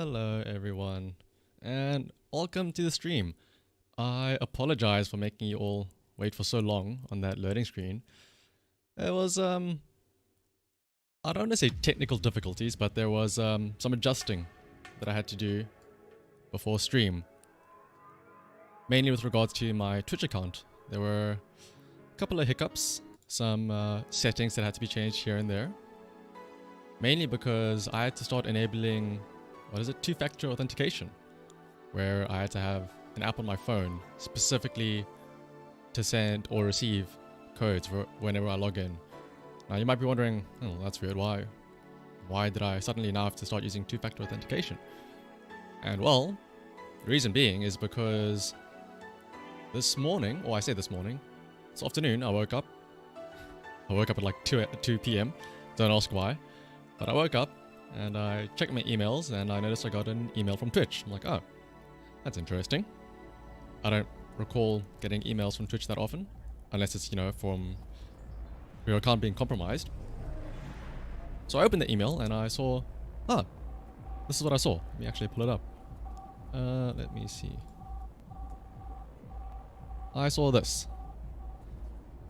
Hello everyone, and welcome to the stream. I apologize for making you all wait for so long on that loading screen. There was, I don't want to say technical difficulties, but there was some adjusting that I had to do before stream. Mainly with regards to my Twitch account. There were a couple of hiccups, some settings that had to be changed here and there. Mainly because I had to start enabling, two-factor authentication, where I had to have an app on my phone specifically to send or receive codes for whenever I log in. Now you might be wondering, oh, that's weird, why did I suddenly now have to start using two-factor authentication? And well, the reason being is because this morning, or I say this morning, this afternoon I woke up at like 2 p.m, don't ask why. But I woke up and I checked my emails and I noticed I got an email from Twitch. I'm like, oh, that's interesting. I don't recall getting emails from Twitch that often, unless it's, from your account being compromised. So I opened the email and I saw, this is what I saw. Let me actually pull it up. Let me see. I saw this.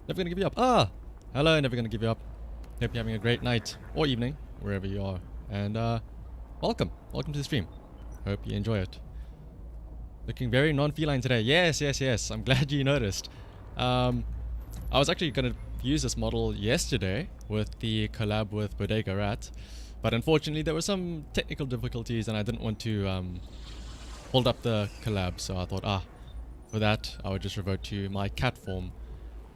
Never gonna give you up. Hello, never gonna give you up. Hope you're having a great night or evening, wherever you are. And welcome to the stream. Hope you enjoy it. Looking very non-feline today. Yes. I'm glad you noticed. I was actually going to use this model yesterday with the collab with Bodega Rat, but unfortunately there were some technical difficulties and I didn't want to hold up the collab, so I thought, for that I would just revert to my cat form.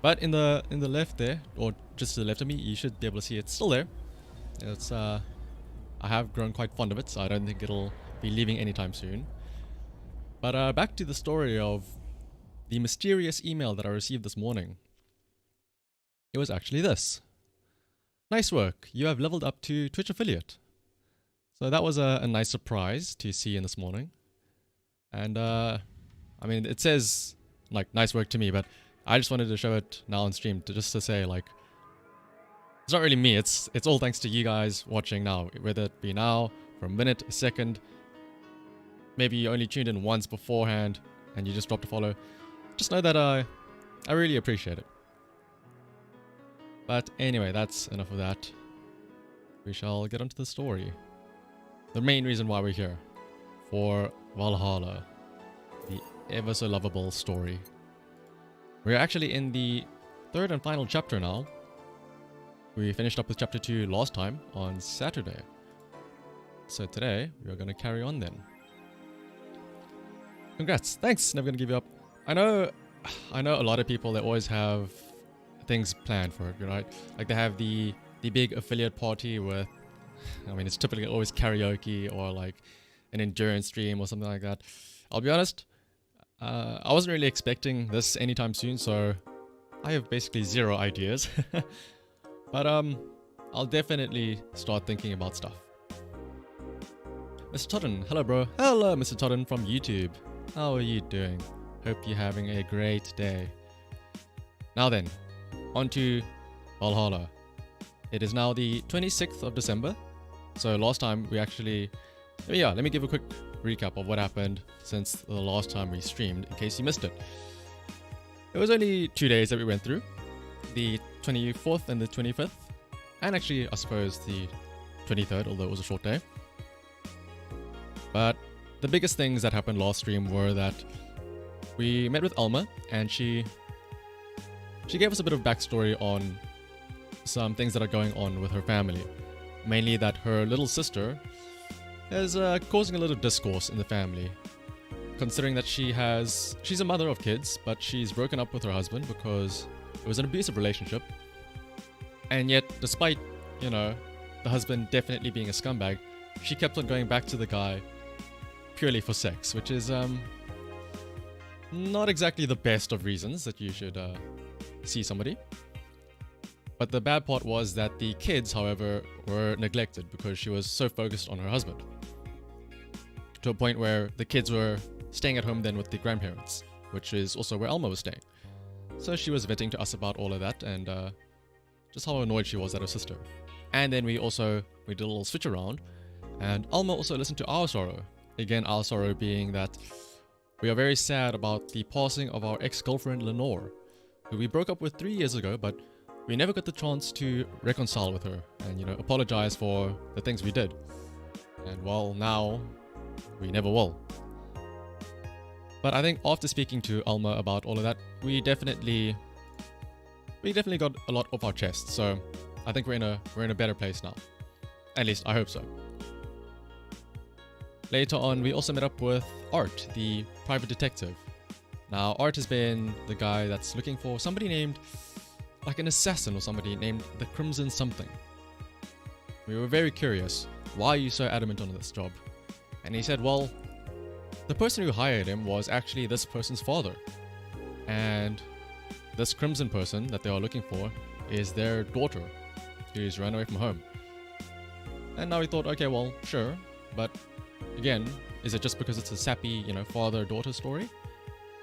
But in the left there, or just to the left of me, you should be able to see it's still there. It's I have grown quite fond of it, so I don't think it'll be leaving anytime soon. But back to the story of the mysterious email that I received this morning. It was actually this. Nice work, you have leveled up to Twitch affiliate. So that was a nice surprise to see in this morning. And I mean, it says like nice work to me, but I just wanted to show it now on stream just to say, like, it's not really me, it's all thanks to you guys watching now, whether it be now, for a minute, a second, maybe you only tuned in once beforehand and you just dropped a follow. Just know that I really appreciate it. But anyway, that's enough of that. We shall get onto the story. The main reason why we're here, for Valhalla, the ever so lovable story. We're actually in the third and final chapter now. We finished up with chapter 2 last time on Saturday. So today, we're going to carry on then. Congrats. Thanks. Never going to give you up. I know a lot of people, they always have things planned for it, right? Like they have the big affiliate party with, I mean, it's typically always karaoke or like an endurance stream or something like that. I'll be honest, I wasn't really expecting this anytime soon, so I have basically zero ideas. But I'll definitely start thinking about stuff. Mr. Todden, hello bro. Hello Mr. Todden from YouTube. How are you doing? Hope you're having a great day. Now then, on to Valhalla. It is now the 26th of December. So last time we actually... let me give a quick recap of what happened since the last time we streamed, in case you missed it. It was only 2 days that we went through. The 24th and the 25th. And actually, I suppose the 23rd, although it was a short day. But the biggest things that happened last stream were that we met with Alma, and she gave us a bit of backstory on some things that are going on with her family. Mainly that her little sister is causing a little discourse in the family, considering that she's a mother of kids, but she's broken up with her husband because it was an abusive relationship. And yet, despite, the husband definitely being a scumbag, she kept on going back to the guy purely for sex, which is not exactly the best of reasons that you should see somebody. But the bad part was that the kids, however, were neglected because she was so focused on her husband. To a point where the kids were staying at home then with the grandparents, which is also where Alma was staying. So she was venting to us about all of that and just how annoyed she was at her sister. And then we did a little switch around And Alma also listened to our sorrow. Again, our sorrow being that we are very sad about the passing of our ex-girlfriend Lenore, who we broke up with 3 years ago, but we never got the chance to reconcile with her and, apologize for the things we did. And well, now we never will. But I think after speaking to Alma about all of that, we definitely got a lot off our chests. So I think we're in a better place now. At least I hope so. Later on, we also met up with Art, the private detective. Now, Art has been the guy that's looking for somebody named, like an assassin or somebody named the Crimson something. We were very curious, why are you so adamant on this job? And he said, well, the person who hired him was actually this person's father. And this Crimson person that they are looking for is their daughter, who's run away from home. And now we thought, okay, well, sure, but again, is it just because it's a sappy, father-daughter story?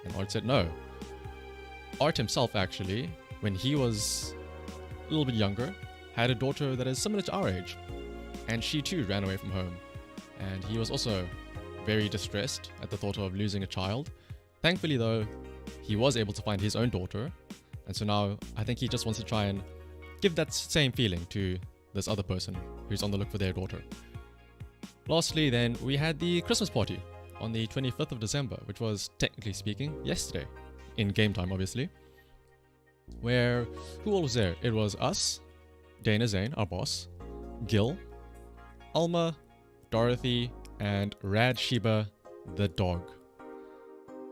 And Art said no. Art himself, actually, when he was a little bit younger, had a daughter that is similar to our age. And she too ran away from home. And he was also very distressed at the thought of losing a child. Thankfully, though, he was able to find his own daughter. And so now I think he just wants to try and give that same feeling to this other person who's on the look for their daughter. Lastly, then, we had the Christmas party on the 25th of December, which was, technically speaking, yesterday. In game time, obviously. Where, who all was there? It was us, Dana Zane, our boss, Gil, Alma, Dorothy, and Rad Sheba, the dog.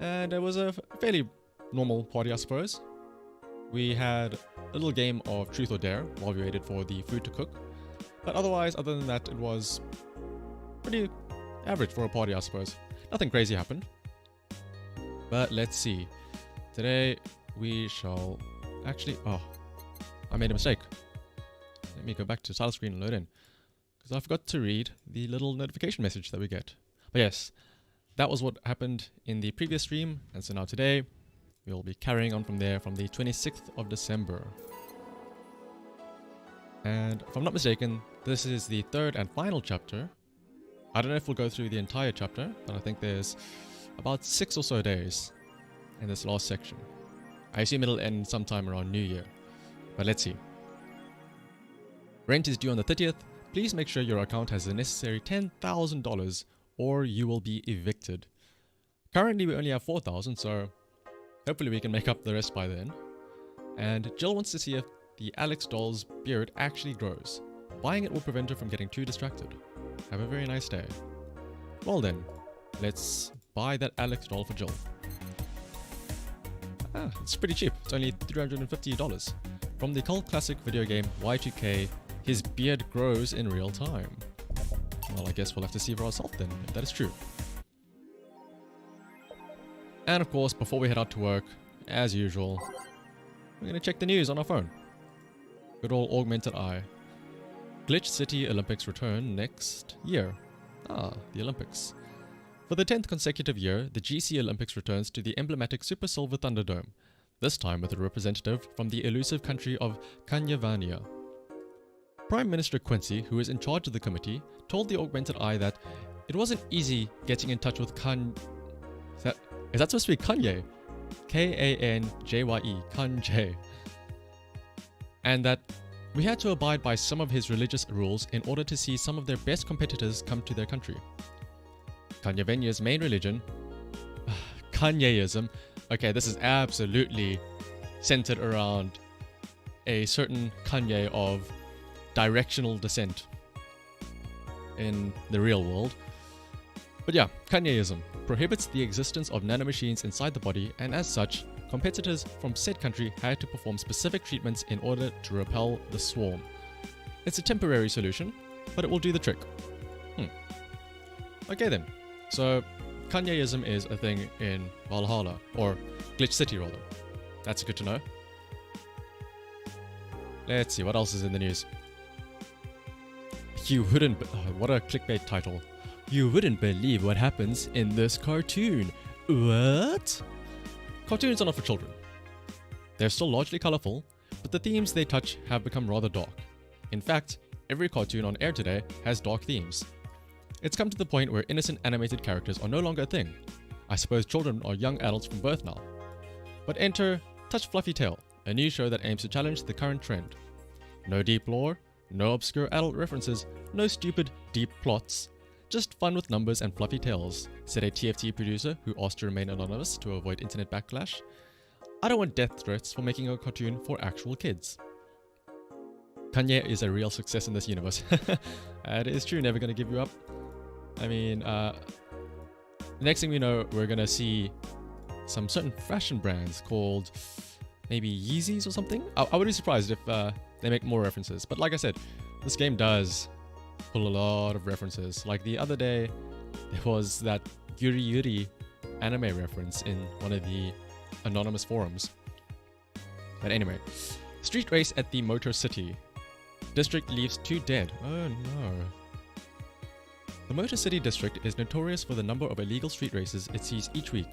And it was a fairly normal party, I suppose. We had a little game of Truth or Dare while we waited for the food to cook. But otherwise, other than that, it was pretty average for a party, I suppose. Nothing crazy happened. But let's see. Today, we shall actually... Oh, I made a mistake. Let me go back to title screen and load in. Because I forgot to read the little notification message that we get. But yes, that was what happened in the previous stream. And so now today, we'll be carrying on from there from the 26th of December. And if I'm not mistaken, this is the third and final chapter. I don't know if we'll go through the entire chapter, but I think there's about 6 or so days in this last section. I assume it'll end sometime around New Year, but let's see. Rent is due on the 30th. Please make sure your account has the necessary $10,000 or you will be evicted. Currently we only have 4,000, so hopefully we can make up the rest by then. And Jill wants to see if the Alex doll's beard actually grows. Buying it will prevent her from getting too distracted. Have a very nice day. Well then, let's buy that Alex doll for Jill. Ah, it's pretty cheap. It's only $350. From the cult classic video game Y2K, his beard grows in real time. Well, I guess we'll have to see for ourselves then, if that is true. And of course, before we head out to work, as usual, we're going to check the news on our phone. Good old augmented eye. Glitch City Olympics return next year. Ah, the Olympics. For the 10th consecutive year, the GC Olympics returns to the emblematic Super Silver Thunderdome, this time with a representative from the elusive country of Kanyavania. Prime Minister Quincy, who is in charge of the committee, told the augmented eye that it wasn't easy getting in touch with Is that supposed to be Kanye? K-A-N-J-Y-E, Kanye. And that we had to abide by some of his religious rules in order to see some of their best competitors come to their country. Kanyavania's main religion, Kanyeism. Okay, this is absolutely centered around a certain Kanye of directional descent in the real world. But yeah, Kanyeism prohibits the existence of nanomachines inside the body, and as such, competitors from said country had to perform specific treatments in order to repel the swarm. It's a temporary solution, but it will do the trick. Okay then. So, Kanyeism is a thing in Valhalla, or Glitch City rather. That's good to know. Let's see, what else is in the news? You wouldn't... what a clickbait title. You wouldn't believe what happens in this cartoon. What? Cartoons are not for children. They're still largely colorful, but the themes they touch have become rather dark. In fact, every cartoon on air today has dark themes. It's come to the point where innocent animated characters are no longer a thing. I suppose children are young adults from birth now. But enter Touch Fluffy Tail, a new show that aims to challenge the current trend. No deep lore, no obscure adult references, no stupid, deep plots. Just fun with numbers and fluffy tails, said a TFT producer who asked to remain anonymous to avoid internet backlash. I don't want death threats for making a cartoon for actual kids. Kanye is a real success in this universe. It is true, never gonna give you up. I mean, the next thing we know, we're gonna see some certain fashion brands called maybe Yeezys or something. I would be surprised if they make more references. But like I said, this game does pull a lot of references. Like the other day, there was that Yuri Yuri anime reference in one of the anonymous forums. But anyway, street race at the Motor City. District leaves 2 dead. Oh no. The Motor City district is notorious for the number of illegal street races it sees each week,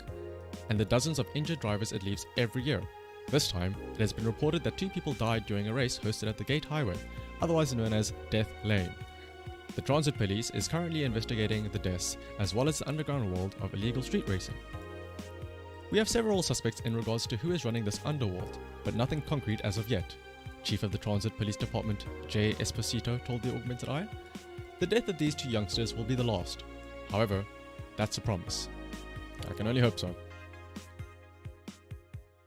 and the dozens of injured drivers it leaves every year. This time, it has been reported that 2 people died during a race hosted at the Gate Highway, otherwise known as Death Lane. The Transit Police is currently investigating the deaths, as well as the underground world of illegal street racing. We have several suspects in regards to who is running this underworld, but nothing concrete as of yet. Chief of the Transit Police Department, Jay Esposito, told the Augmented Eye. The death of these 2 youngsters will be the last. However, that's a promise. I can only hope so.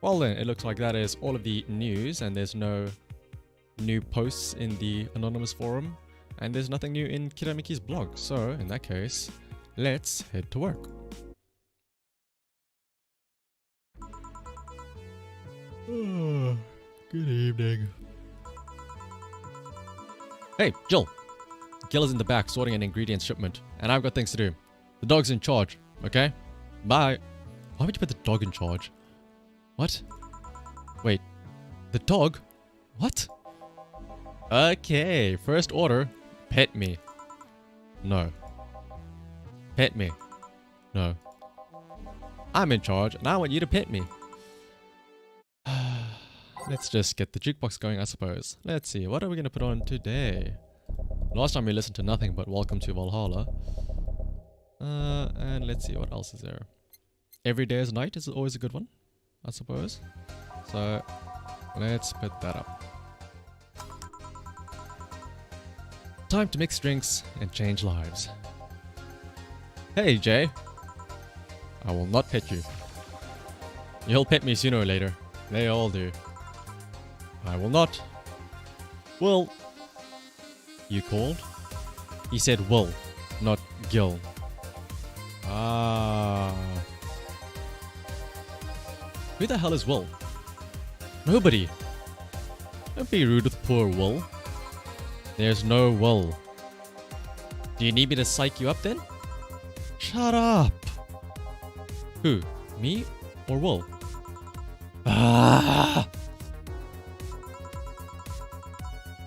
Well then, it looks like that is all of the news, and there's no new posts in the anonymous forum, and there's nothing new in Kiramiki's blog. So, in that case, let's head to work. Good evening. Hey, Jill. Gil is in the back sorting an ingredients shipment, and I've got things to do. The dog's in charge, okay? Bye. Why would you put the dog in charge? What? Wait, the dog? What? Okay, first order, pet me. No. Pet me. No. I'm in charge, and I want you to pet me. Let's just get the jukebox going, I suppose. Let's see, what are we going to put on today? Last time we listened to nothing but Welcome to Valhalla. And let's see, what else is there? Every Day is Night is always a good one, I suppose. So, let's put that up. Time to mix drinks and change lives. Hey, Jay. I will not pet you. You'll pet me sooner or later. They all do. I will not. Will. You called? He said Will, not Gil. Ah. Who the hell is Will? Nobody. Don't be rude with poor Will. There's no Will. Do you need me to psych you up then? Shut up. Who? Me or Will? Ah.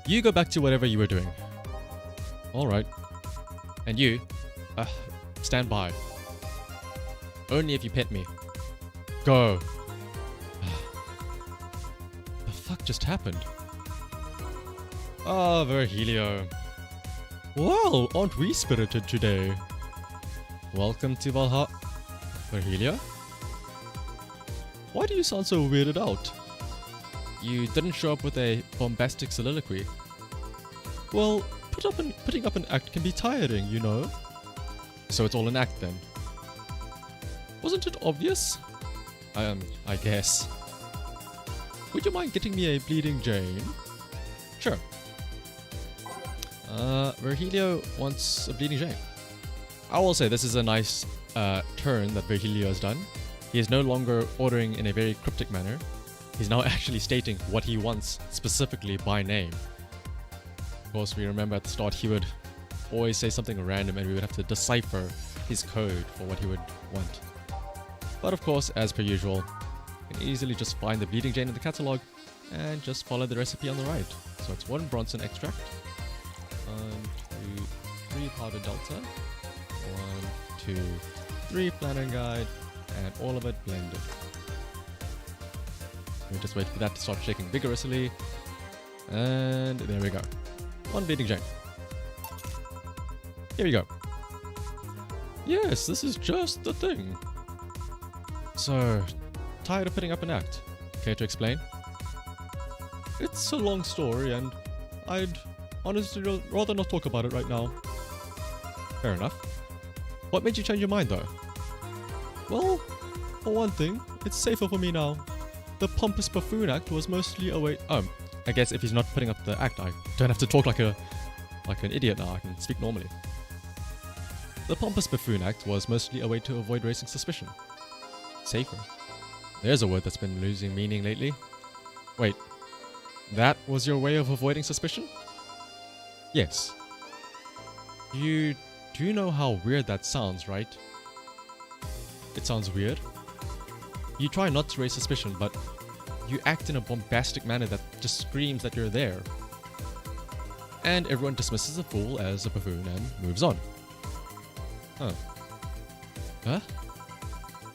You go back to whatever you were doing. Alright. And you, stand by. Only if you pet me. Go. The fuck just happened? Ah, Virgilio. Wow, aren't we spirited today? Welcome to Valhalla. Virgilio? Why do you sound so weirded out? You didn't show up with a bombastic soliloquy. Well, putting up an act can be tiring, you know. So it's all an act then. Wasn't it obvious? I guess. Would you mind getting me a Bleeding Jane? Sure. Virgilio wants a Bleeding Jane. I will say this is a nice turn that Virgilio has done. He is no longer ordering in a very cryptic manner. He's now actually stating what he wants specifically by name. Of course, we remember at the start he would always say something random and we would have to decipher his code for what he would want. But of course, as per usual, you can easily just find the Bleeding Jane in the catalog and just follow the recipe on the right. So it's 1 Bronson extract, 1, 2, 3 powdered delta, 1, 2, 3 planner guide, and all of it blended. We just wait for that to start shaking vigorously, and there we go. 1 Bleeding Jane. Here we go. Yes, this is just the thing. So, tired of putting up an act? Care to explain? It's a long story and I'd honestly rather not talk about it right now. Fair enough. What made you change your mind though? Well, for one thing, it's safer for me now. The pompous buffoon act was mostly a way. I guess if he's not putting up the act, I don't have to talk like an idiot now. I can speak normally. The pompous buffoon act was mostly a way to avoid raising suspicion. Safer. There's a word that's been losing meaning lately. Wait, that was your way of avoiding suspicion? Yes. You do know how weird that sounds, right? It sounds weird. You try not to raise suspicion, but you act in a bombastic manner that just screams that you're there. And everyone dismisses the fool as a buffoon and moves on. Huh?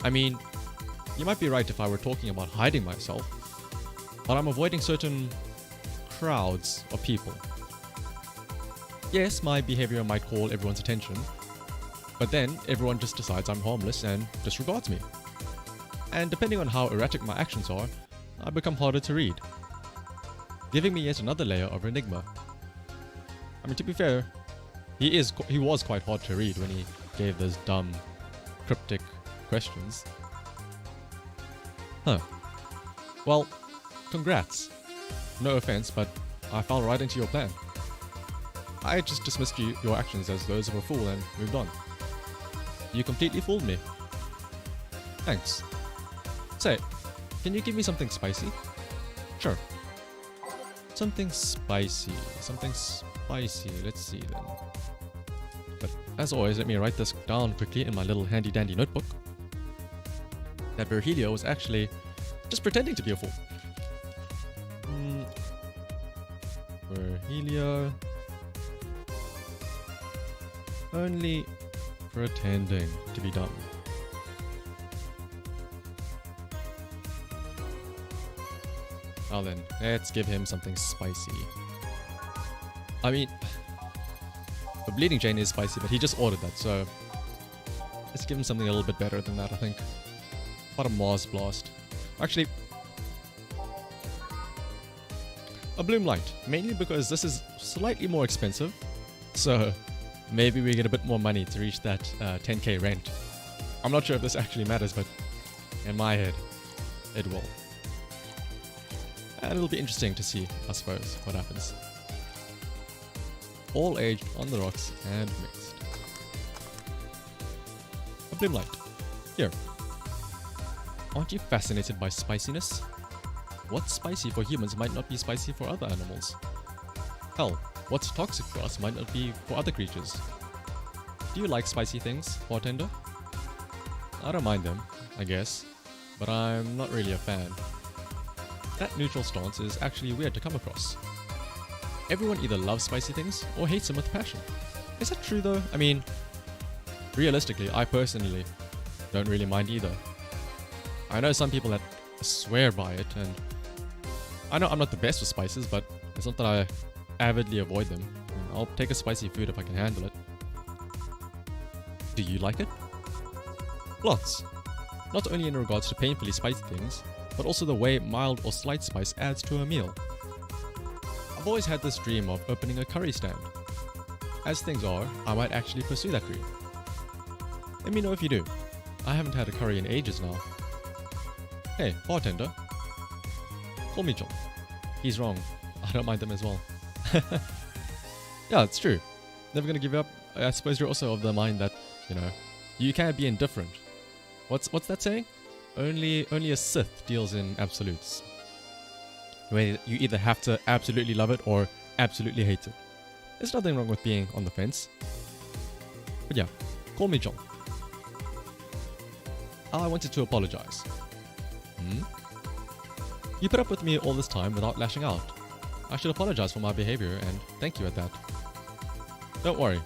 I mean, you might be right if I were talking about hiding myself, but I'm avoiding certain crowds of people. Yes, my behavior might call everyone's attention, but then everyone just decides I'm harmless and disregards me. And depending on how erratic my actions are, I become harder to read, giving me yet another layer of enigma. I mean, to be fair, he was quite hard to read when he gave those dumb, cryptic questions. Huh. Well, congrats. No offense, but I fell right into your plan. I just dismissed your actions as those of a fool and moved on. You completely fooled me. Thanks. Say, can you give me something spicy? Sure. Something spicy. Let's see then. But as always, let me write this down quickly in my little handy dandy notebook. That Virgilio was actually just pretending to be a fool. Virgilio only pretending to be dumb. Now then, let's give him something spicy. I mean, the Bleeding Chain is spicy, but he just ordered that, so let's give him something a little bit better than that, I think. What a Mars Blast. Actually, a Bloom Light, mainly because this is slightly more expensive, so maybe we get a bit more money to reach that 10k rent. I'm not sure if this actually matters, but in my head, it will. And it'll be interesting to see, I suppose, what happens. All aged on the rocks and mixed. A Bloom Light. Here. Aren't you fascinated by spiciness? What's spicy for humans might not be spicy for other animals. Hell, what's toxic for us might not be for other creatures. Do you like spicy things, bartender? I don't mind them, I guess, but I'm not really a fan. That neutral stance is actually weird to come across. Everyone either loves spicy things or hates them with passion. Is that true though? I mean, realistically, I personally don't really mind either. I know some people that swear by it, and I know I'm not the best with spices, but it's not that I avidly avoid them. I'll take a spicy food if I can handle it. Do you like it? Lots. Not only in regards to painfully spicy things, but also the way mild or slight spice adds to a meal. I've always had this dream of opening a curry stand. As things are, I might actually pursue that dream. Let me know if you do. I haven't had a curry in ages now. Hey, bartender. Call me John. He's wrong. I don't mind them as well. Yeah, it's true. Never gonna give up. I suppose you're also of the mind that, you can't be indifferent. What's that saying? Only a Sith deals in absolutes. Where you either have to absolutely love it or absolutely hate it. There's nothing wrong with being on the fence. But yeah, call me John. I wanted to apologize. You put up with me all this time without lashing out. I should apologize for my behavior and thank you at that. Don't worry.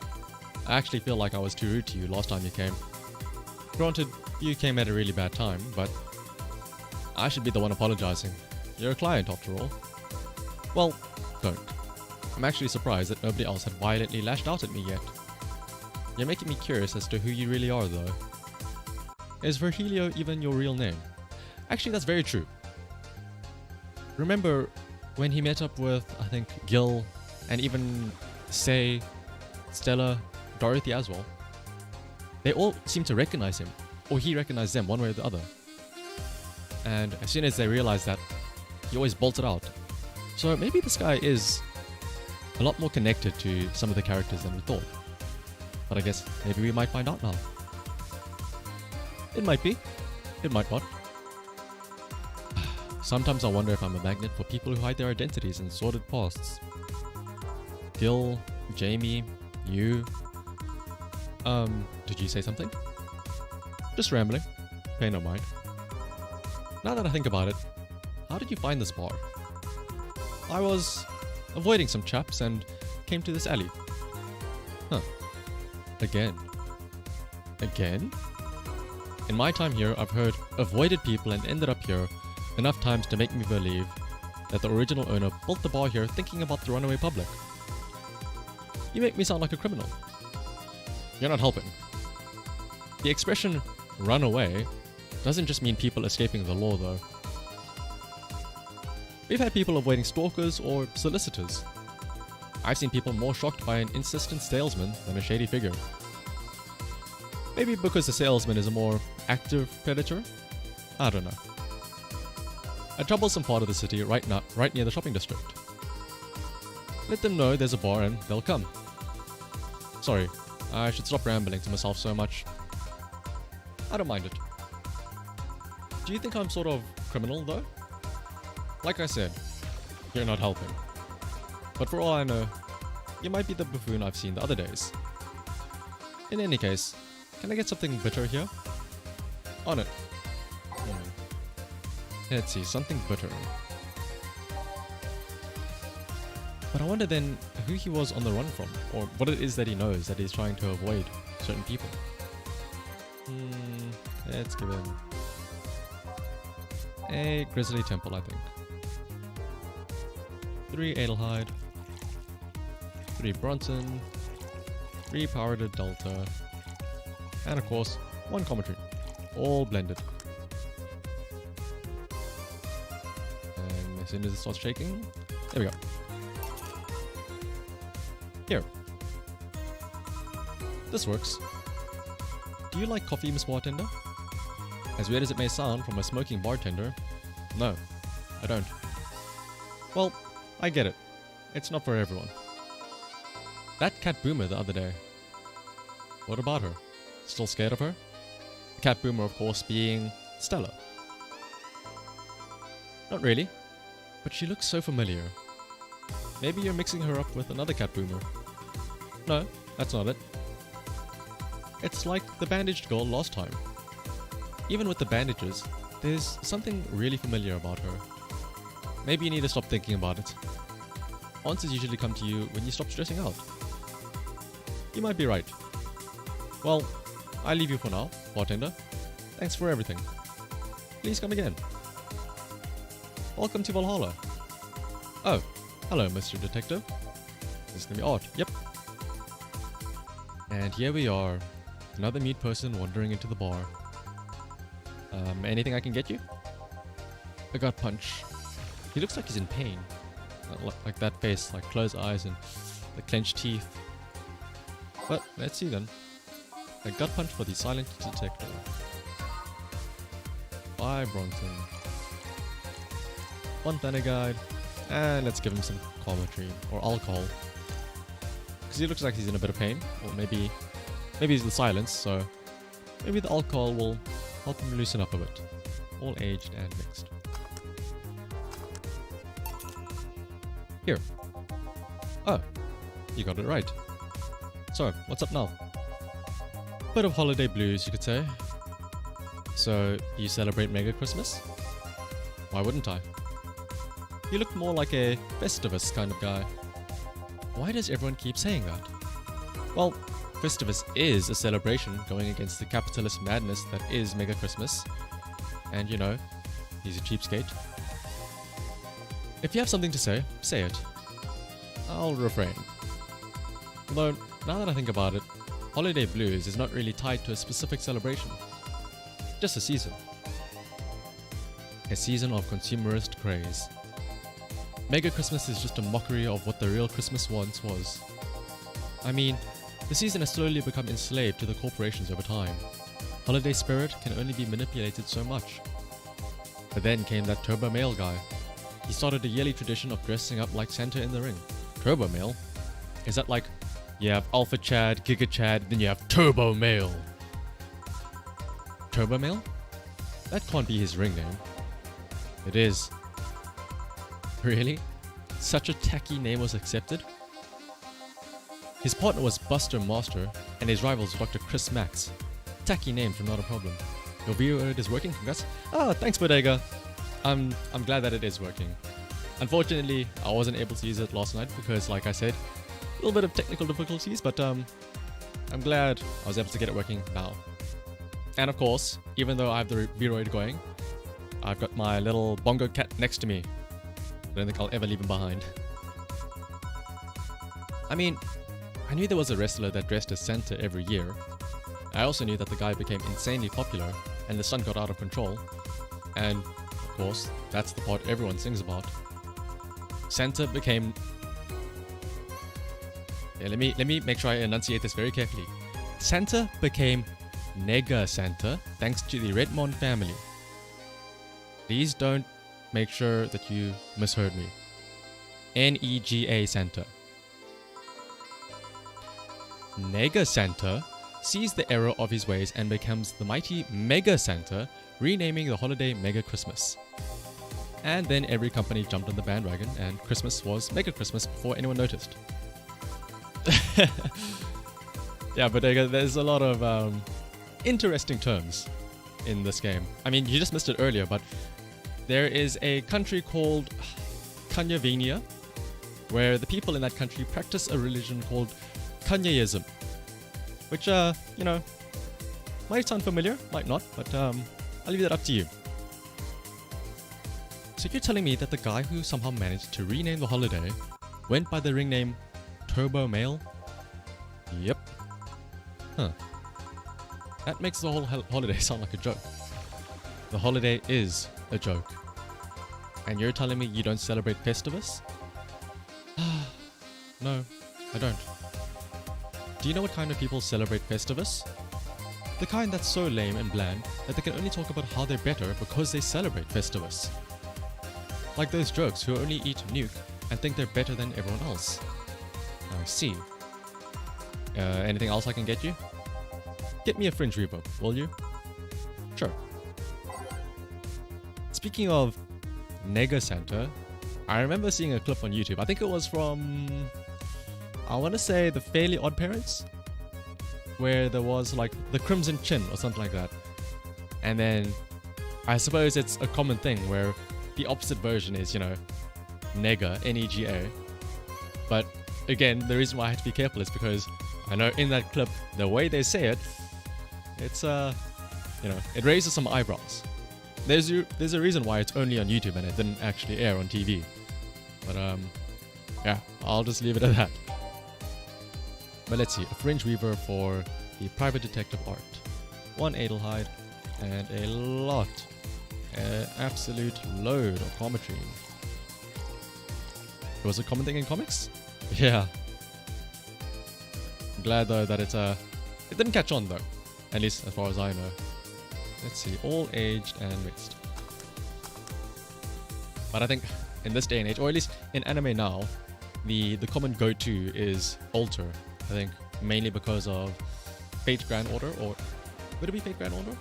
I actually feel like I was too rude to you last time you came. Granted, you came at a really bad time, but I should be the one apologizing. You're a client after all. Well, don't. I'm actually surprised that nobody else had violently lashed out at me yet. You're making me curious as to who you really are, though. Is Virgilio even your real name? Actually, that's very true. Remember when he met up with, I think, Gil, and even Say, Stella, Dorothy as well? They all seemed to recognize him, or he recognized them one way or the other. And as soon as they realized that, he always bolted out. So maybe this guy is a lot more connected to some of the characters than we thought. But I guess maybe we might find out now. It might be. It might not. Sometimes I wonder if I'm a magnet for people who hide their identities in sordid pasts. Gil, Jamie, you. Did you say something? Just rambling. Pay no mind. Now that I think about it, how did you find this bar? I was avoiding some chaps and came to this alley. Huh. Again. Again? In my time here, I've heard avoided people and ended up here enough times to make me believe that the original owner built the bar here thinking about the runaway public. You make me sound like a criminal. You're not helping. The expression run away doesn't just mean people escaping the law though. We've had people avoiding stalkers or solicitors. I've seen people more shocked by an insistent salesman than a shady figure. Maybe because the salesman is a more active predator? I don't know. A troublesome part of the city right near the shopping district. Let them know there's a bar and they'll come. Sorry, I should stop rambling to myself so much. I don't mind it. Do you think I'm sort of criminal though? Like I said, you're not helping. But for all I know, you might be the buffoon I've seen the other days. In any case, can I get something bitter here? On it. Let's see, something bitter. But I wonder then who he was on the run from, or what it is that he knows that he's trying to avoid certain people. Let's give him a Grizzly Temple, I think. 3 Adelheid, 3 Bronson, 3 Powered Delta, and of course, 1 Commentary, all blended. And as soon as it starts shaking, there we go. Here. This works. Do you like coffee, Miss Bartender? As weird as it may sound from a smoking bartender, no, I don't. Well, I get it. It's not for everyone. That cat boomer the other day. What about her? Still scared of her? The cat boomer, of course, being Stella. Not really, but she looks so familiar. Maybe you're mixing her up with another cat boomer. No, that's not it. It's like the bandaged girl last time. Even with the bandages, there's something really familiar about her. Maybe you need to stop thinking about it. Answers usually come to you when you stop stressing out. You might be right. Well, I leave you for now, bartender. Thanks for everything. Please come again. Welcome to Valhalla. Oh, hello, Mr. Detective. This is gonna be odd. Yep. And here we are. Another mute person wandering into the bar. Anything I can get you? A gut punch. He looks like he's in pain. Like that face, like closed eyes and the clenched teeth. But let's see then. A gut punch for the silent detector. 5 Bronson. 1 Thunder Guide. And let's give him some commentary or alcohol. Because he looks like he's in a bit of pain. Or maybe he's the silence, so maybe the alcohol will help him loosen up a bit. All aged and mixed. Here. Oh, you got it right. So, what's up now? Bit of holiday blues, you could say. So, you celebrate Mega Christmas? Why wouldn't I? You look more like a Festivus kind of guy. Why does everyone keep saying that? Well, Festivus is a celebration going against the capitalist madness that is Mega Christmas. And you know, he's a cheapskate. If you have something to say, say it. I'll refrain. Although, now that I think about it, holiday blues is not really tied to a specific celebration, just a season. A season of consumerist craze. Mega Christmas is just a mockery of what the real Christmas once was. I mean, the season has slowly become enslaved to the corporations over time. Holiday spirit can only be manipulated so much. But then came that Turbo Male guy. He started a yearly tradition of dressing up like Santa in the ring. Turbo Male? Is that like, you have Alpha Chad, Giga Chad, then you have Turbo Male? Turbo Male? That can't be his ring name. It is. Really? Such a tacky name was accepted? His partner was Buster Master, and his rivals Dr. Chris Max. Tacky names are not a problem. Your VA-11 is working, congrats. Oh, thanks Bodega. I'm glad that it is working. Unfortunately, I wasn't able to use it last night because, like I said, a little bit of technical difficulties, but I'm glad I was able to get it working now. And of course, even though I have the VA-11 going, I've got my little bongo cat next to me. I don't think I'll ever leave him behind. I mean, I knew there was a wrestler that dressed as Santa every year. I also knew that the guy became insanely popular and the sun got out of control. And, of course, that's the part everyone sings about. Santa became... Yeah, let me make sure I enunciate this very carefully. Santa became Nega Santa thanks to the Redmond family. Please don't make sure that you misheard me. Nega Santa. Nega Santa sees the error of his ways and becomes the mighty Mega Santa, renaming the holiday Mega Christmas. And then every company jumped on the bandwagon and Christmas was Mega Christmas before anyone noticed. Yeah, but there's a lot of interesting terms in this game. I mean, you just missed it earlier, but there is a country called Kanyavenia, where the people in that country practice a religion called Kanyaism, which, you know, might sound familiar, might not, but I'll leave that up to you. So you're telling me that the guy who somehow managed to rename the holiday went by the ring name Turbo Male? Yep. Huh. That makes the whole holiday sound like a joke. The holiday is a joke. And you're telling me you don't celebrate Festivus? No, I don't. Do you know what kind of people celebrate Festivus? The kind that's so lame and bland that they can only talk about how they're better because they celebrate Festivus. Like those jokes who only eat nuke and think they're better than everyone else. I see. Anything else I can get you? Get me a fringe reverb, will you? Sure. Speaking of Nega Santa, I remember seeing a clip on YouTube. I think it was from, I want to say, the Fairly Odd Parents, where there was like the Crimson Chin or something like that. And then I suppose it's a common thing where the opposite version is, you know, Nega, N-E-G-A. But again, the reason why I have to be careful is because I know in that clip, the way they say it, it's, you know, it raises some eyebrows. There's a reason why it's only on YouTube and it didn't actually air on TV. But, yeah, I'll just leave it at that. But let's see, a fringe weaver for the private detective art. 1 Adelheid and a lot, an absolute load of cometry. It was a common thing in comics? Yeah. I'm glad though that it didn't catch on though, at least as far as I know. Let's see, all aged and mixed. But I think in this day and age, or at least in anime now, the common go-to is Alter. I think mainly because of Fate Grand Order, or would it be Fate Grand Order?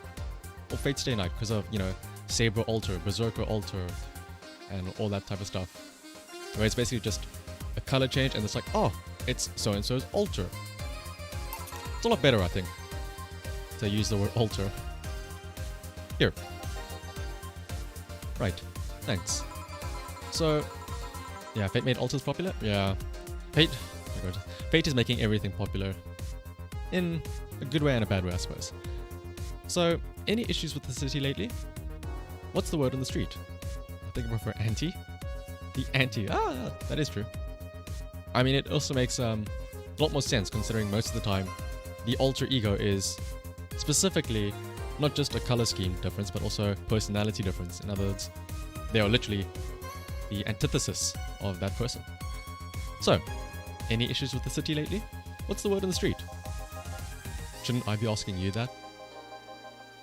Or Fate Stay Night, because of, you know, Saber Alter, Berserker Alter, and all that type of stuff. Where it's basically just a color change and it's like, oh, it's so-and-so's Alter. It's a lot better, I think, to use the word Alter. Here. Right. Thanks. So, yeah, Fate made alters popular? Yeah. Fate is making everything popular. In a good way and a bad way, I suppose. So, any issues with the city lately? What's the word on the street? I think I prefer anti. The anti. Ah, that is true. I mean, it also makes a lot more sense considering most of the time the alter ego is specifically not just a color scheme difference, but also personality difference. In other words, they are literally the antithesis of that person. So, any issues with the city lately? What's the word on the street? Shouldn't I be asking you that?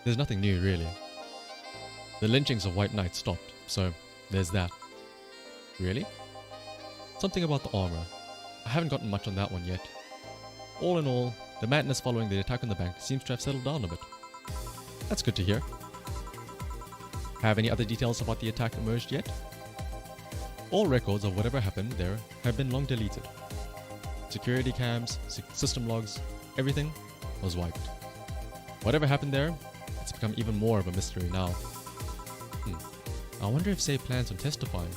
There's nothing new, really. The lynchings of white knights stopped, so there's that. Really? Something about the armor. I haven't gotten much on that one yet. All in all, the madness following the attack on the bank seems to have settled down a bit. That's good to hear. Have any other details about the attack emerged yet? All records of whatever happened there have been long deleted. Security cams, system logs, everything was wiped. Whatever happened there, it's become even more of a mystery now. I wonder if Say plans on testifying.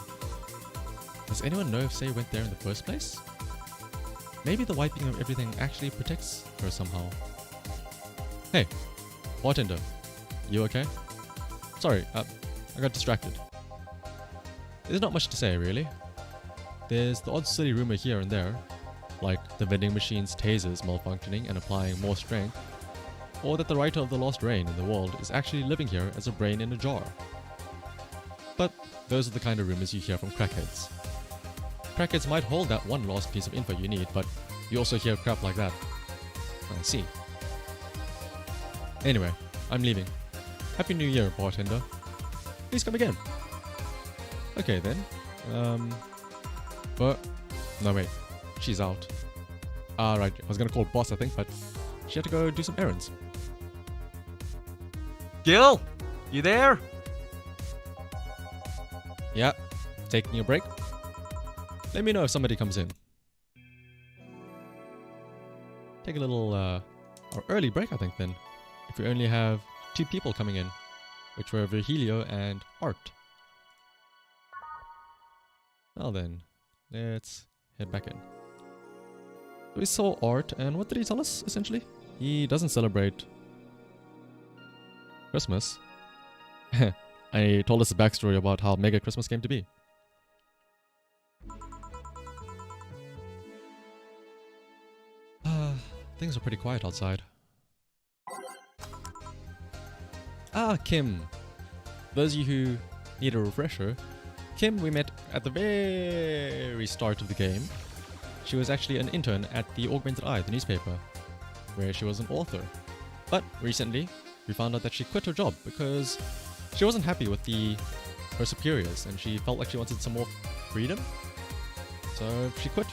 Does anyone know if Say went there in the first place? Maybe the wiping of everything actually protects her somehow. Hey, bartender, you okay? Sorry, I got distracted. There's not much to say, really. There's the odd silly rumor here and there, like the vending machine's tasers malfunctioning and applying more strength, or that the writer of The Lost Rain in the world is actually living here as a brain in a jar. But those are the kind of rumors you hear from crackheads. Crackheads might hold that one last piece of info you need, but you also hear crap like that. I see. Anyway, I'm leaving. Happy New Year, bartender. Please come again. Okay then. But no wait, she's out. Right, I was gonna call boss I think, but she had to go do some errands. Gil, you there? Yeah, taking a break. Let me know if somebody comes in. Take a little or early break I think then, if we only have 2 people coming in, which were Virgilio and Art. Well then, let's head back in. We saw Art, and what did he tell us, essentially? He doesn't celebrate Christmas. I told us a backstory about how Mega Christmas came to be. Things are pretty quiet outside. Kim. Those of you who need a refresher, Kim we met at the very start of the game. She was actually an intern at the Augmented Eye, the newspaper, where she was an author. But recently, we found out that she quit her job because she wasn't happy with her superiors and she felt like she wanted some more freedom. So she quit.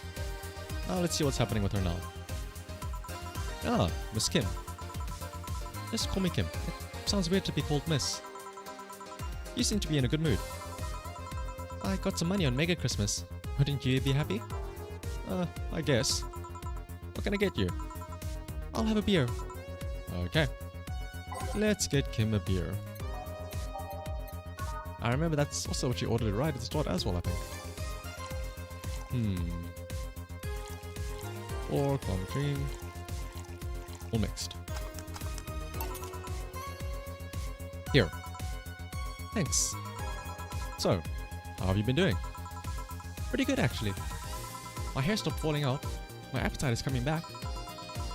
Now let's see what's happening with her now. Miss Kim. Just call me Kim. It sounds weird to be called Miss. You seem to be in a good mood. I got some money on Mega Christmas. Wouldn't you be happy? I guess. What can I get you? I'll have a beer. Okay. Let's get Kim a beer. I remember that's also what she ordered right at the start as well, I think. Or plum cream. All mixed. Here. Thanks. So, how have you been doing? Pretty good actually. My hair stopped falling out, my appetite is coming back.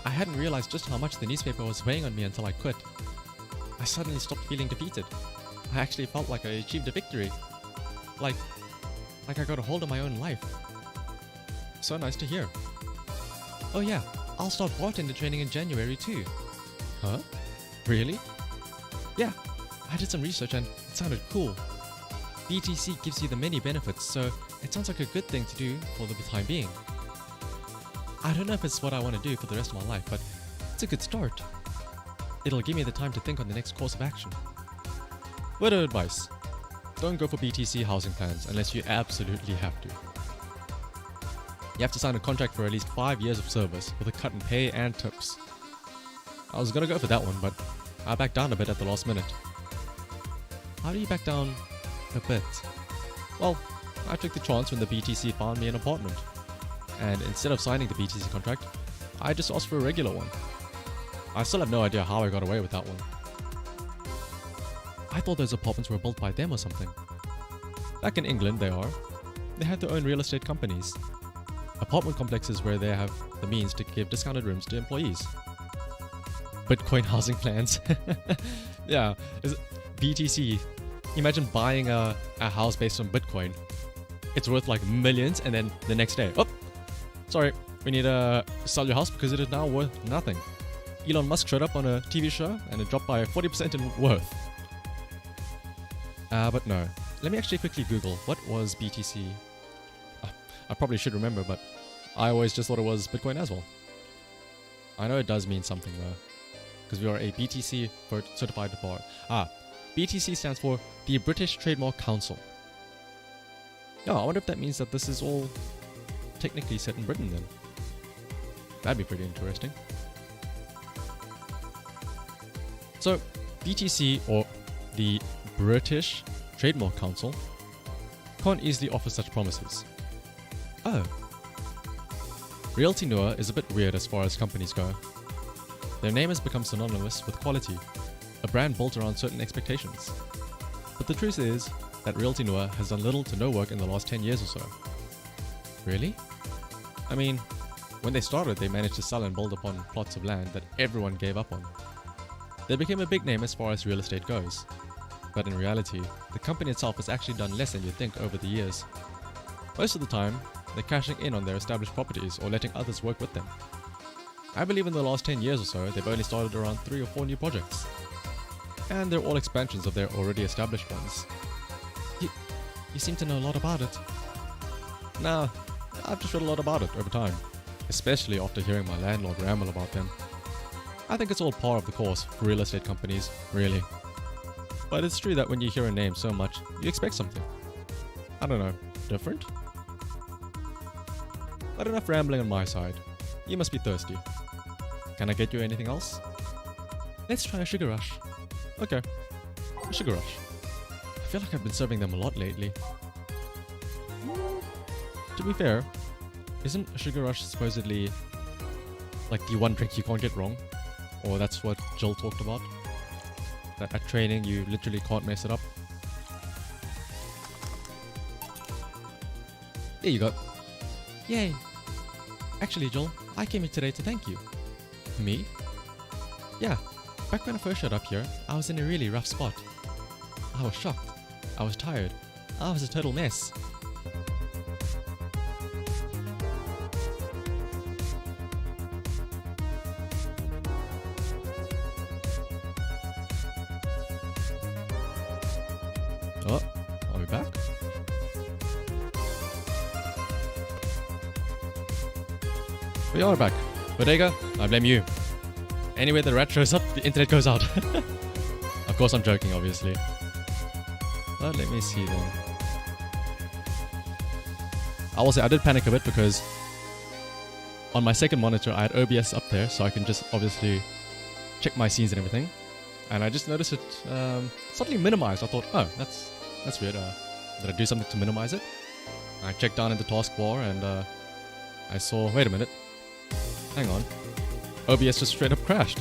I hadn't realized just how much the newspaper was weighing on me until I quit. I suddenly stopped feeling defeated. I actually felt like I achieved a victory. Like I got a hold of my own life. So nice to hear. Oh yeah, I'll start bartender training in January too. Huh? Really? Yeah, I did some research and it sounded cool. BTC gives you the many benefits, so it sounds like a good thing to do for the time being. I don't know if it's what I want to do for the rest of my life, but it's a good start. It'll give me the time to think on the next course of action. Word of advice: don't go for BTC housing plans unless you absolutely have to. You have to sign a contract for at least 5 years of service with a cut in pay and tips. I was gonna go for that one, but I backed down a bit at the last minute. How do you back down a bit? Well, I took the chance when the BTC found me an apartment. And instead of signing the BTC contract, I just asked for a regular one. I still have no idea how I got away with that one. I thought those apartments were built by them or something. Back in England, they had their own real estate companies. Apartment complexes where they have the means to give discounted rooms to employees. Bitcoin housing plans. Yeah, BTC. Imagine buying a house based on Bitcoin. It's worth like millions, and then the next day, oh, sorry, we need to sell your house because it is now worth nothing. Elon Musk showed up on a TV show and it dropped by 40% in worth. But no. Let me actually quickly Google what was BTC. I probably should remember, but I always just thought it was Bitcoin as well. I know it does mean something though, because we are a BTC certified bar. BTC stands for the British Trademark Council. Yeah, I wonder if that means that this is all technically set in Britain then. That'd be pretty interesting. So, BTC, or the British Trademark Council, can't easily offer such promises. Oh. Realty Noah is a bit weird as far as companies go. Their name has become synonymous with quality, a brand built around certain expectations. But the truth is that Realty Noah has done little to no work in the last 10 years or so. Really? I mean, when they started, they managed to sell and build upon plots of land that everyone gave up on. They became a big name as far as real estate goes. But in reality, the company itself has actually done less than you'd think over the years. Most of the time, they're cashing in on their established properties or letting others work with them. I believe in the last 10 years or so, they've only started around 3 or 4 new projects. And they're all expansions of their already established ones. You seem to know a lot about it. Nah, I've just read a lot about it over time, especially after hearing my landlord ramble about them. I think it's all par of the course for real estate companies, really. But it's true that when you hear a name so much, you expect something. I don't know, different? But enough rambling on my side. You must be thirsty. Can I get you anything else? Let's try a sugar rush. Okay, a sugar rush. I feel like I've been serving them a lot lately. To be fair, isn't a sugar rush supposedly like the one drink you can't get wrong? Or that's what Jill talked about? That at training you literally can't mess it up. There you go. Yay! Actually, Joel, I came here today to thank you. Me? Yeah, back when I first showed up here, I was in a really rough spot. I was shocked. I was tired. I was a total mess. Oh, are we back? We are back. Bodega, I blame you. Anywhere the rat shows up, the internet goes out. Of course I'm joking, obviously. But let me see then. I will say I did panic a bit because on my second monitor I had OBS up there, so I can just obviously check my scenes and everything. And I just noticed it suddenly minimized. I thought, oh, that's weird. Did I do something to minimize it? I checked down in the taskbar and I saw, wait a minute. Hang on. OBS just straight up crashed.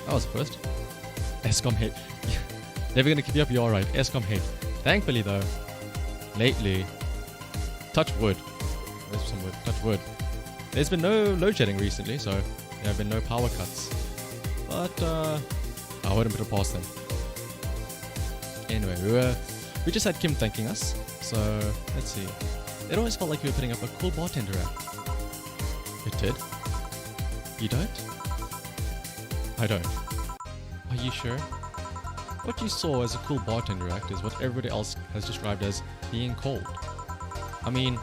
That was the first. ESCOM hate. Never gonna keep you up, you're alright. ESCOM hate. Thankfully though, lately, touch wood. There's some wood. Touch wood. There's been no load shedding recently, so there have been no power cuts. But I wouldn't put it past them. Anyway, we just had Kim thanking us. So let's see. It always felt like we were putting up a cool bartender act. It did? You don't? I don't. Are you sure? What you saw as a cool bartender act is what everybody else has described as being cold. I mean,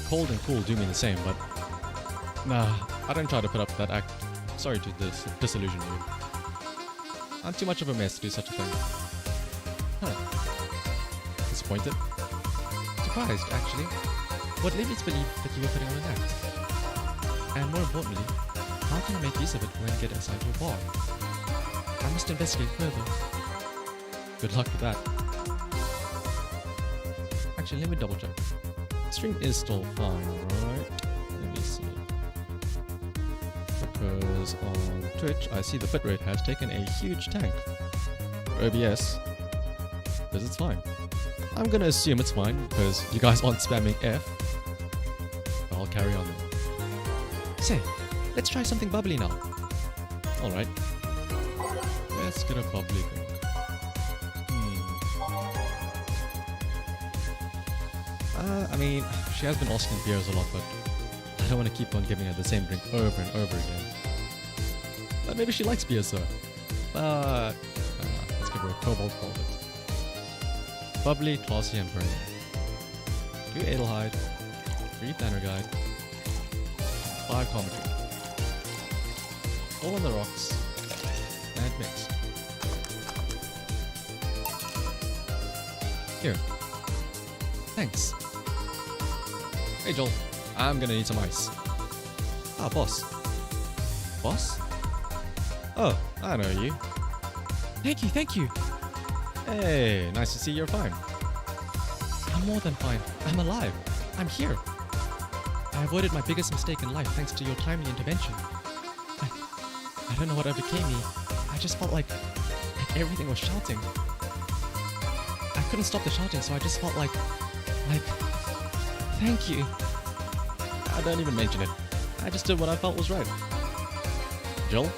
cold and cool do mean the same, but nah, I don't try to put up that act. Sorry to disillusion you. I'm too much of a mess to do such a thing. Huh. Disappointed? Surprised, actually. What led me to believe that you were putting on an act? And more importantly, how can I make use of it when I get inside your bar? I must investigate further. Good luck with that. Actually, let me double check. The stream is still fine, right? Let me see. Because on Twitch, I see the bitrate has taken a huge tank. For OBS, because it's fine. I'm gonna assume it's fine because you guys aren't spamming F. But I'll carry on then. Say, let's try something bubbly now. Alright, Let's get a bubbly drink. I mean, she has been asking beers a lot, but I don't want to keep on giving her the same drink over and over again. But maybe she likes beer, so. But let's give her a cobalt velvet. Bubbly, classy, and perennial. 2 Edelheid, 3 Planner Guide, 5 Cometry. All on the rocks, and mixed. Here. Thanks. Hey Joel, I'm gonna need some ice. Ah, boss. Boss? Oh, I know you. Thank you, thank you. Hey, nice to see you're fine. I'm more than fine. I'm alive. I'm here. I avoided my biggest mistake in life thanks to your timely intervention. I don't know what overcame me. I just felt like everything was shouting. I couldn't stop the shouting, so I just felt like, thank you. Don't even mention it. I just did what I felt was right. Joel,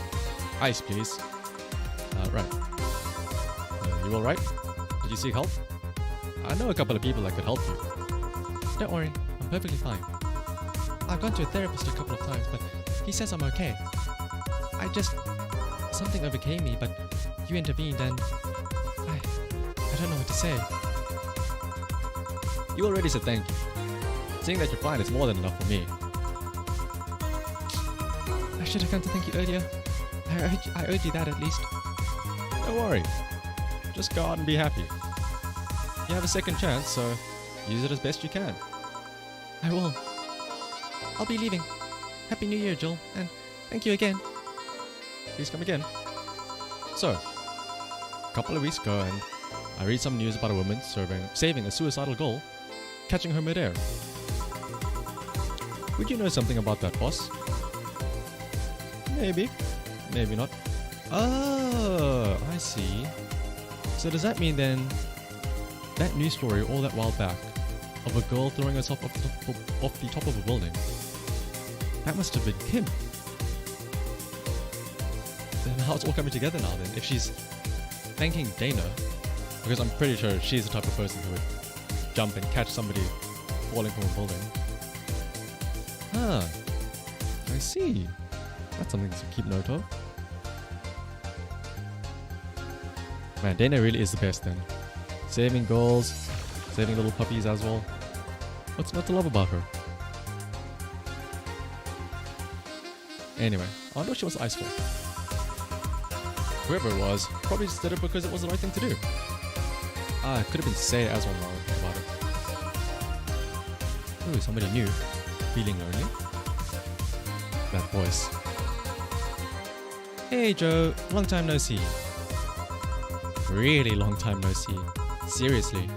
ice please. Right. You alright? Did you seek help? I know a couple of people that could help you. Don't worry, I'm perfectly fine. I've gone to a therapist a couple of times, but he says I'm okay. Something overcame me, but you intervened and I don't know what to say. You already said thank you. Seeing that you're fine is more than enough for me. I should have come to thank you earlier. I owed you that at least. Don't worry. Just go out and be happy. You have a second chance, so use it as best you can. I will. I'll be leaving. Happy New Year, Joel, and thank you again. Please come again. So, a couple of weeks ago, and I read some news about a woman saving a suicidal girl, catching her midair. Would you know something about that, boss? Maybe. Maybe not. Oh, I see. So does that mean then that news story all that while back of a girl throwing herself off the top of a building, that must have been Kim. Then how it's all coming together now then, if she's thanking Dana, because I'm pretty sure she's the type of person who would jump and catch somebody falling from a building. Ah, I see. That's something to keep note of. Man, Dana really is the best then. Saving girls, saving little puppies as well. What's not to love about her? Anyway, I wonder what she wants ice for. Whoever it was, probably just did it because it was the right thing to do. Ah, it could have been Say as well now I think about it. Ooh, somebody new. Feeling lonely? That voice. Hey Joe, long time no see. Really long time no see. Seriously.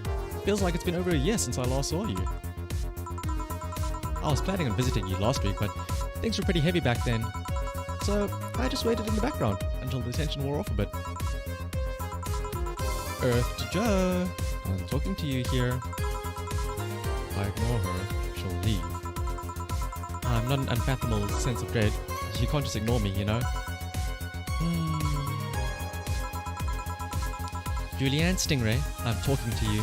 Feels like it's been over a year since I last saw you. I was planning on visiting you last week, but things were pretty heavy back then. So I just waited in the background until the tension wore off a bit. Earth to Joe. I'm talking to you here. If I ignore her, she'll leave. I'm not an unfathomable sense of dread. You can't just ignore me, you know? Julianne Stingray, I'm talking to you.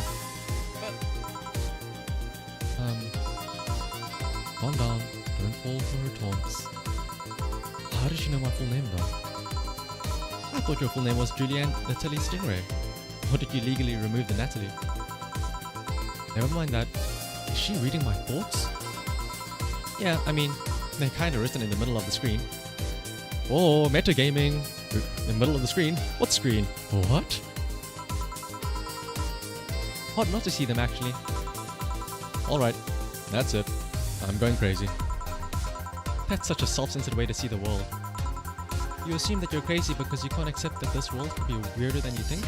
Calm down. Don't fall for her taunts. How did she know my full name though? I thought your full name was Julianne Natalie Stingray. Or did you legally remove the Natalie? Never mind that. Is she reading my thoughts? Yeah, I mean, they're kinda written in the middle of the screen. Oh, metagaming! In the middle of the screen? What screen? What? Hard not to see them actually. Alright, that's it. I'm going crazy. That's such a self-centered way to see the world. You assume that you're crazy because you can't accept that this world could be weirder than you think?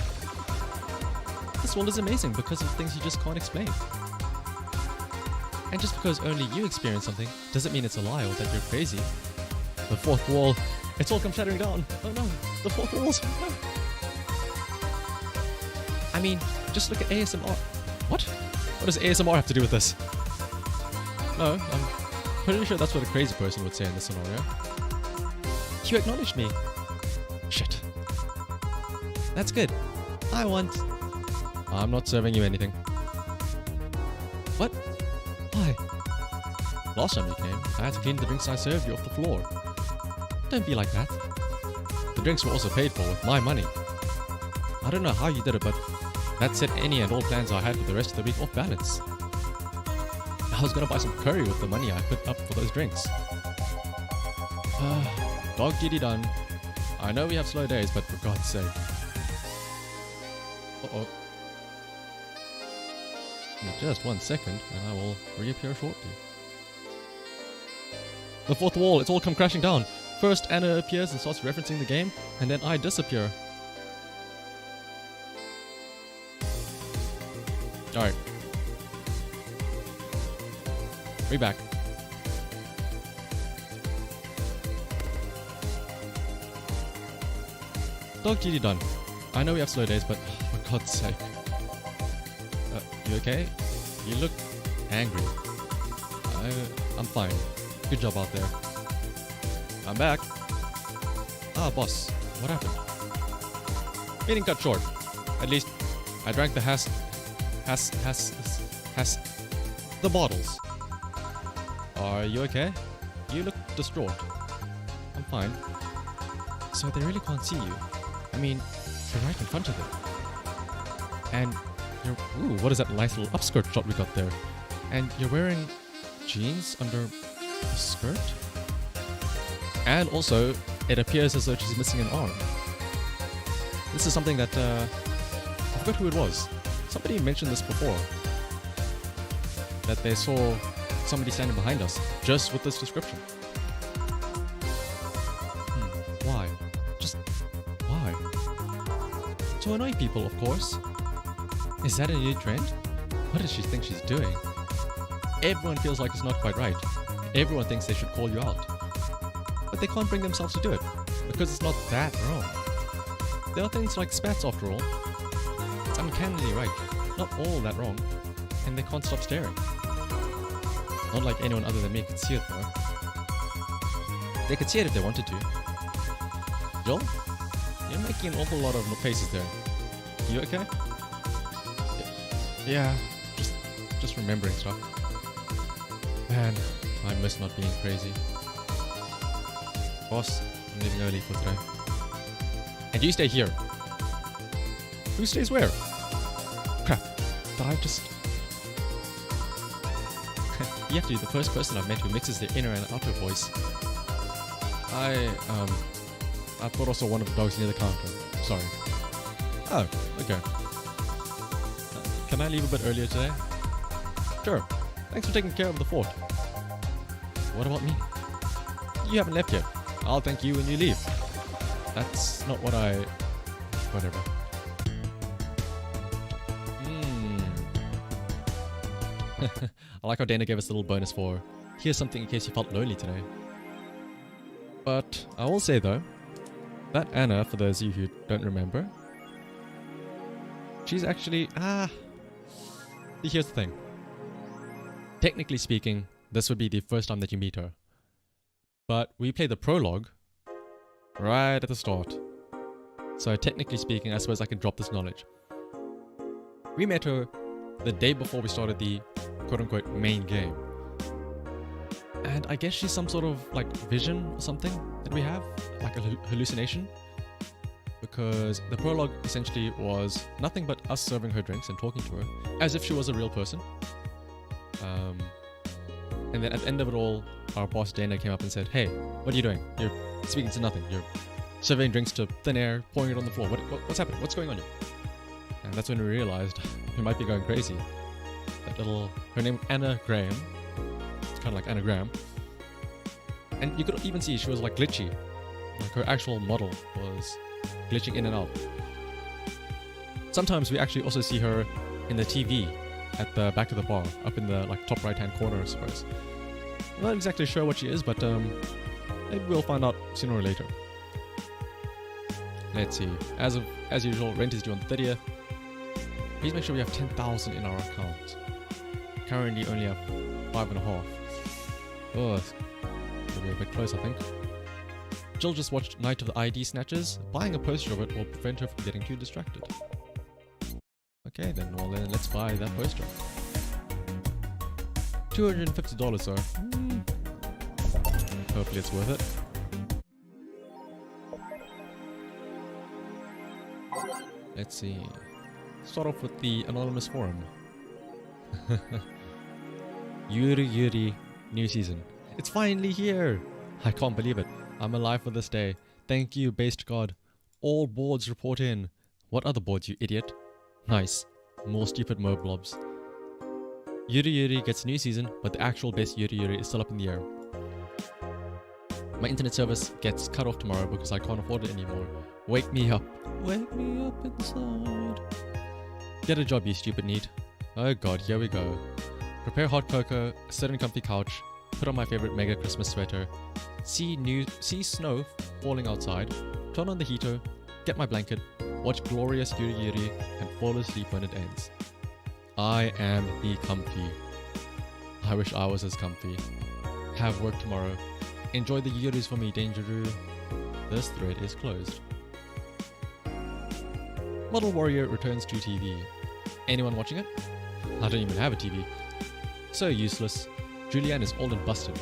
This world is amazing because of things you just can't explain. And just because only you experience something doesn't mean it's a lie or that you're crazy. The fourth wall, it's all come shattering down. Oh no, the fourth walls. No. I mean, just look at ASMR. What? What does ASMR have to do with this? No, I'm pretty sure that's what a crazy person would say in this scenario. You acknowledged me. Shit. That's good. I want... I'm not serving you anything. What? Why? Last time you came, I had to clean the drinks I served you off the floor. Don't be like that. The drinks were also paid for with my money. I don't know how you did it, but that set any and all plans I had for the rest of the week off balance. I was gonna buy some curry with the money I put up for those drinks. Dog duty done. I know we have slow days, but for God's sake. Uh-oh. In just 1 second, and I will reappear shortly. The fourth wall, it's all come crashing down. First Anna appears and starts referencing the game, and then I disappear. Alright. We back. Dog duty done. I know we have slow days, but for God's sake. You okay? You look angry. I'm fine. Good job out there. I'm back. Ah, boss. What happened? Meeting cut short. At least, I drank the the bottles. Are you okay? You look distraught. I'm fine. So they really can't see you. I mean, you're right in front of them. And you're... Ooh, what is that nice little upskirt shot we got there? And you're wearing jeans under a skirt? And also, it appears as though she's missing an arm. This is something that, I forgot who it was. Somebody mentioned this before. That they saw somebody standing behind us, just with this description. Why? Just... why? To annoy people, of course. Is that a new trend? What does she think she's doing? Everyone feels like it's not quite right. Everyone thinks they should call you out. But they can't bring themselves to do it, because it's not that wrong. There are things like spats after all. It's uncannily right, not all that wrong, and they can't stop staring. Not like anyone other than me could see it though. They could see it if they wanted to. Joel, you're making an awful lot of faces there. You okay? Yeah, just remembering stuff. Man, I miss not being crazy. Boss, I'm leaving early for today. And you stay here. Who stays where? Crap, did I just... You have to be the first person I've met who mixes their inner and outer voice. I thought I saw one of the dogs near the counter. Sorry. Oh, okay. Can I leave a bit earlier today? Sure. Thanks for taking care of the fort. What about me? You haven't left yet. I'll thank you when you leave. That's not what I... Whatever. I like how Dana gave us a little bonus for here's something in case you felt lonely today. But I will say though, that Anna, for those of you who don't remember, she's actually... Here's the thing. Technically speaking, this would be the first time that you meet her. But we play the prologue right at the start. So technically speaking, I suppose I can drop this knowledge. We met her the day before we started the quote-unquote main game. And I guess she's some sort of like vision or something that we have, like a hallucination. Because the prologue essentially was nothing but us serving her drinks and talking to her as if she was a real person. And then at the end of it all, our boss Dana came up and said, "Hey, what are you doing? You're speaking to nothing. You're serving drinks to thin air, pouring it on the floor. What's happening? What's going on here?" And that's when we realized we might be going crazy. Her name Anna Graham. It's kind of like anagram. And you could even see she was like glitchy. Like her actual model was glitching in and out. Sometimes we actually also see her in the TV at the back of the bar, up in the like top right hand corner, I suppose. I'm not exactly sure what she is, but maybe we'll find out sooner or later. Let's see. As usual, rent is due on the 30th. Please make sure we have 10,000 in our account. Currently only have 5.5. Oh, it's gonna be a bit close, I think. Jill just watched Night of the ID Snatchers. Buying a poster of it will prevent her from getting too distracted. Okay then, well then let's buy that poster. $250 though. Hopefully it's worth it. Let's see. Start off with the anonymous forum. Yuri, new season. It's finally here! I can't believe it. I'm alive for this day. Thank you, based god. All boards report in. What other boards, you idiot? Nice. More stupid moblobs. Yuri gets a new season, but the actual best Yuri is still up in the air. My internet service gets cut off tomorrow because I can't afford it anymore. Wake me up. Wake me up inside. Get a job, you stupid need. Oh god, here we go. Prepare hot cocoa, sit on a comfy couch, put on my favorite mega Christmas sweater, see snow falling outside, turn on the heater, get my blanket, watch glorious Yuri, and fall asleep when it ends. I am the comfy. I wish I was as comfy. Have work tomorrow. Enjoy the Yuris for me, Dangeroo. This thread is closed. Model Warrior returns to TV. Anyone watching it? I don't even have a TV. So useless. Julianne is old and busted.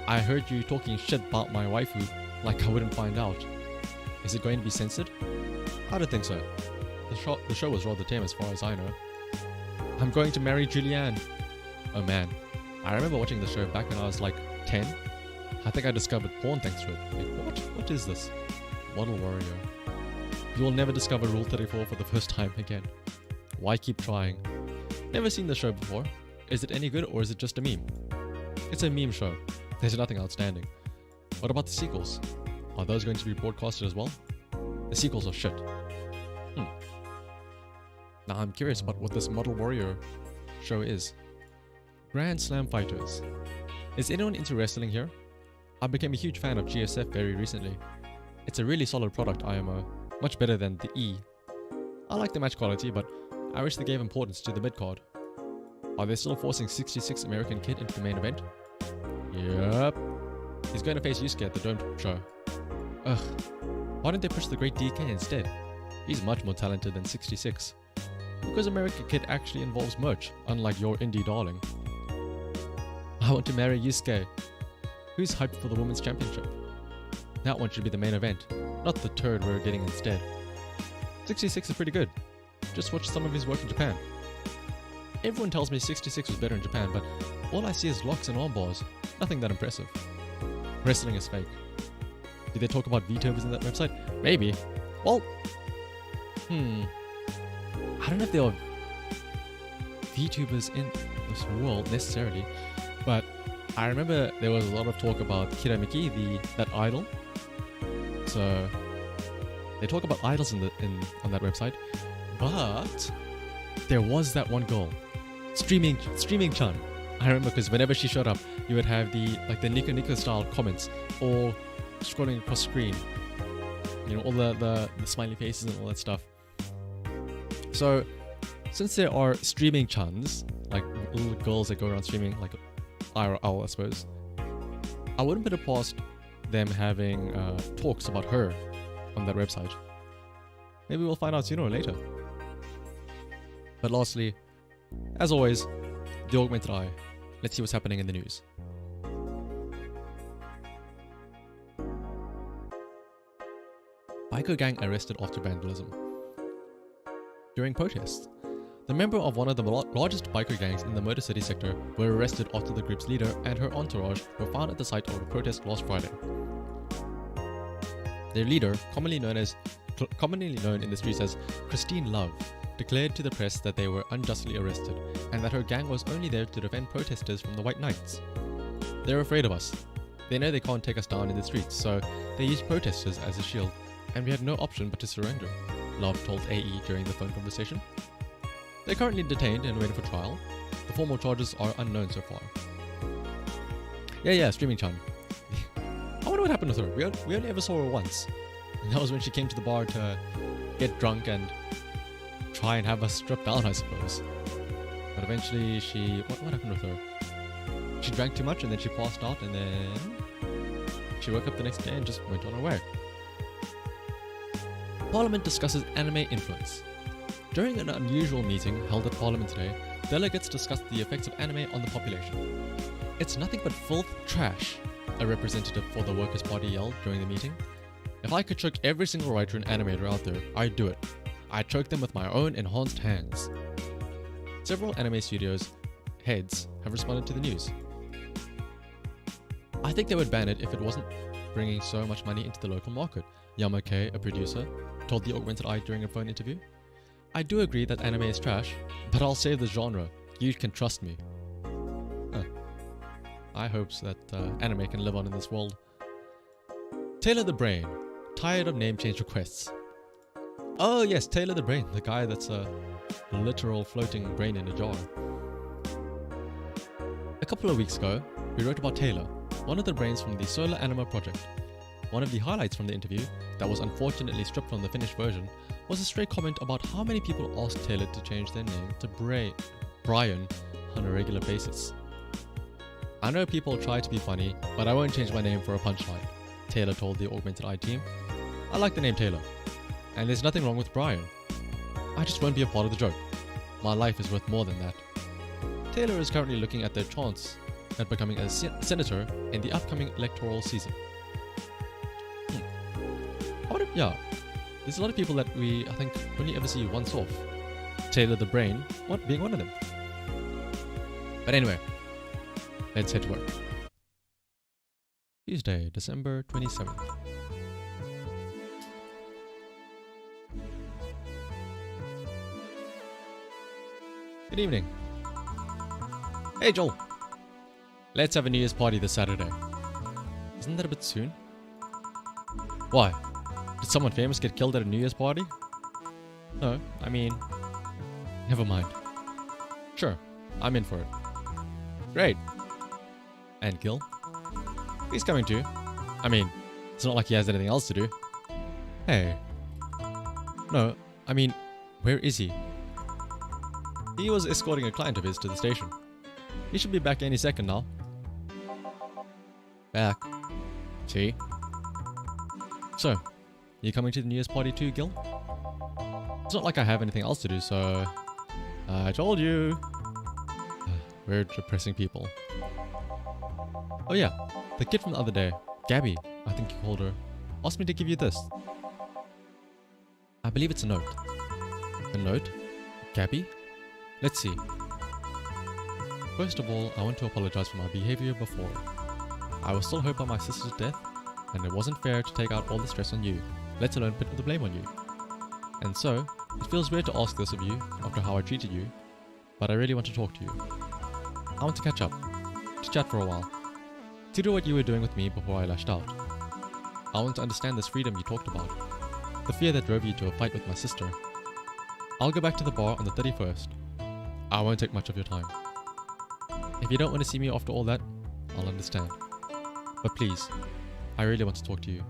I heard you talking shit about my waifu, like I wouldn't find out. Is it going to be censored? I don't think so. The show was rather tame as far as I know. I'm going to marry Julianne. Oh man, I remember watching the show back when I was like 10. I think I discovered porn thanks to it. Wait, what? What is this? Model Warrior. You will never discover Rule 34 for the first time again. Why keep trying? Never seen the show before. Is it any good or is it just a meme? It's a meme show. There's nothing outstanding. What about the sequels? Are those going to be broadcasted as well? The sequels are shit. Now I'm curious about what this Model Warrior show is. Grand Slam Fighters. Is anyone into wrestling here? I became a huge fan of GSF very recently. It's a really solid product, IMO. Much better than the E. I like the match quality, but I wish they gave importance to the mid-card. Are they still forcing 66 American Kid into the main event? Yep. He's going to face Yusuke at the Dome show. Ugh. Why don't they push the great DK instead? He's much more talented than 66. Because American Kid actually involves merch, unlike your indie darling. I want to marry Yusuke. Who's hyped for the Women's Championship? That one should be the main event, not the turd we're getting instead. 66 is pretty good. Just watch some of his work in Japan. Everyone tells me 66 was better in Japan, but all I see is locks and arm bars. Nothing that impressive. Wrestling is fake. Did they talk about Vtubers in that website? Maybe. Well, I don't know if there are VTubers in this world necessarily, but I remember there was a lot of talk about Kiramiki, that idol. So they talk about idols on that website, but there was that one girl, streaming Chan. I remember because whenever she showed up, you would have the Nico style comments all scrolling across screen. You know, all the smiley faces and all that stuff. So, since there are streaming chans, like little girls that go around streaming, like IRL, I suppose, I wouldn't put it past them having talks about her on that website. Maybe we'll find out sooner or later. But lastly, as always, the augmented eye. Let's see what's happening in the news. Biker gang arrested after vandalism. During protests, the member of one of the largest biker gangs in the Motor City sector were arrested after the group's leader and her entourage were found at the site of a protest last Friday. Their leader, commonly known in the streets as Christine Love, declared to the press that they were unjustly arrested and that her gang was only there to defend protesters from the White Knights. They're afraid of us. They know they can't take us down in the streets, so they use protesters as a shield, and we had no option but to surrender, Love told AE during the phone conversation. They're currently detained and waiting for trial. The formal charges are unknown so far. Yeah, Streaming Chan. I wonder what happened with her. We only ever saw her once. And that was when she came to the bar to get drunk and try and have us stripped down, I suppose. But eventually what happened with her? She drank too much and then she passed out and then She woke up the next day and just went on her way. Parliament discusses anime influence. During an unusual meeting held at Parliament today, delegates discussed the effects of anime on the population. It's nothing but filth trash, a representative for the Workers' Party yelled during the meeting. If I could choke every single writer and animator out there, I'd do it. I'd choke them with my own enhanced hands. Several anime studios' heads have responded to the news. I think they would ban it if it wasn't bringing so much money into the local market, Yamake, a producer, told the Augmented Eye during a phone interview. I do agree that anime is trash, but I'll save the genre. You can trust me. I hope that anime can live on in this world. Taylor the Brain, tired of name change requests. Oh yes, Taylor the Brain, the guy that's a literal floating brain in a jar. A couple of weeks ago, we wrote about Taylor, one of the brains from the Solar Anima project. One of the highlights from the interview, that was unfortunately stripped from the finished version, was a stray comment about how many people asked Taylor to change their name to Brian on a regular basis. I know people try to be funny, but I won't change my name for a punchline, Taylor told the Augmented Eye team. I like the name Taylor, and there's nothing wrong with Brian. I just won't be a part of the joke. My life is worth more than that. Taylor is currently looking at their chance at becoming a senator in the upcoming electoral season. There's a lot of people that I think, only ever see once off. Taylor the Brain, being one of them. But anyway, let's head to work. Tuesday, December 27th. Good evening. Hey Joel, let's have a New Year's party this Saturday. Isn't that a bit soon? Why? Did someone famous get killed at a New Year's party? No, I mean, never mind. Sure, I'm in for it. Great. And Gil? He's coming too. I mean, it's not like he has anything else to do. Hey. No, I mean, where is he? He was escorting a client of his to the station. He should be back any second now. Back. See? So, you coming to the New Year's party too, Gil? It's not like I have anything else to do, so... I told you. We're depressing people. Oh yeah, the kid from the other day, Gabby, I think you called her, asked me to give you this. I believe it's a note. A note? Gabby? Let's see. First of all, I want to apologize for my behavior before. I was still hurt by my sister's death, and it wasn't fair to take out all the stress on you, let alone put the blame on you. And so, it feels weird to ask this of you after how I treated you, but I really want to talk to you. I want to catch up, to chat for a while, to do what you were doing with me before I lashed out. I want to understand this freedom you talked about, the fear that drove you to a fight with my sister. I'll go back to the bar on the 31st. I won't take much of your time. If you don't want to see me after all that, I'll understand. But please, I really want to talk to you.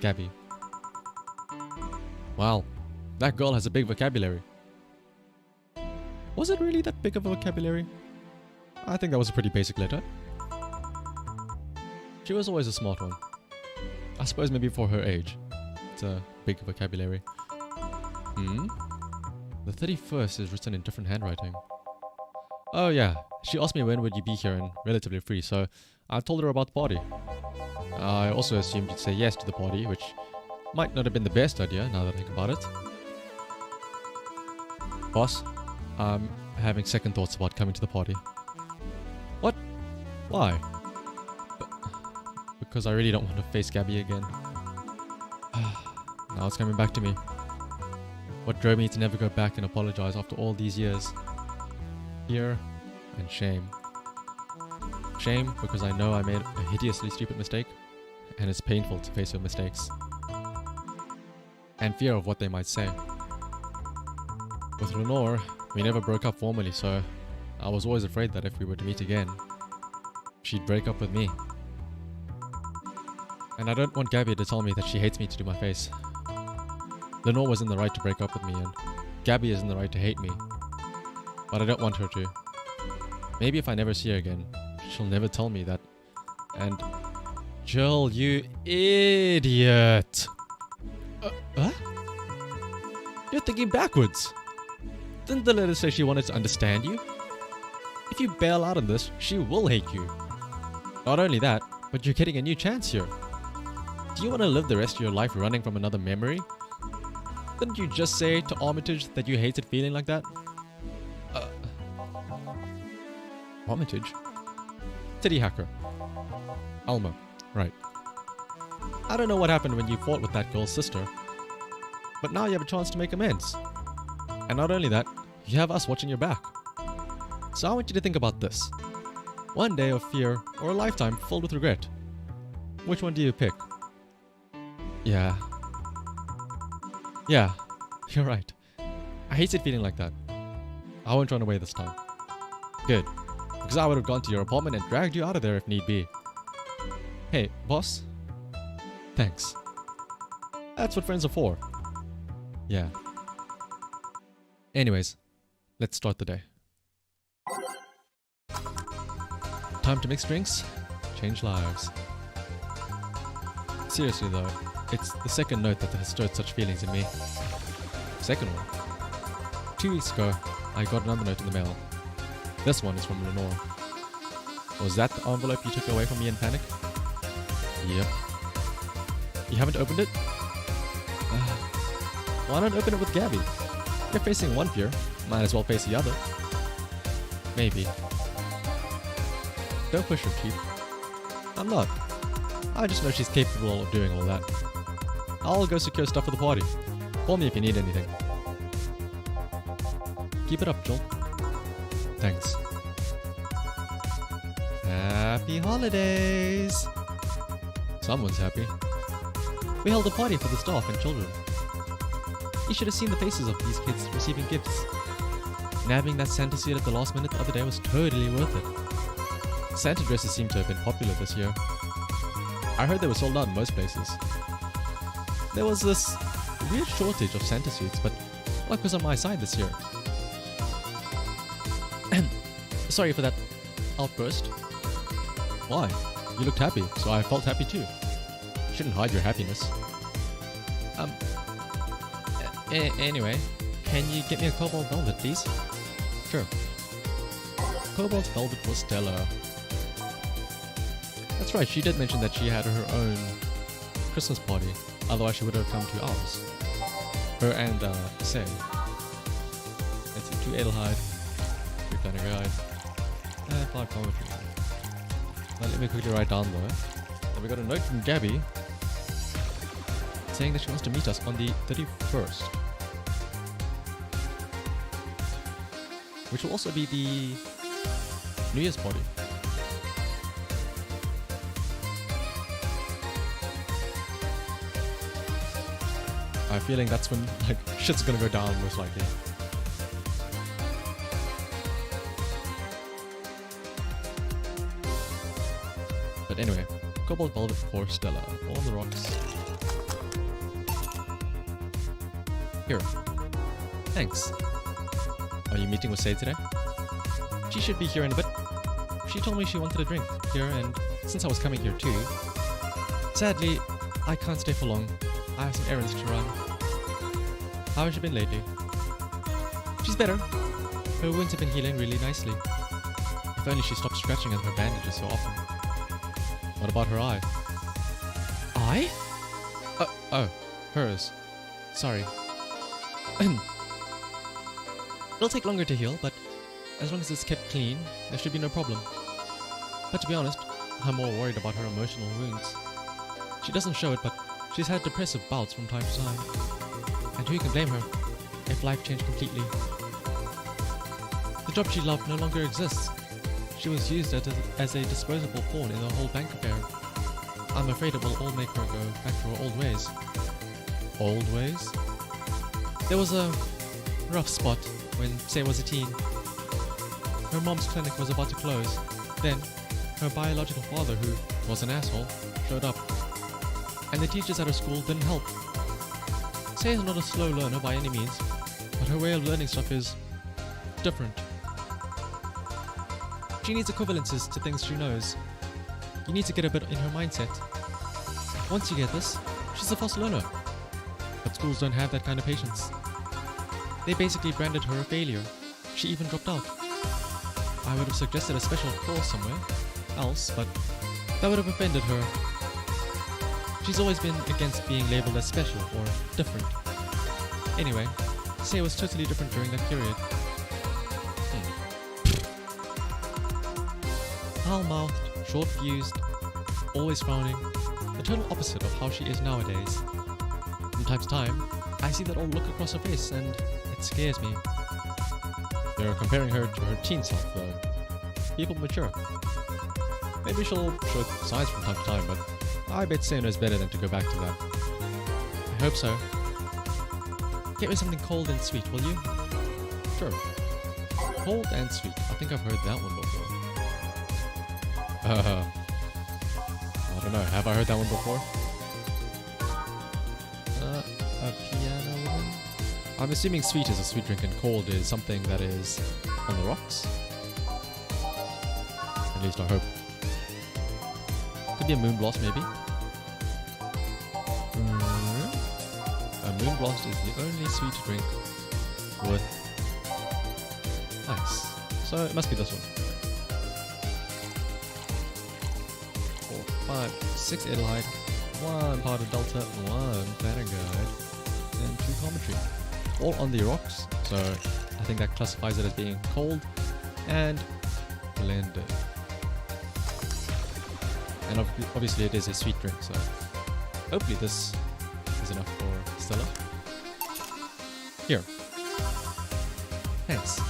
Gabby. Wow, that girl has a big vocabulary. Was it really that big of a vocabulary? I think that was a pretty basic letter. She was always a smart one. I suppose maybe for her age. It's a big vocabulary. The 31st is written in different handwriting. Oh yeah, she asked me when would you be here and relatively free, so I told her about the party. I also assumed you'd say yes to the party, which might not have been the best idea now that I think about it. Boss, I'm having second thoughts about coming to the party. What? Why? Because I really don't want to face Gabby again. Now it's coming back to me. What drove me to never go back and apologize after all these years? Fear and shame. Shame because I know I made a hideously stupid mistake, and it's painful to face your mistakes. And fear of what they might say. With Lenore, we never broke up formally, so I was always afraid that if we were to meet again, she'd break up with me. And I don't want Gabby to tell me that she hates me to my face. Lenore was in the right to break up with me, and Gabby is in the right to hate me. But I don't want her to. Maybe if I never see her again, she'll never tell me that, and Jill, you idiot. Huh? You're thinking backwards. Didn't the letter say she wanted to understand you? If you bail out on this, she will hate you. Not only that, but you're getting a new chance here. Do you want to live the rest of your life running from another memory? Didn't you just say to Armitage that you hated feeling like that? Armitage? Titty hacker. Alma. Right. I don't know what happened when you fought with that girl's sister, but now you have a chance to make amends. And not only that, you have us watching your back. So I want you to think about this. One day of fear or a lifetime filled with regret. Which one do you pick? Yeah, you're right. I hated feeling like that. I won't run away this time. Good, because I would have gone to your apartment and dragged you out of there if need be. Hey, boss? Thanks. That's what friends are for. Yeah. Anyways, let's start the day. Time to mix drinks, change lives. Seriously though, it's the second note that has stirred such feelings in me. Second one. 2 weeks ago, I got another note in the mail. This one is from Lenore. Was that the envelope you took away from me in panic? Yep. You haven't opened it? Why not open it with Gabby? You're facing one fear, might as well face the other. Maybe. Don't push her, Chief. I'm not. I just know she's capable of doing all that. I'll go secure stuff for the party. Call me if you need anything. Keep it up, Joel. Thanks. Happy holidays! Someone's happy. We held a party for the staff and children. You should have seen the faces of these kids receiving gifts. Nabbing that Santa suit at the last minute the other day was totally worth it. Santa dresses seem to have been popular this year. I heard they were sold out in most places. There was this weird shortage of Santa suits, but luck was on my side this year. Sorry for that outburst. Why? You looked happy, so I felt happy too. You shouldn't hide your happiness. Anyway, can you get me a cobalt velvet, please? Sure. Cobalt velvet for Stella. That's right, she did mention that she had her own Christmas party, otherwise she would have come to ours. Her and, Say. Let's see, 2 Edelheid, 3 Planner Guide, and 5 Commentary. Now let me quickly write down though. And we got a note from Gabby saying that she wants to meet us on the 31st. Which will also be the New Year's party. I have a feeling that's when shit's gonna go down most likely. But anyway, Cobalt Velvet for Stella, on the rocks. Here. Thanks. Are you meeting with Say today? She should be here in a bit. She told me she wanted a drink here, and since I was coming here too. Sadly, I can't stay for long. I have some errands to run. How has she been lately? She's better. Her wounds have been healing really nicely. If only she stopped scratching at her bandages so often. What about her eye? Eye? Oh, hers. Sorry. It'll take longer to heal, but as long as it's kept clean, there should be no problem. But to be honest, I'm more worried about her emotional wounds. She doesn't show it, but she's had depressive bouts from time to time. And who can blame her if life changed completely? The job she loved no longer exists. She was used as a disposable pawn in the whole bank affair. I'm afraid it will all make her go back to her old ways. Old ways? There was a rough spot when Say was a teen. Her mom's clinic was about to close. Then, her biological father, who was an asshole, showed up. And the teachers at her school didn't help. Say is not a slow learner by any means, but her way of learning stuff is different. She needs equivalences to things she knows. You need to get a bit in her mindset. Once you get this, she's a fast learner. But schools don't have that kind of patience. They basically branded her a failure. She even dropped out. I would have suggested a special course somewhere else, but that would have offended her. She's always been against being labeled as special or different. Anyway, Say was totally different during that period. Foul-mouthed, short-fused, always frowning, the total opposite of how she is nowadays. From time to time, I see that old look across her face and it scares me. They're comparing her to her teen self though. People mature. Maybe she'll show signs from time to time, but I bet Say knows better than to go back to that. I hope so. Get me something cold and sweet, will you? Sure. Cold and sweet. I think I've heard that one before. I don't know. Have I heard that one before? A piano woman? I'm assuming sweet is a sweet drink and cold is something that is on the rocks. At least I hope. Could be a moon blast, maybe. A moon blast is the only sweet drink with ice. So it must be this one. 4, 5, 6 Adelaide, 1 part of Delta, 1 Planet Guide, and 2 Commentary. All on the rocks, so I think that classifies it as being cold and blended. And obviously it is a sweet drink, so hopefully this is enough for Stella. Here. Thanks.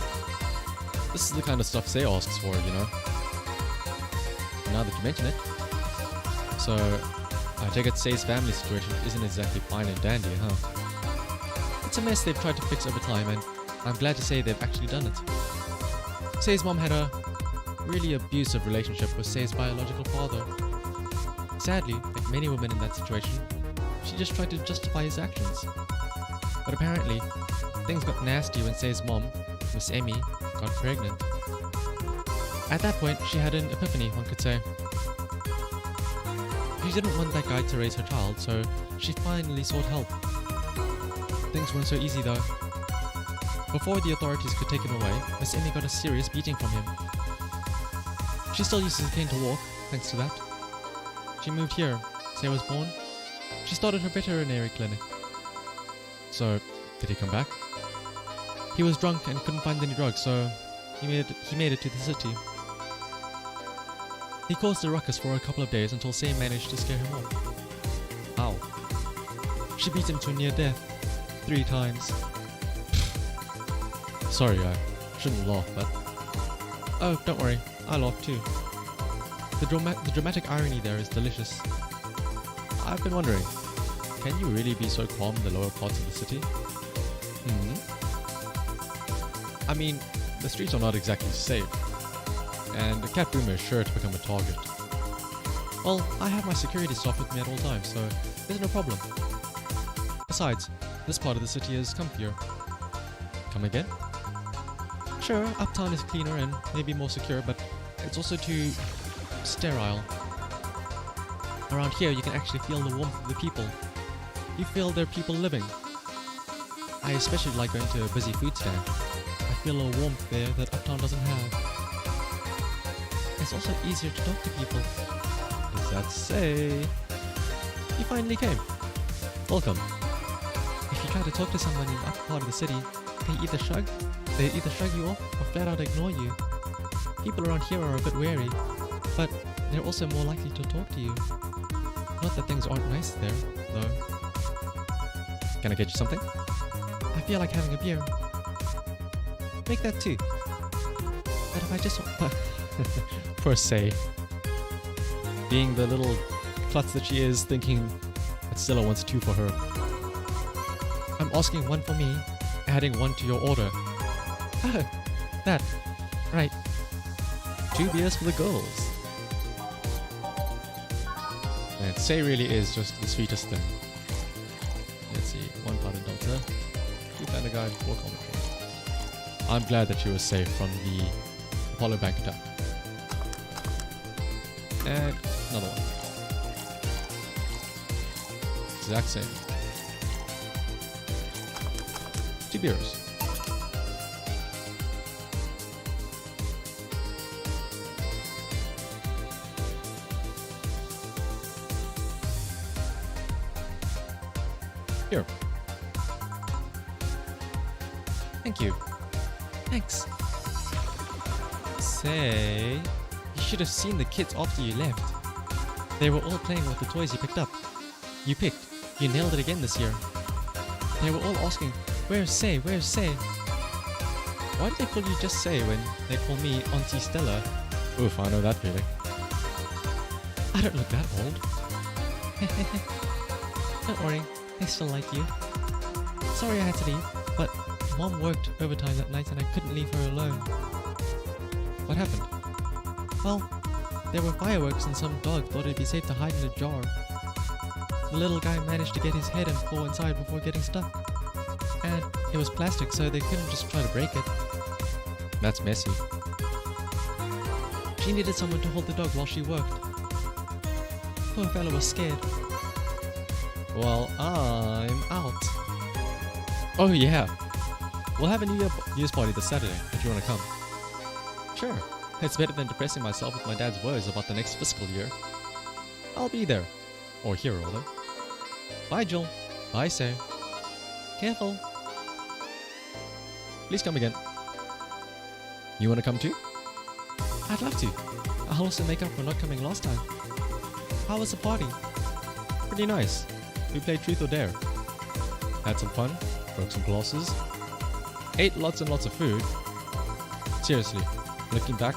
This is the kind of stuff Say asks for, you know. Now that you mention it. So, I take it Say's family situation isn't exactly fine and dandy, huh? It's a mess they've tried to fix over time, and I'm glad to say they've actually done it. Say's mom had a really abusive relationship with Say's biological father. Sadly, like many women in that situation, she just tried to justify his actions. But apparently, things got nasty when Say's mom, Miss Emmy, got pregnant. At that point, she had an epiphany, one could say. She didn't want that guy to raise her child, so she finally sought help. Things weren't so easy though. Before the authorities could take him away, Miss Emmy got a serious beating from him. She still uses a cane to walk, thanks to that. She moved here. Say was born. She started her veterinary clinic. So, did he come back? He was drunk and couldn't find any drugs, so he made it to the city. He caused a ruckus for a couple of days until Say managed to scare him off. Ow. She beat him to near death 3 times. Sorry, I shouldn't laugh, but... Oh, don't worry, I laughed too. The dramatic irony there is delicious. I've been wondering, can you really be so calm in the lower parts of the city? I mean, the streets are not exactly safe, and the cat boomer is sure to become a target. Well, I have my security staff with me at all times, so there's no problem. Besides, this part of the city is comfier. Come again? Sure, uptown is cleaner and maybe more secure, but it's also too sterile. Around here, you can actually feel the warmth of the people. You feel there are people living. I especially like going to a busy food stand. I feel a warmth there that uptown doesn't have. It's also easier to talk to people. Does that say? You finally came. Welcome. If you try to talk to someone in the upper part of the city, they either shrug you off or flat out ignore you. People around here are a bit wary, but they're also more likely to talk to you. Not that things aren't nice there, though. Can I get you something? I feel like having a beer. Make that too. But if I just want... Poor Say. Being the little klutz that she is, thinking that Stella wants 2 for her. I'm asking 1 for me, adding 1 to your order. Oh, that. Right. 2 beers for the girls. And Say really is just the sweetest thing. Let's see, 1 part of Delta, 2 Planet Guide, 4 Commentary. I'm glad that she was safe from the Apollo bank attack. And another one. exact same. 2 beers. Here. Thank you. Thanks. Say, you should have seen the kids after you left. They were all playing with the toys you picked up. You nailed it again this year. They were all asking, where's Say, where's Say? Why do they call you just Say when they call me Auntie Stella? Oof, I know that feeling. I don't look that old. Don't worry, they still like you. Sorry I had to leave, but Mom worked overtime that night and I couldn't leave her alone. What happened? Well, there were fireworks and some dog thought it'd be safe to hide in a jar. The little guy managed to get his head and claw inside before getting stuck. And it was plastic, so they couldn't just try to break it. That's messy. She needed someone to hold the dog while she worked. Poor fellow was scared. Well, I'm out. Oh yeah. We'll have a New Year's party this Saturday if you want to come. Sure. It's better than depressing myself with my dad's worries about the next fiscal year. I'll be there. Or here, rather. Bye, Jill. Bye, Say. Careful. Please come again. You want to come too? I'd love to. I'll also make up for not coming last time. How was the party? Pretty nice. We played Truth or Dare. Had some fun. Broke some glasses. Ate lots and lots of food. Seriously, looking back,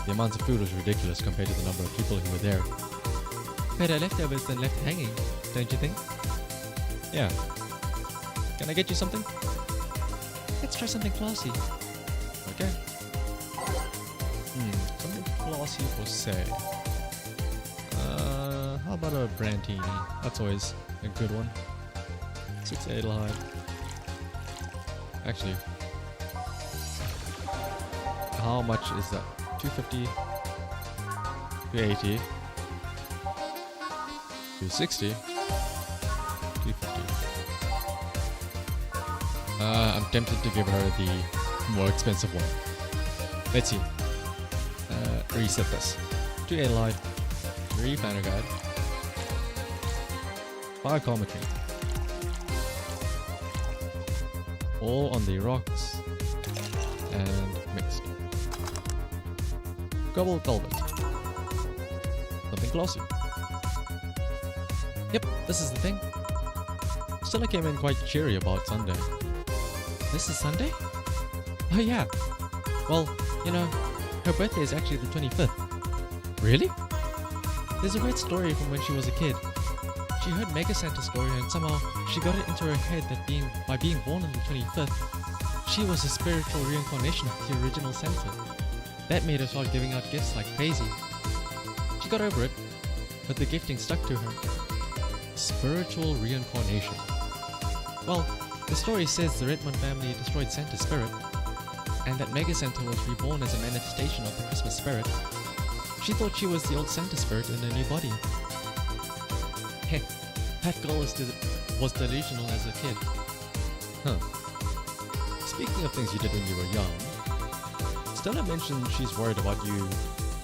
the amount of food was ridiculous compared to the number of people who were there. Better leftovers than left hanging, don't you think? Yeah. Can I get you something? Let's try something classy. Okay. Something classy for Say. How about a Brantini? That's always a good one. 6 Adelheid. Actually, how much is that? 250, 280, 260, 250. I'm tempted to give her the more expensive one. Let's see. Reset this. 2 Adelheid, 3 Banner Guide, 5 Cometry. All on the rocks and mixed. Gobble Velvet. Something glossy. Yep, this is the thing. Stella came in quite cheery about Sunday. This is Sunday? Oh yeah. Well, you know, her birthday is actually the 25th. Really? There's a weird story from when she was a kid. She heard Mega Santa's story and somehow she got it into her head that by being born on the 25th, she was a spiritual reincarnation of the original Santa. That made her start giving out gifts like crazy. She got over it, but the gifting stuck to her. Spiritual reincarnation. Well, the story says the Redmond family destroyed Santa's spirit, and that Mega Santa was reborn as a manifestation of the Christmas spirit. She thought she was the old Santa spirit in a new body. Heh, that girl was delusional as a kid. Huh. Speaking of things you did when you were young, Stella mentioned she's worried about you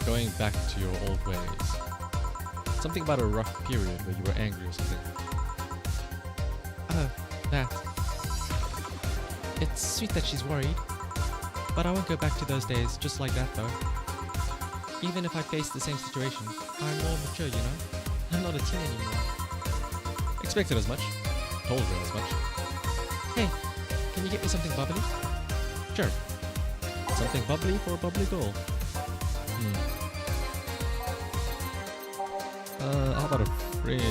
going back to your old ways. Something about a rough period where you were angry or something. Oh, that. It's sweet that she's worried, but I won't go back to those days just like that though. Even if I face the same situation, I'm more mature, you know? I'm not a teen anymore. Expected as much. Told her as much. Hey, can you get me something bubbly? Sure. Something bubbly for a bubbly girl. How about a friend?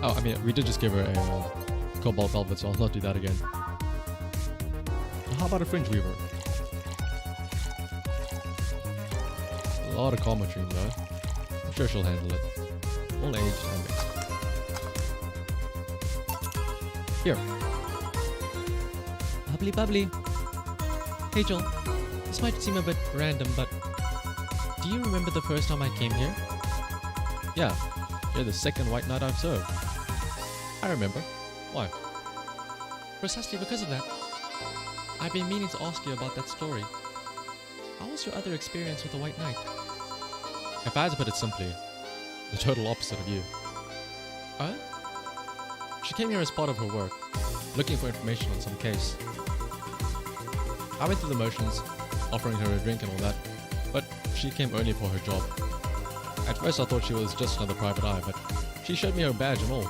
Oh, I mean, we did just give her a cobalt velvet, so I'll not do that again. How about a fringe weaver? A lot of cometry though. I'm sure she'll handle it. All aged and mixed. Here. Bubbly bubbly. Hey Joel, this might seem a bit random, but do you remember the first time I came here? Yeah, You're the second white knight I've served. I remember. Why? Precisely because of that. I've been meaning to ask you about that story. How was your other experience with the White Knight? If I had to put it simply, the total opposite of you. Huh? She came here as part of her work, looking for information on some case. I went through the motions, offering her a drink and all that, but she came only for her job. At first I thought she was just another private eye, but she showed me her badge and all.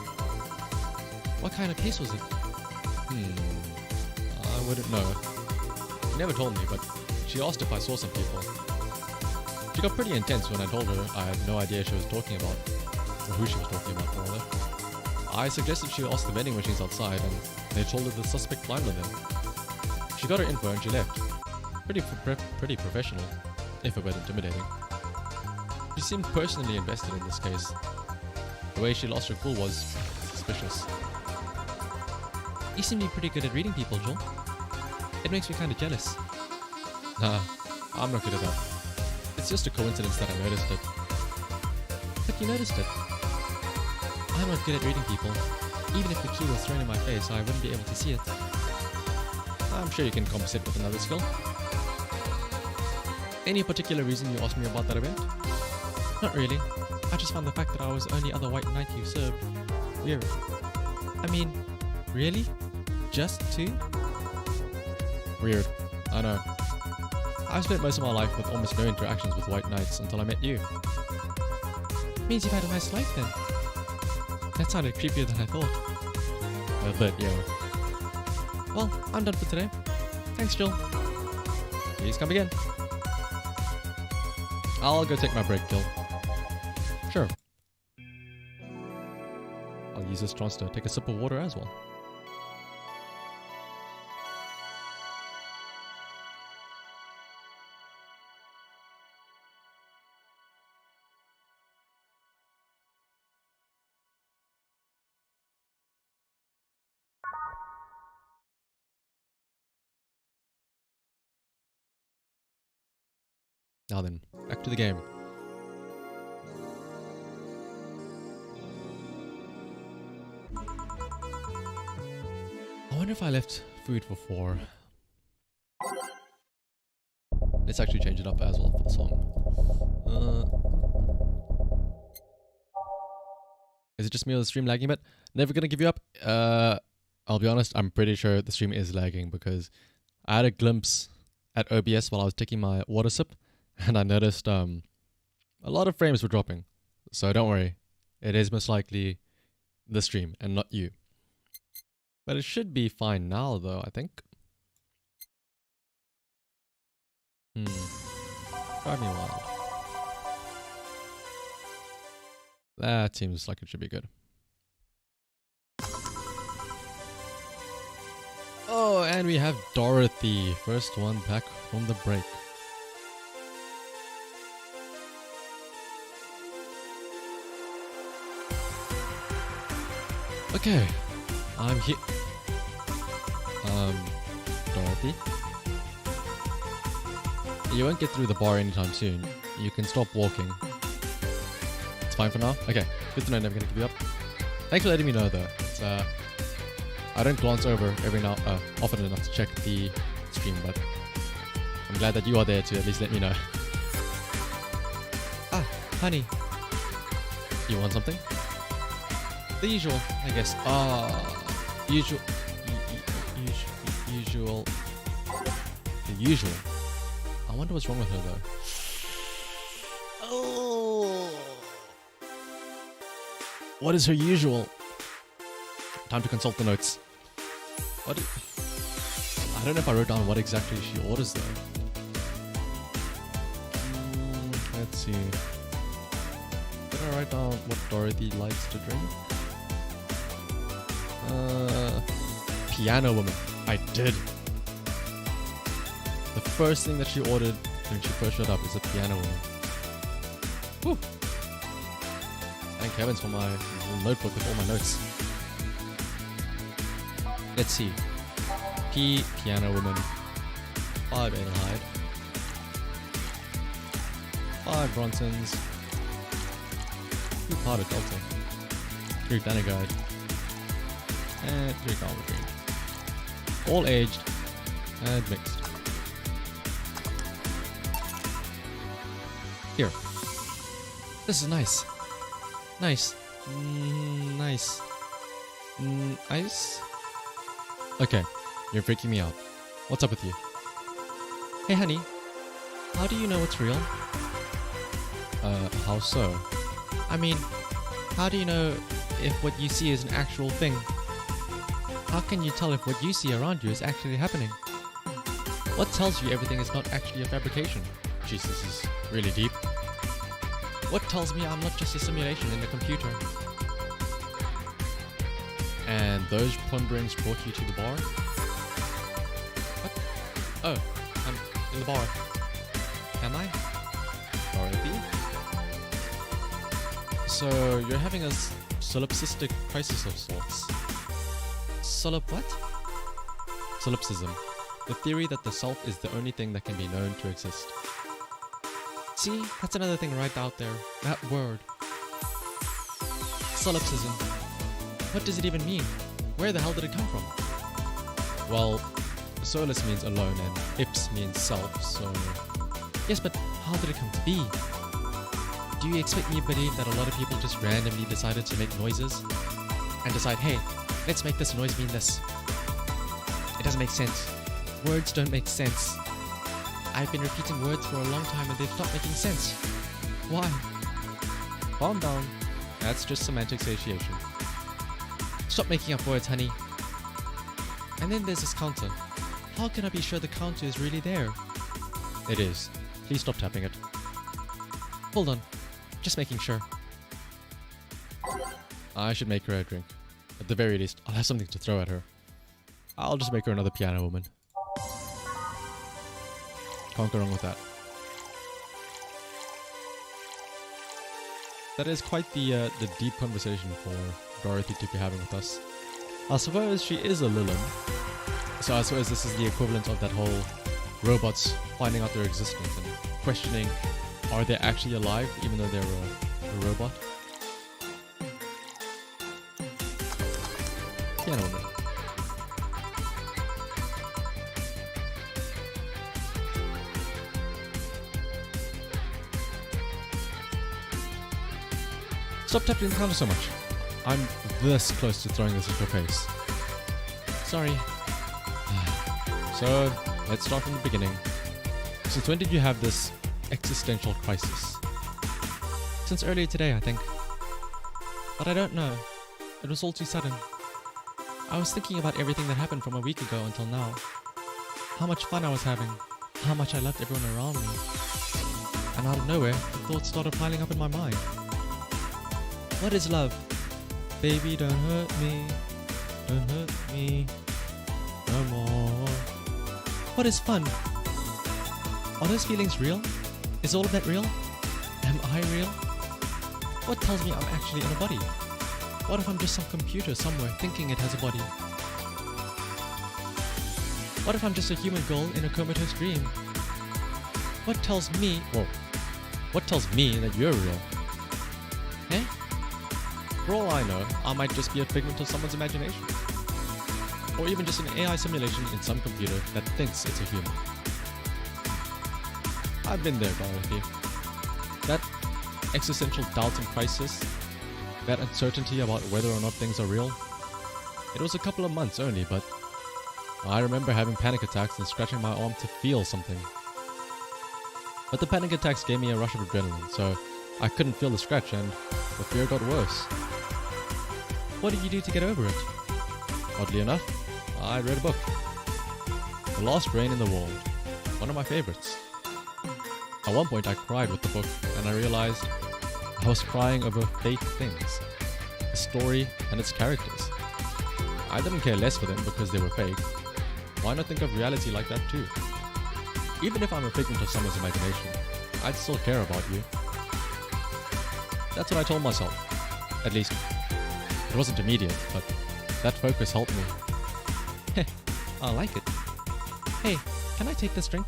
What kind of case was it? I wouldn't know. She never told me, but she asked if I saw some people. She got pretty intense when I told her I had no idea she was talking about, or who she was talking about, rather. I suggested she ask the vending machines outside, and they told her the suspect climbed on them. She got her info and she left. Pretty professional, if a bit intimidating. She seemed personally invested in this case. The way she lost her cool was suspicious. You seem to be pretty good at reading people, Joel. It makes me kind of jealous. Nah, I'm not good at that. It's just a coincidence that I noticed it. But you noticed it. I'm not good at reading people. Even if the key was thrown in my face, I wouldn't be able to see it. I'm sure you can compensate with another skill. Any particular reason you asked me about that event? Not really. I just found the fact that I was the only other white knight you served weird. I mean, really? Just two? Weird. I know. I've spent most of my life with almost no interactions with white knights until I met you. Means you've had a nice life then. That sounded creepier than I thought. A bit, yeah. Well, I'm done for today. Thanks, Joel. Please come again. I'll go take my break, Jill. Sure. I'll use this chance to take a sip of water as well. Now then, back to the game. I wonder if I left food for 4. Let's actually change it up as well for the song. Is it just me or the stream lagging a bit? Never gonna give you up. I'll be honest, I'm pretty sure the stream is lagging because I had a glimpse at OBS while I was taking my water sip. And I noticed a lot of frames were dropping. So don't worry. It is most likely the stream and not you. But it should be fine now though, I think. Drive me wild. That seems like it should be good. Oh, and we have Dorothy. First one back from the break. Okay, I'm here. Dorothy. You won't get through the bar anytime soon. You can stop walking. It's fine for now? Okay, good to know, never gonna give you up. Thanks for letting me know though. It's, I don't glance over often enough to check the stream, but I'm glad that you are there to at least let me know. Ah, honey. You want something? The usual, I guess. Usual. The usual. I wonder what's wrong with her though. Oh. What is her usual? Time to consult the notes. I don't know if I wrote down what exactly she orders though. Let's see. Did I write down what Dorothy likes to drink? Piano woman. I did. The first thing that she ordered when she first showed up is a piano woman. Whew. Thank heavens for my little notebook with all my notes. Let's see. Piano woman. 5 Adelheid. 5 Bronsons. 2 Parted Delta. Greek Danny Guide, and Greek Almond Green. All aged and mixed. Here. This is nice. Nice. Nice. Ice? Okay, you're freaking me out. What's up with you? Hey, honey. How do you know it's real? How so? I mean, how do you know if what you see is an actual thing? How can you tell if what you see around you is actually happening? What tells you everything is not actually a fabrication? Jeez, this is really deep. What tells me I'm not just a simulation in a computer? And those ponderings brought you to the bar? What? Oh, I'm in the bar. Am I? Dorothy? So, you're having a solipsistic crisis of sorts. Solip what? Solipsism. The theory that the self is the only thing that can be known to exist. See, that's another thing right out there. That word. Solipsism. What does it even mean? Where the hell did it come from? Well, solus means alone and ips means self, so... Yes, but how did it come to be? Do you expect me to believe that a lot of people just randomly decided to make noises? And decide, hey, let's make this noise mean this. It doesn't make sense. Words don't make sense. I've been repeating words for a long time and they've stopped making sense. Why? Calm down. That's just semantic satiation. Stop making up words, honey. And then there's this counter. How can I be sure the counter is really there? It is. Please stop tapping it. Hold on. Just making sure. I should make her a drink. At the very least, I'll have something to throw at her. I'll just make her another piano woman. Can't go wrong with that. That is quite the deep conversation for Dorothy to be having with us. I suppose she is a Lilin. So I suppose this is the equivalent of that whole robots finding out their existence and questioning, are they actually alive even though they're a robot? Piano woman. Stop tapping the counter so much. I'm this close to throwing this at your face. Sorry. So, let's start from the beginning. Since when did you have this existential crisis? Since earlier today, I think. But I don't know. It was all too sudden. I was thinking about everything that happened from a week ago until now. How much fun I was having. How much I loved everyone around me. And out of nowhere, the thoughts started piling up in my mind. What is love? Baby, don't hurt me. Don't hurt me no more. What is fun? Are those feelings real? Is all of that real? Am I real? What tells me I'm actually in a body? What if I'm just some computer somewhere thinking it has a body? What if I'm just a human girl in a comatose dream? What tells me... Whoa. What tells me that you're real? Eh? For all I know, I might just be a figment of someone's imagination. Or even just an AI simulation in some computer that thinks it's a human. I've been there, Dorothy. That existential doubt and crisis, that uncertainty about whether or not things are real, it was a couple of months only, but I remember having panic attacks and scratching my arm to feel something. But the panic attacks gave me a rush of adrenaline, so I couldn't feel the scratch and the fear got worse. What did you do to get over it? Oddly enough, I read a book. The Last Rain in the World, one of my favorites. At one point I cried with the book and I realized I was crying over fake things. The story and its characters. I didn't care less for them because they were fake. Why not think of reality like that too? Even if I'm a figment of someone's imagination, I'd still care about you. That's what I told myself. At least, it wasn't immediate, but that focus helped me. Heh, I like it. Hey, can I take this drink?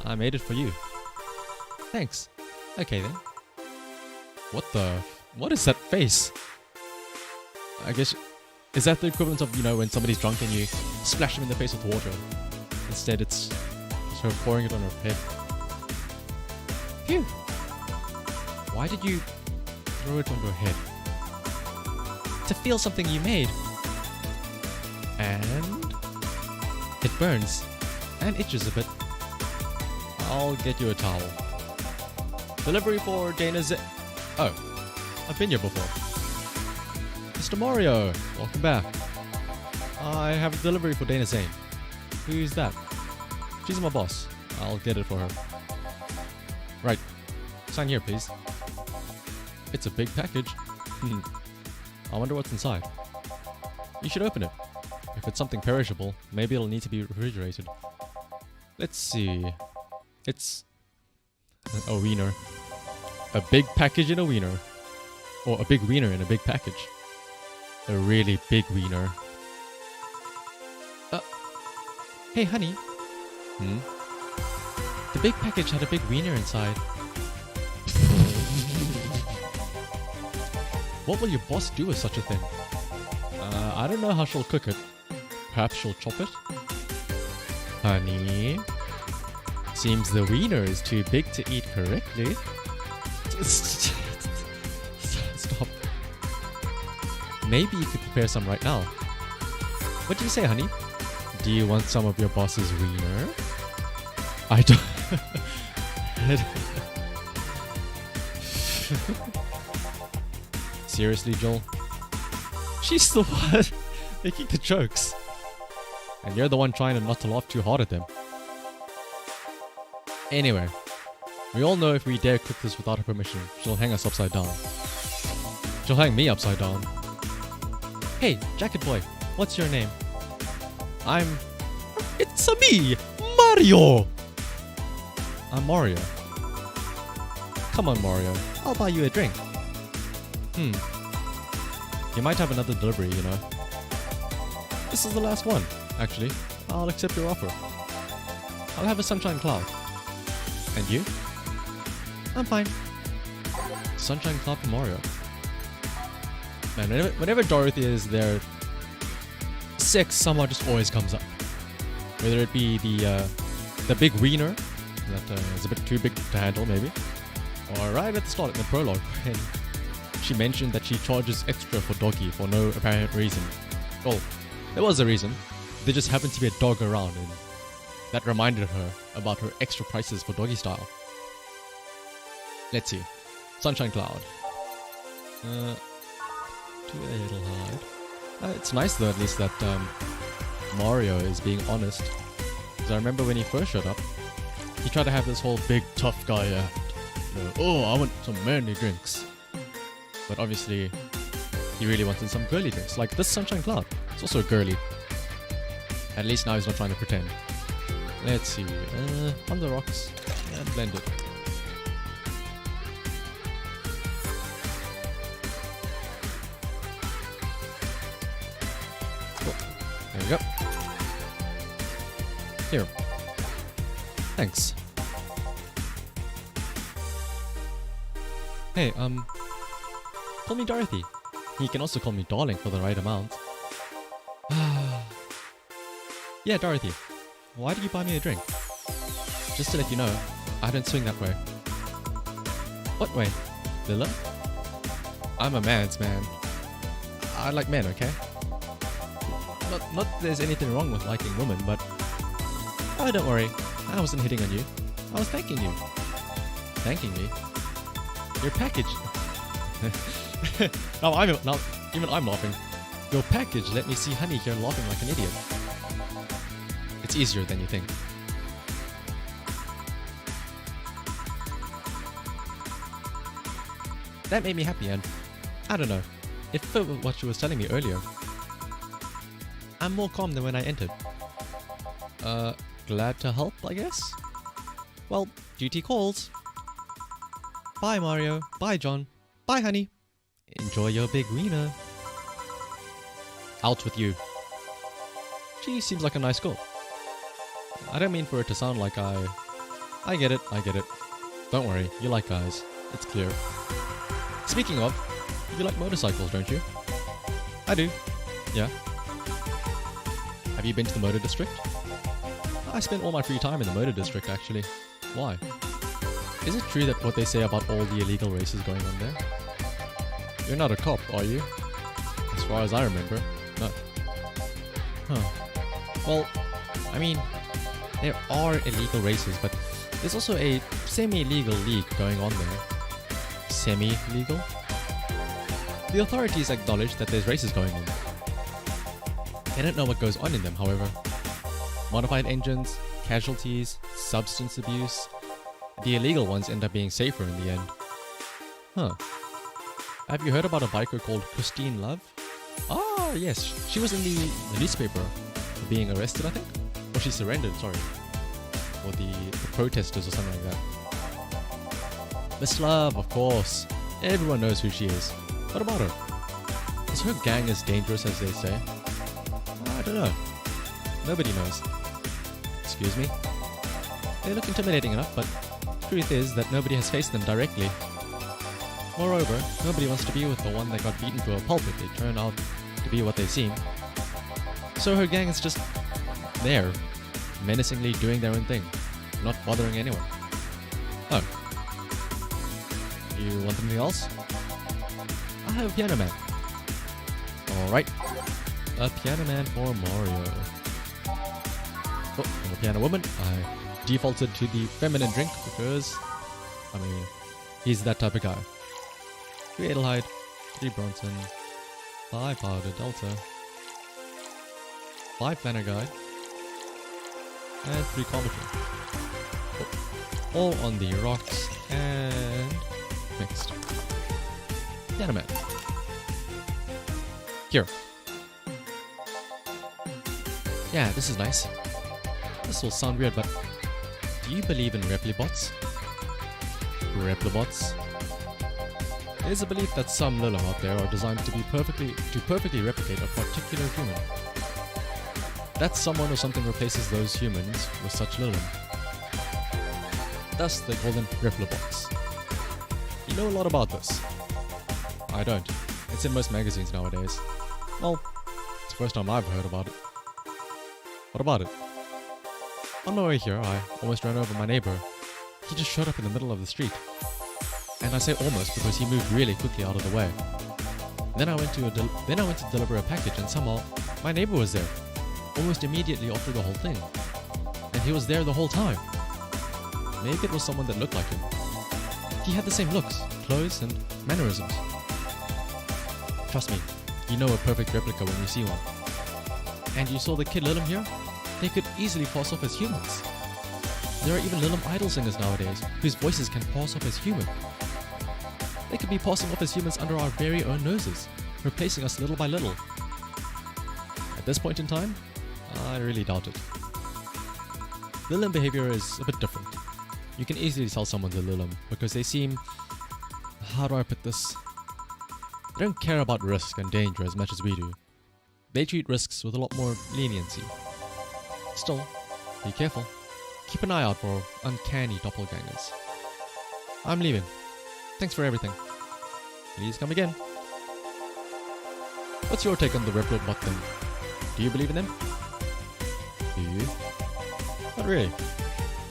I made it for you. Thanks. Okay then. What is that face? I guess, is that the equivalent of, you know, when somebody's drunk and you splash them in the face with water? Instead, it's sort of pouring it on her head. Phew! Why did you throw it onto her head? To feel something you made. And It burns. and itches a bit. I'll get you a towel. Delivery for Dana Z. Oh, I've been here before. Mr. Mario, welcome back. I have a delivery for Dana Zane. Who's that? She's my boss. I'll get it for her. Right. Sign here, please. It's a big package. I wonder what's inside. You should open it. If it's something perishable, maybe it'll need to be refrigerated. Let's see. It's a wiener. A big package in a wiener. Or a big wiener in a big package. A really big wiener. Hey, honey. Hmm? The big package had a big wiener inside. What will your boss do with such a thing? I don't know how she'll cook it. Perhaps she'll chop it? Honey? Seems the wiener is too big to eat correctly. Stop. Maybe you could prepare some right now. What do you say, honey? Do you want some of your boss's wiener? I don't... Seriously, Joel? She's the one making the jokes. And you're the one trying not to laugh too hard at them. Anyway, we all know if we dare cook this without her permission, she'll hang us upside down. She'll hang me upside down. Hey, Jacket Boy, what's your name? It's me, Mario! I'm Mario. Come on, Mario. I'll buy you a drink. You might have another delivery, you know. This is the last one, actually. I'll accept your offer. I'll have a sunshine cloud. And you? I'm fine. Sunshine cloud for Mario. Man, whenever Dorothy is there, sex somehow just always comes up. Whether it be the big wiener that is a bit too big to handle, maybe, or right at the start in the prologue when she mentioned that she charges extra for doggy for no apparent reason. Well, there was a reason. There just happened to be a dog around, and that reminded her about her extra prices for doggy style. Let's see. Sunshine Cloud. Too a little hard. It's nice though, at least, that Mario is being honest. Because I remember when he first showed up, he tried to have this whole big tough guy act. You know, oh, I want some manly drinks. But obviously, he really wanted some girly drinks. Like this Sunshine Cloud. It's also girly. At least now he's not trying to pretend. Let's see. On the rocks. And blend it. Cool. There we go. Here. Thanks. Hey, call me Dorothy. You can also call me darling for the right amount. Yeah, Dorothy. Why did you buy me a drink? Just to let you know, I don't swing that way. What way? Lilla? I'm a man's man. I like men, okay? Not that there's anything wrong with liking women, but... Oh, don't worry. I wasn't hitting on you. I was thanking you. Thanking me? Your package... now even I'm laughing. Your package let me see Honey here laughing like an idiot. It's easier than you think. That made me happy, and I don't know. It fit with what she was telling me earlier. I'm more calm than when I entered. Glad to help, I guess? Well, duty calls. Bye, Mario. Bye, John. Bye, honey. Enjoy your big wiener. Out with you. She seems like a nice girl. I don't mean for it to sound like I get it, I get it. Don't worry, you like guys. It's clear. Speaking of, you like motorcycles, don't you? I do. Yeah. Have you been to the motor district? I spend all my free time in the motor district, actually. Why? Is it true that what they say about all the illegal races going on there? You're not a cop, are you? As far as I remember, no. Huh. Well, I mean, there are illegal races, but there's also a semi-legal league going on there. Semi-legal? The authorities acknowledge that there's races going on. They don't know what goes on in them, however. Modified engines, casualties, substance abuse. The illegal ones end up being safer in the end. Huh. Have you heard about a biker called Christine Love? Ah, yes. She was in the newspaper for being arrested, I think. Or she surrendered, sorry. Or the protesters or something like that. Miss Love, of course. Everyone knows who she is. What about her? Is her gang as dangerous as they say? I don't know. Nobody knows. Excuse me? They look intimidating enough, but the truth is that nobody has faced them directly. Moreover, nobody wants to be with the one that got beaten to a pulp if they turn out to be what they seem. So her gang is just there, menacingly doing their own thing, not bothering anyone. Oh. You want something else? I have a piano man. Alright. A piano man for Mario. Oh, and a piano woman. I defaulted to the feminine drink because, I mean, he's that type of guy. 3 Adelhyde, 3 Bronson, 5 Powder Delta, 5 Planner Guide, and 3 Cometry. Oh, all on the rocks and mixed. Piano man. Here. Yeah, this is nice. This will sound weird, but do you believe in replibots? Replibots? There's a belief that some Lilim out there are designed to perfectly replicate a particular human. That someone or something replaces those humans with such Lilim. Thus, they call them replibots. You know a lot about this. I don't. It's in most magazines nowadays. Well, it's the first time I've heard about it. What about it? On my way here, I almost ran over my neighbor. He just showed up in the middle of the street. And I say almost because he moved really quickly out of the way. Then I went to deliver a package, and somehow my neighbor was there, almost immediately after the whole thing. And he was there the whole time. Maybe it was someone that looked like him. He had the same looks, clothes, and mannerisms. Trust me, you know a perfect replica when you see one. And you saw the kid Lilim here? They could easily pass off as humans. There are even Lilim idol singers nowadays whose voices can pass off as human. They could be passing off as humans under our very own noses, replacing us little by little. At this point in time, I really doubt it. Lilim behavior is a bit different. You can easily tell someone's a Lilim because they seem... how do I put this? They don't care about risk and danger as much as we do. They treat risks with a lot more leniency. Still, be careful. Keep an eye out for uncanny doppelgangers. I'm leaving. Thanks for everything. Please come again. What's your take on the replibot thing? Do you believe in them? Do you? Not really.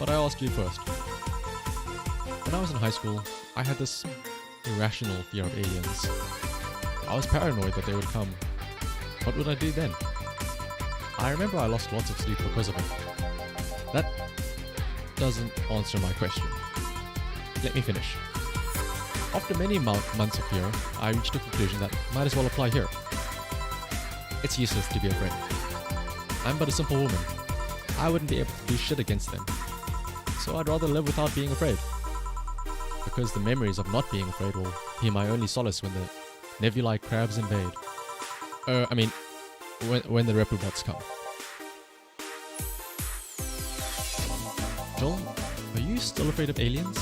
But I asked you first. When I was in high school, I had this irrational fear of aliens. I was paranoid that they would come. What would I do then? I remember I lost lots of sleep because of it. That doesn't answer my question. Let me finish. After many months of fear, I reached a conclusion that might as well apply here. It's useless to be afraid. I'm but a simple woman. I wouldn't be able to do shit against them. So I'd rather live without being afraid. Because the memories of not being afraid will be my only solace when the nebulae crabs invade. When the replibots come. Joel, are you still afraid of aliens?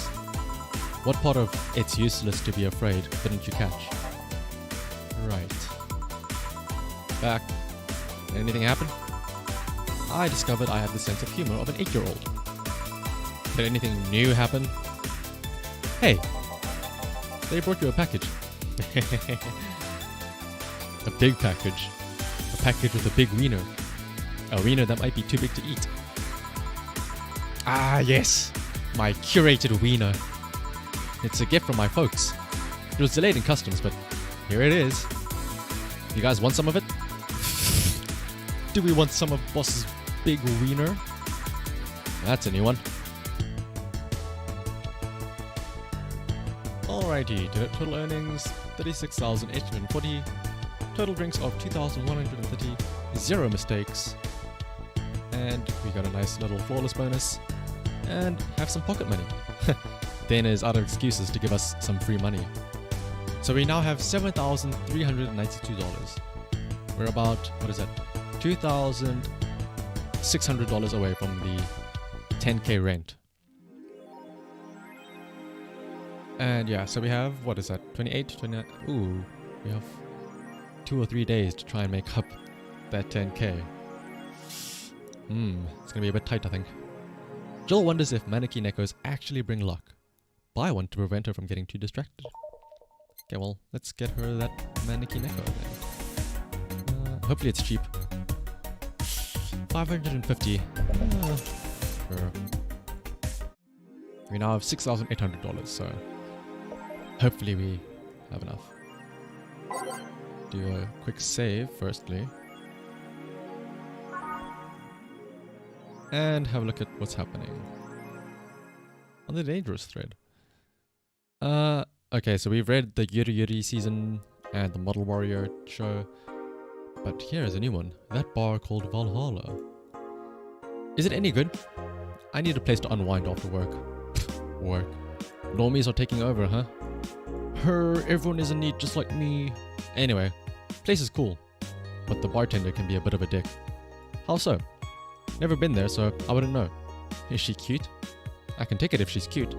What part of it's useless to be afraid didn't you catch? Right. Back. Did anything happen? I discovered I had the sense of humor of an 8-year-old. Did anything new happen? Hey! They brought you a package. A big package. A package with a big wiener. A wiener that might be too big to eat. Ah, yes! My curated wiener. It's a gift from my folks. It was delayed in customs, but here it is. You guys want some of it? Do we want some of Boss's big wiener? That's a new one. Alrighty, total earnings 36,840. Total drinks of 2,130. 0 mistakes. And we got a nice little flawless bonus. And have some pocket money. Dana is out of excuses to give us some free money. So we now have $7,392. We're about, what is that? $2,600 away from the 10k rent. And yeah, so we have, what is that? 28, 29, ooh, we have 2 or 3 days to try and make up that 10k. It's gonna be a bit tight, I think. Jill wonders if Maneki Nekos actually bring luck. Buy one to prevent her from getting too distracted. Okay, well, let's get her that Maneki Neko then. Hopefully it's cheap. 550. Sure. We now have $6,800, so hopefully we have enough. Do a quick save firstly. And have a look at what's happening on the dangerous thread. Okay, so we've read the Yuri Yuri season and the Model Warrior show, but here's a new one. That bar called Valhalla. Is it any good? I need a place to unwind after work. Work. Normies are taking over, huh? Everyone is in need just like me. Anyway, place is cool, but the bartender can be a bit of a dick. How so? Never been there, so I wouldn't know. Is she cute? I can take it if she's cute.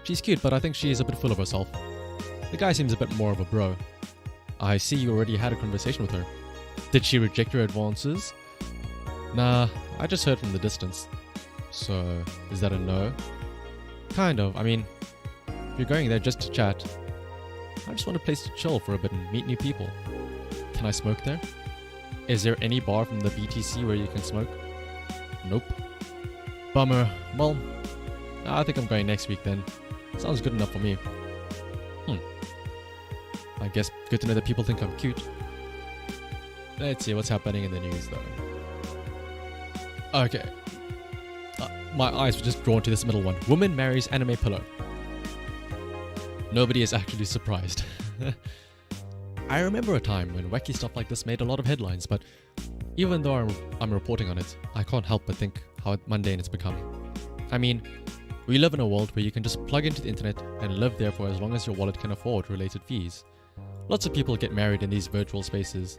She's cute, but I think she is a bit full of herself. The guy seems a bit more of a bro. I see you already had a conversation with her. Did she reject your advances? Nah, I just heard from the distance. So, is that a no? Kind of, I mean, if you're going there just to chat, I just want a place to chill for a bit and meet new people. Can I smoke there? Is there any bar from the BTC where you can smoke? Nope. Bummer. Well, I think I'm going next week then. Sounds good enough for me. I guess good to know that people think I'm cute. Let's see what's happening in the news though. Okay. My eyes were just drawn to this middle one. Woman marries anime pillow. Nobody is actually surprised. I remember a time when wacky stuff like this made a lot of headlines, but even though I'm reporting on it, I can't help but think how mundane it's become. I mean, we live in a world where you can just plug into the internet and live there for as long as your wallet can afford related fees. Lots of people get married in these virtual spaces.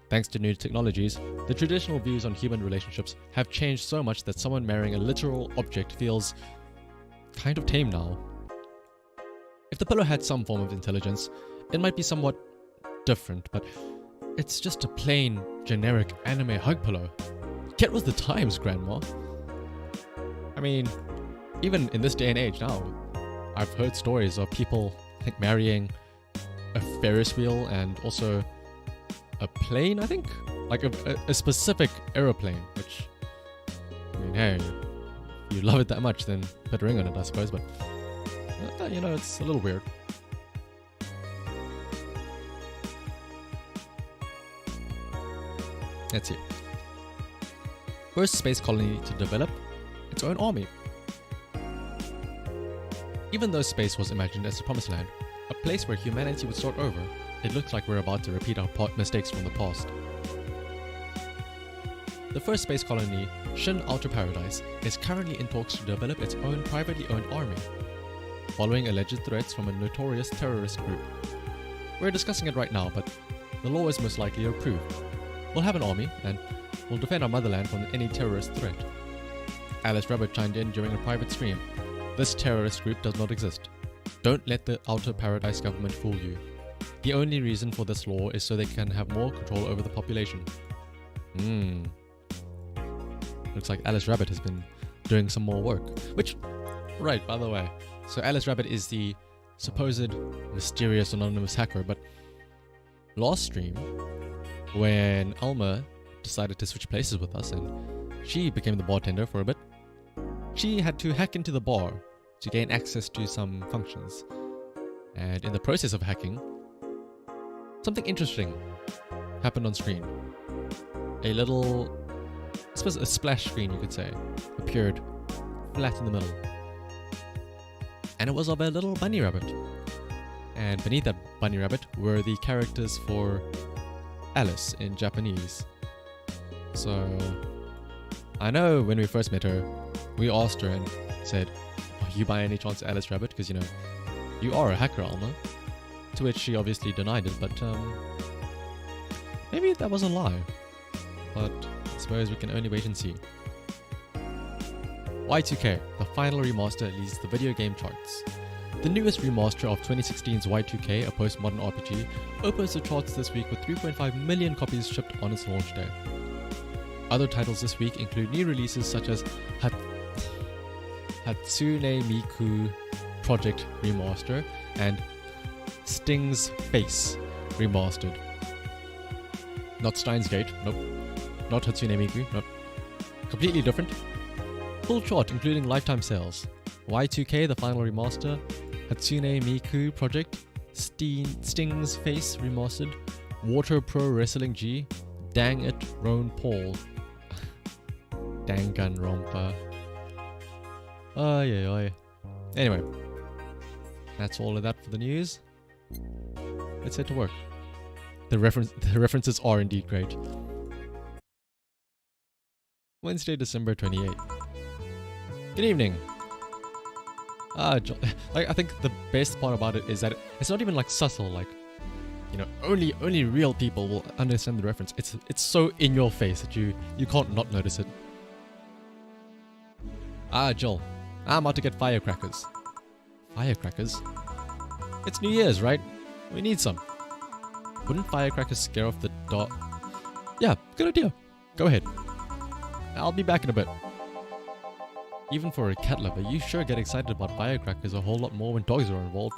Thanks to new technologies, the traditional views on human relationships have changed so much that someone marrying a literal object feels kind of tame now. If the pillow had some form of intelligence, it might be somewhat different, but it's just a plain, generic anime hug pillow. Get with the times, Grandma. I mean, even in this day and age now, I've heard stories of people like marrying a Ferris wheel and also a plane, I think? Like a specific aeroplane, which, I mean, hey, if you love it that much, then put a ring on it, I suppose, but, you know, it's a little weird. Let's see. First space colony to develop its own army. Even though space was imagined as the promised land, a place where humanity would start over, it looks like we're about to repeat our mistakes from the past. The first space colony, Shin Outer Paradise, is currently in talks to develop its own privately owned army, following alleged threats from a notorious terrorist group. We're discussing it right now, but the law is most likely approved. We'll have an army, and we'll defend our motherland from any terrorist threat. Alice Rabbit chimed in during a private stream. This terrorist group does not exist. Don't let the Outer Paradise government fool you. The only reason for this law is so they can have more control over the population. Looks like Alice Rabbit has been doing some more work. Which, right, by the way. So Alice Rabbit is the supposed mysterious anonymous hacker, but last stream when Alma decided to switch places with us and she became the bartender for a bit. She had to hack into the bar to gain access to some functions. And in the process of hacking, something interesting happened on screen. A little, I suppose a splash screen you could say, appeared flat in the middle. And it was of a little bunny rabbit. And beneath that bunny rabbit were the characters for Alice in Japanese. So, I know when we first met her, we asked her and said, "Are you by any chance Alice Rabbit? Because, you know, you are a hacker, Alma." To which she obviously denied it, but maybe that was a lie. But I suppose we can only wait and see. Y2K, the final remaster, leads the video game charts. The newest remaster of 2016's Y2K, a postmodern RPG, opens the charts this week with 3.5 million copies shipped on its launch day. Other titles this week include new releases such as Hatsune Miku Project Remaster and Sting's Face Remastered. Not Steins Gate, nope. Not Hatsune Miku, nope. Completely different. Full chart including lifetime sales. Y2K, the final remaster. Hatsune Miku Project. Sting's Face Remastered. Water Pro Wrestling G. Dang It, Ron Paul. Danganronpa. Ay, ay, ay. Anyway, that's all of that for the news. Let's head to work. The references are indeed great. Wednesday, December 28th. Good evening. I think the best part about it is that it's not even like subtle, like, you know, only real people will understand the reference. It's so in your face that you can't not notice it. Joel, I'm about to get firecrackers. Firecrackers? It's New Year's, right? We need some. Wouldn't firecrackers scare off the dog? Yeah, good idea. Go ahead. I'll be back in a bit. Even for a cat lover, you sure get excited about firecrackers a whole lot more when dogs are involved.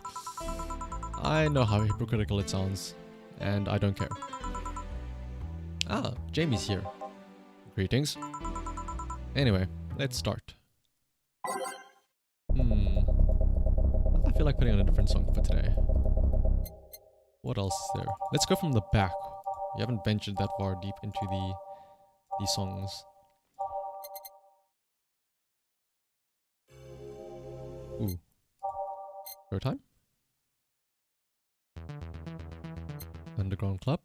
I know how hypocritical it sounds, and I don't care. Jamie's here. Greetings. Anyway, let's start. I feel like putting on a different song for today. What else is there? Let's go from the back. We haven't ventured that far deep into the songs. Ooh. Third time? Underground Club?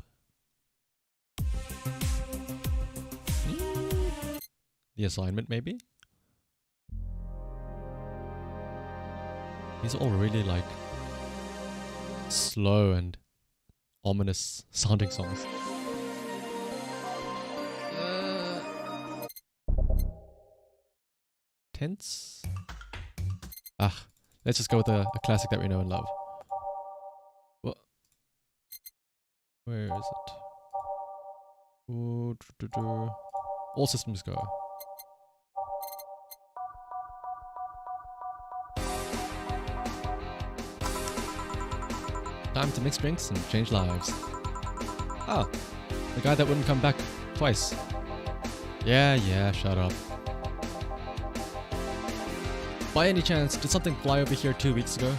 The Assignment, maybe? These are all really like slow and ominous sounding songs. Tense? Let's just go with a classic that we know and love. What? Where is it? Ooh, all systems go. Time to mix drinks and change lives. The guy that wouldn't come back twice. Yeah, shut up. By any chance, did something fly over here 2 weeks ago?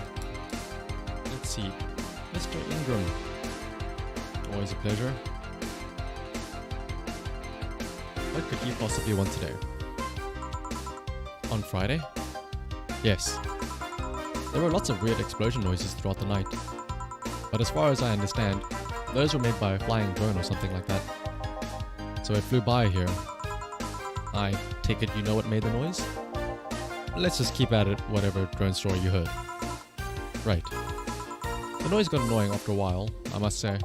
Let's see. Mr. Ingram. Always a pleasure. What could you possibly want today? On Friday? Yes. There were lots of weird explosion noises throughout the night. But as far as I understand, those were made by a flying drone or something like that. So it flew by here. I take it you know what made the noise? Let's just keep at it whatever drone story you heard. Right. The noise got annoying after a while, I must say.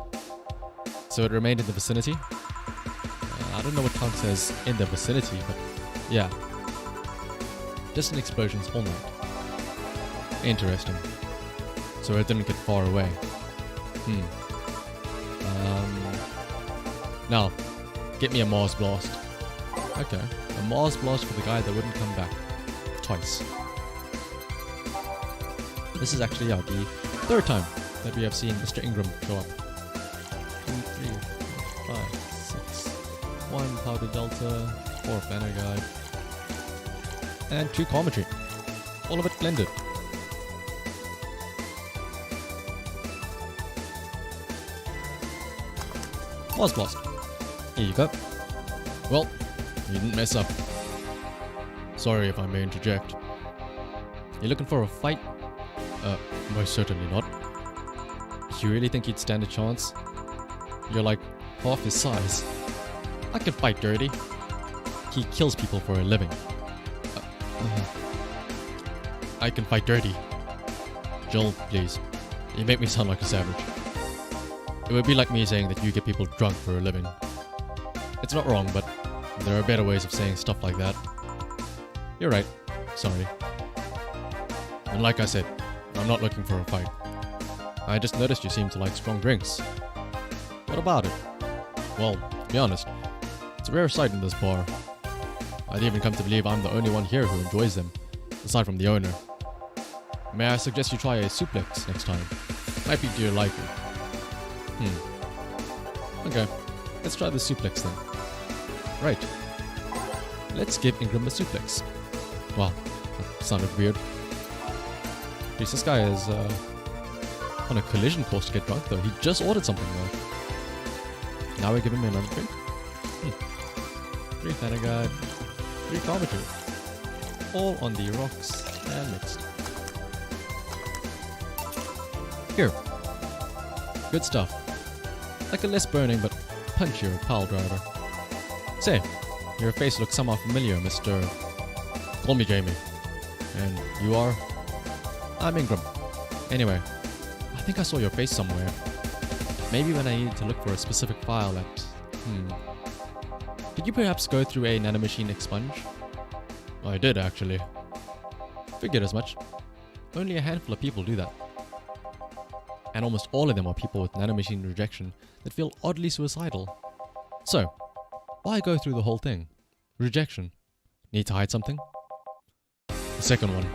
So it remained in the vicinity. I don't know what counts as in the vicinity, but yeah. Distant explosions all night. Interesting. So it didn't get far away. Now, get me a Mars Blast. Okay, a Mars Blast for the guy that wouldn't come back. Twice. This is actually the third time that we have seen Mr. Ingram show up. 3, 5, 6. 1 powder delta, 4 banner guide, and 2 commentary. All of it blended. Was blast. Here you go. Well, you didn't mess up. Sorry if I may interject. You looking for a fight? Most certainly not. You really think you'd stand a chance? You're like half his size. I can fight dirty. He kills people for a living. I can fight dirty. Joel, please. You make me sound like a savage. It would be like me saying that you get people drunk for a living. It's not wrong, but there are better ways of saying stuff like that. You're right. Sorry. And like I said, I'm not looking for a fight. I just noticed you seem to like strong drinks. What about it? Well, to be honest, it's a rare sight in this bar. I'd even come to believe I'm the only one here who enjoys them, aside from the owner. May I suggest you try a suplex next time? Might be to your liking. Okay, let's try the suplex then. Right. Let's give Ingram a suplex. Wow, that sounded weird. At least this guy is on a collision course to get drunk though. He just ordered something though. Now we give him another drink. 3 Fanta Guide, 3 commentary. All on the rocks and mixed. Here. Good stuff. Like a less burning but punchier pile driver. Say, your face looks somehow familiar, Mr. Call me Jamie. And you are? I'm Ingram. Anyway, I think I saw your face somewhere. Maybe when I needed to look for a specific file at... Did you perhaps go through a nanomachine expunge? I did, actually. Figured as much. Only a handful of people do that. And almost all of them are people with nanomachine rejection that feel oddly suicidal. So, why go through the whole thing? Rejection. Need to hide something? The second one.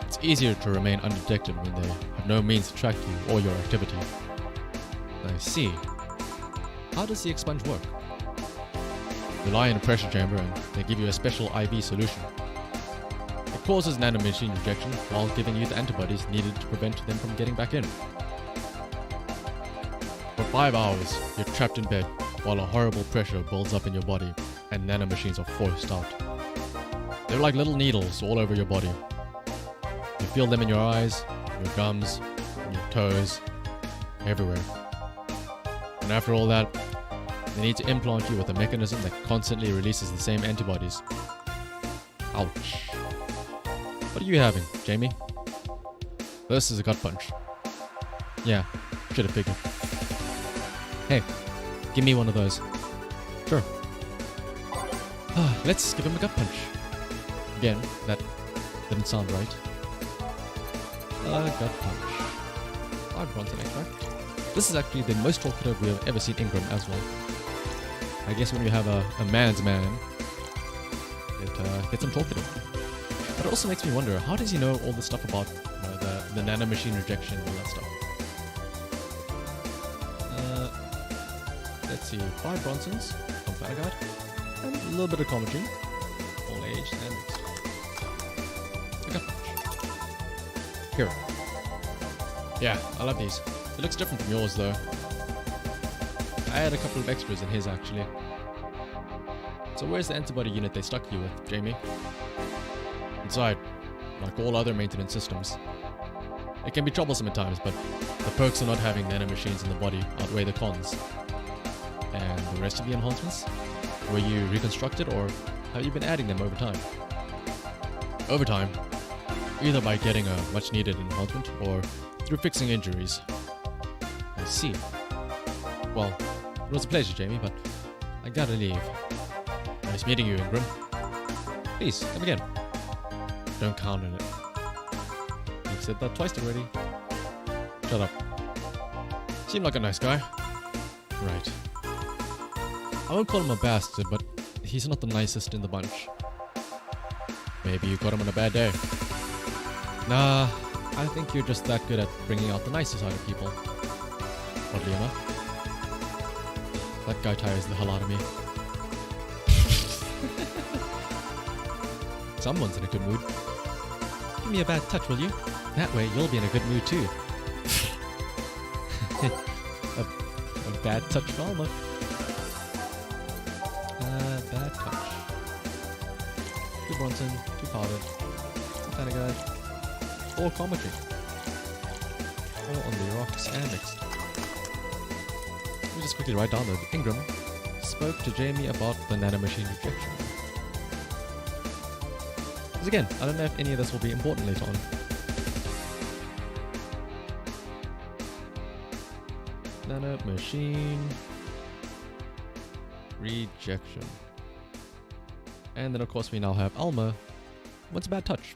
It's easier to remain undetected when they have no means to track you or your activity. I see. How does the expunge work? You lie in a pressure chamber and they give you a special IV solution. It causes nanomachine rejection while giving you the antibodies needed to prevent them from getting back in. For 5 hours, you're trapped in bed while a horrible pressure builds up in your body and nanomachines are forced out. They're like little needles all over your body. You feel them in your eyes, your gums, your toes, everywhere. And after all that, they need to implant you with a mechanism that constantly releases the same antibodies. Ouch. What are you having, Jamie? This is a gut punch. Yeah, should have figured. Hey, give me one of those. Sure. Let's give him a gut punch. Again, that didn't sound right. Gut punch. 5 Bronson extract. This is actually the most talkative we have ever seen Ingram as well. I guess when you have a man's man, it gets him talkative. But it also makes me wonder, how does he know all this stuff about the nanomachine rejection and all that stuff? Let's see, 5 Bronsons from Fanta Guide, and a little bit of commentary, all aged and mixed. A gut punch. Here. Yeah, I love these. It looks different from yours though. I had a couple of extras in his actually. So where's the antibody unit they stuck you with, Jamie? Inside, like all other maintenance systems. It can be troublesome at times, but the perks of not having nanomachines in the body outweigh the cons. And the rest of the enhancements? Were you reconstructed or have you been adding them over time? Over time, either by getting a much needed enhancement or through fixing injuries. I see. Well, it was a pleasure, Jamie, but I gotta leave. Nice meeting you, Ingram. Please, come again. Don't count on it. You've said that twice already. Shut up. Seemed like a nice guy. Right. I won't call him a bastard, but he's not the nicest in the bunch. Maybe you got him on a bad day. Nah, I think you're just that good at bringing out the nicer side of people. Oddly enough. That guy tires the hell out of me. Someone's in a good mood. Give me a bad touch, will you? That way you'll be in a good mood too. A bad touch for Alma. Bad touch. Too Bronson, too powdered. Some kind of guy. Or commentary. All on the rocks and mixed. Let me just quickly write down that Ingram spoke to Jamie about the nanomachine rejection. Because again, I don't know if any of this will be important later on. Nanomachine rejection. And then of course we now have Alma. What's a bad touch?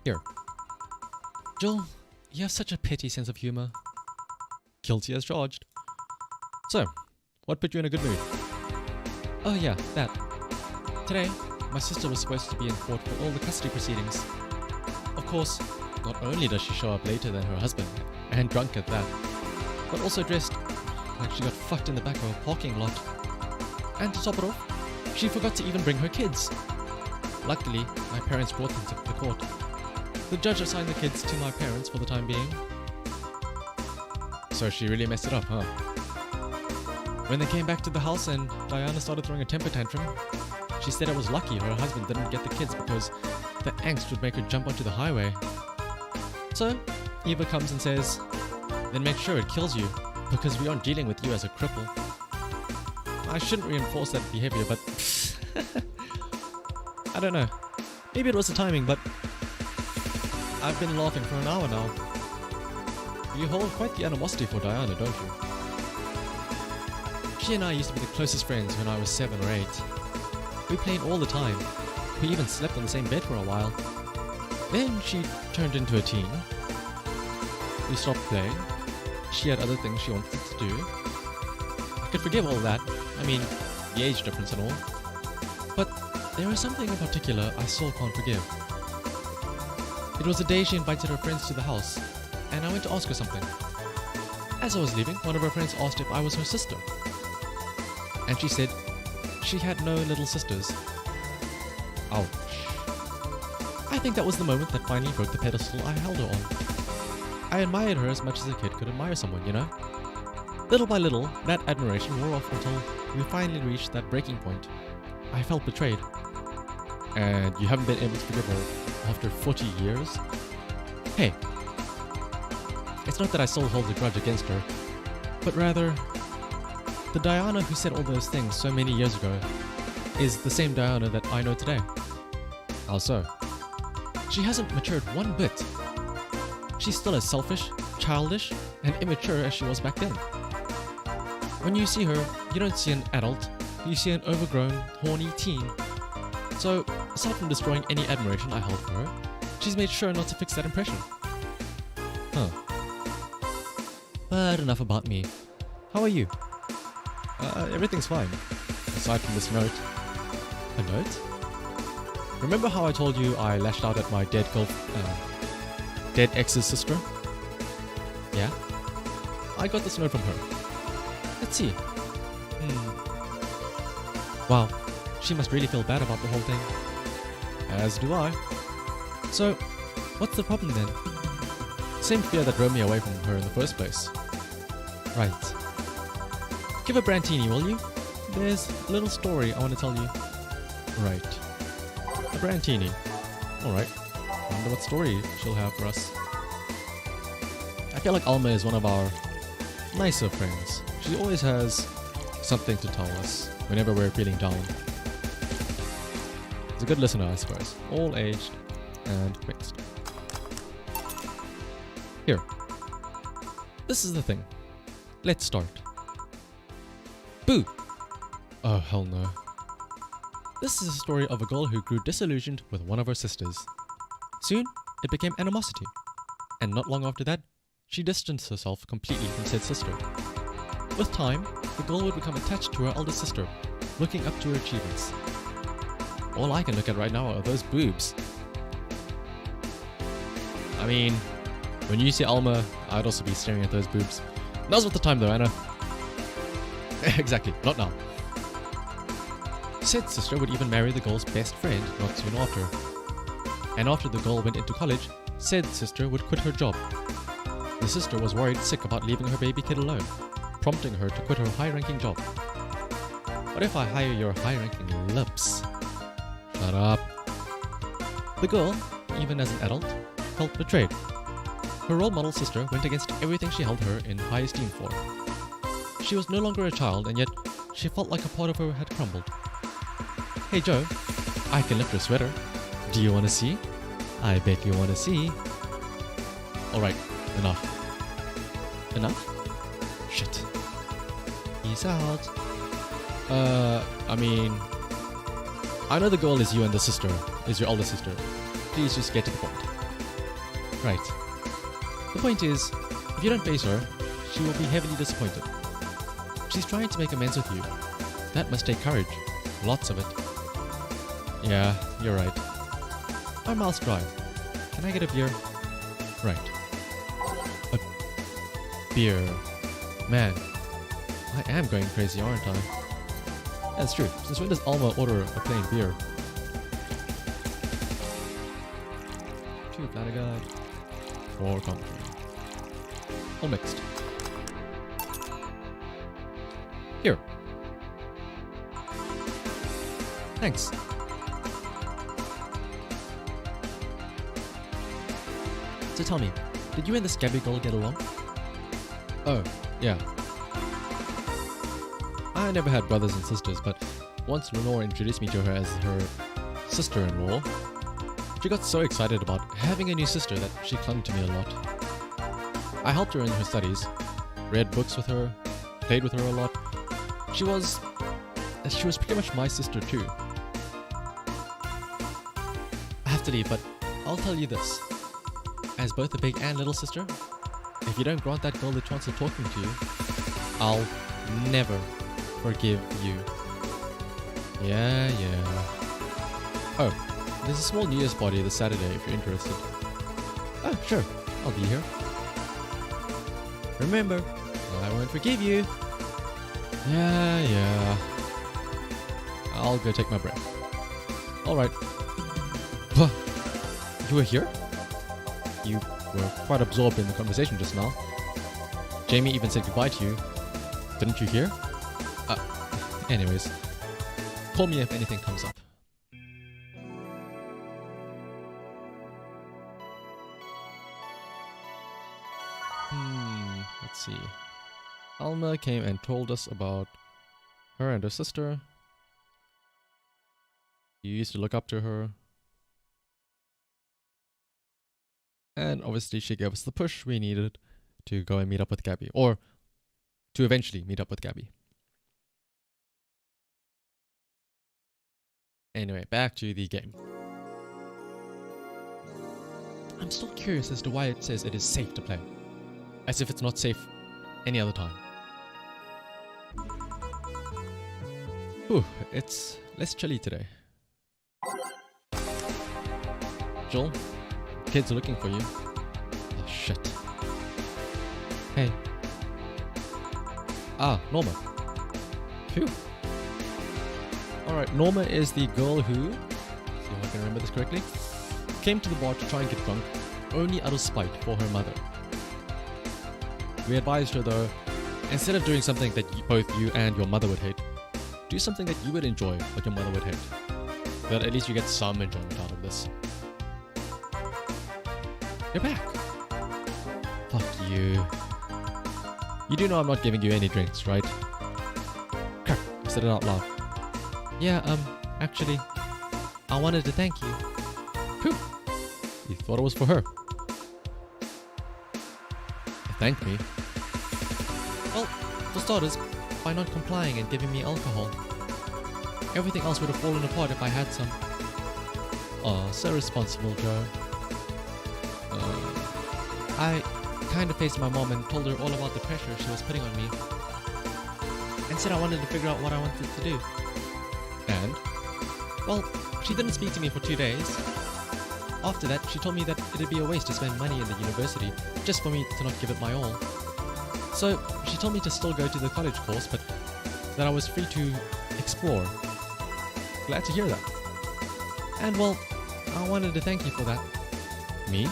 Here. Joel, you have such a petty sense of humor. Guilty as charged. So, what put you in a good mood? Oh yeah, that. Today, my sister was supposed to be in court for all the custody proceedings. Of course, Not only does she show up later than her husband, and drunk at that, but also dressed like she got fucked in the back of a parking lot. And to top it off, she forgot to even bring her kids. Luckily, my parents brought them to the court. The judge assigned the kids to my parents for the time being. So she really messed it up, huh? When they came back to the house and Diana started throwing a temper tantrum, she said it was lucky her husband didn't get the kids because the angst would make her jump onto the highway. So, Eva comes and says, then make sure it kills you, because we aren't dealing with you as a cripple. I shouldn't reinforce that behavior, but I don't know. Maybe it was the timing, but I've been laughing for an hour now. You hold quite the animosity for Diana, don't you? She and I used to be the closest friends when I was 7 or 8. We played all the time. We even slept on the same bed for a while. Then she turned into a teen. We stopped playing. She had other things she wanted to do. I could forgive all that. I mean, the age difference and all. But there is something in particular I still can't forgive. It was the day she invited her friends to the house, and I went to ask her something. As I was leaving, one of her friends asked if I was her sister. And she said she had no little sisters. Ouch. I think that was the moment that finally broke the pedestal I held her on. I admired her as much as a kid could admire someone, you know? Little by little, that admiration wore off until we finally reached that breaking point. I felt betrayed. And you haven't been able to forgive her after 40 years? Hey, it's not that I still hold a grudge against her, but rather, the Diana who said all those things so many years ago is the same Diana that I know today. How so? She hasn't matured one bit. She's still as selfish, childish, and immature as she was back then. When you see her, you don't see an adult, you see an overgrown, horny teen. So, aside from destroying any admiration I held for her, she's made sure not to fix that impression. Huh. But enough about me. How are you? Everything's fine, aside from this note. A note? Remember how I told you I lashed out at my dead ex's sister? Yeah? I got this note from her. Let's see. Wow, she must really feel bad about the whole thing. As do I. So, what's the problem then? Same fear that drove me away from her in the first place. Right. Give a Brantini, will you? There's a little story I want to tell you. Right. A Brantini. Alright. Wonder what story she'll have for us. I feel like Alma is one of our nicer friends. She always has something to tell us whenever we're feeling down. She's a good listener, I suppose. All aged and mixed. Here. This is the thing. Let's start. Boo! Oh, hell no. This is a story of a girl who grew disillusioned with one of her sisters. Soon, it became animosity. And not long after that, she distanced herself completely from said sister. With time, the girl would become attached to her elder sister, looking up to her achievements. All I can look at right now are those boobs. I mean, when you see Alma, I'd also be staring at those boobs. Now's not the time though, Anna. Exactly, not now. Said sister would even marry the girl's best friend not soon after. And after the girl went into college, said sister would quit her job. The sister was worried sick about leaving her baby kid alone, prompting her to quit her high-ranking job. What if I hire your high-ranking lips? Shut up. The girl, even as an adult, felt betrayed. Her role model sister went against everything she held her in high esteem for. She was no longer a child, and yet she felt like a part of her had crumbled. Hey Joe, I can lift your sweater. Do you want to see? I bet you want to see. Alright, enough. Enough? Shit. Peace out. I know the girl is you and the sister is your older sister. Please just get to the point. Right. The point is, if you don't face her, she will be heavily disappointed. She's trying to make amends with you. That must take courage. Lots of it. Yeah, you're right. I'm Miles Drive. Can I get a beer? Right. A beer. Man, I am going crazy, aren't I? That's true. Since when does Alma order a plain beer? 2 flat guide. 4 comfort. All mixed. Here. Thanks. So tell me, did you and this Gabby girl get along? Oh, yeah. I never had brothers and sisters, but once Lenore introduced me to her as her sister-in-law, she got so excited about having a new sister that she clung to me a lot. I helped her in her studies, read books with her, played with her a lot. She was pretty much my sister too. I have to leave, but I'll tell you this. As both a big and little sister, if you don't grant that girl the chance of talking to you, I'll never forgive you. Yeah. Oh, there's a small New Year's party this Saturday if you're interested. Oh, sure, I'll be here. Remember, I won't forgive you. Yeah. I'll go take my breath. Alright. You were here? You were quite absorbed in the conversation just now. Jamie even said goodbye to you. Didn't you hear? Anyways. Call me if anything comes up. Let's see. Alma came and told us about her and her sister. You used to look up to her. And obviously she gave us the push we needed to go and meet up with Gabby. Or to eventually meet up with Gabby. Anyway, back to the game. I'm still curious as to why it says it is safe to play. As if it's not safe any other time. Whew, it's less chilly today. Joel, kids are looking for you. Oh shit. Hey. Ah, Norma. Phew. Alright, Norma is the girl who, see if I can remember this correctly, came to the bar to try and get drunk, only out of spite for her mother. We advised her though, instead of doing something that both you and your mother would hate, do something that you would enjoy but your mother would hate. That at least you get some enjoyment out of this. You're back! Fuck you. You do know I'm not giving you any drinks, right? Crap, I said it out loud. Yeah, actually, I wanted to thank you. Phew. You thought it was for her. Thank me? Well, for starters, by not complying and giving me alcohol. Everything else would have fallen apart if I had some. Aw, so responsible, Joe. I kind of faced my mom and told her all about the pressure she was putting on me. And said I wanted to figure out what I wanted to do. And? Well, she didn't speak to me for 2 days. After that, she told me that it'd be a waste to spend money in the university just for me to not give it my all. So, she told me to still go to the college course, but that I was free to explore. Glad to hear that. And well, I wanted to thank you for that. Me?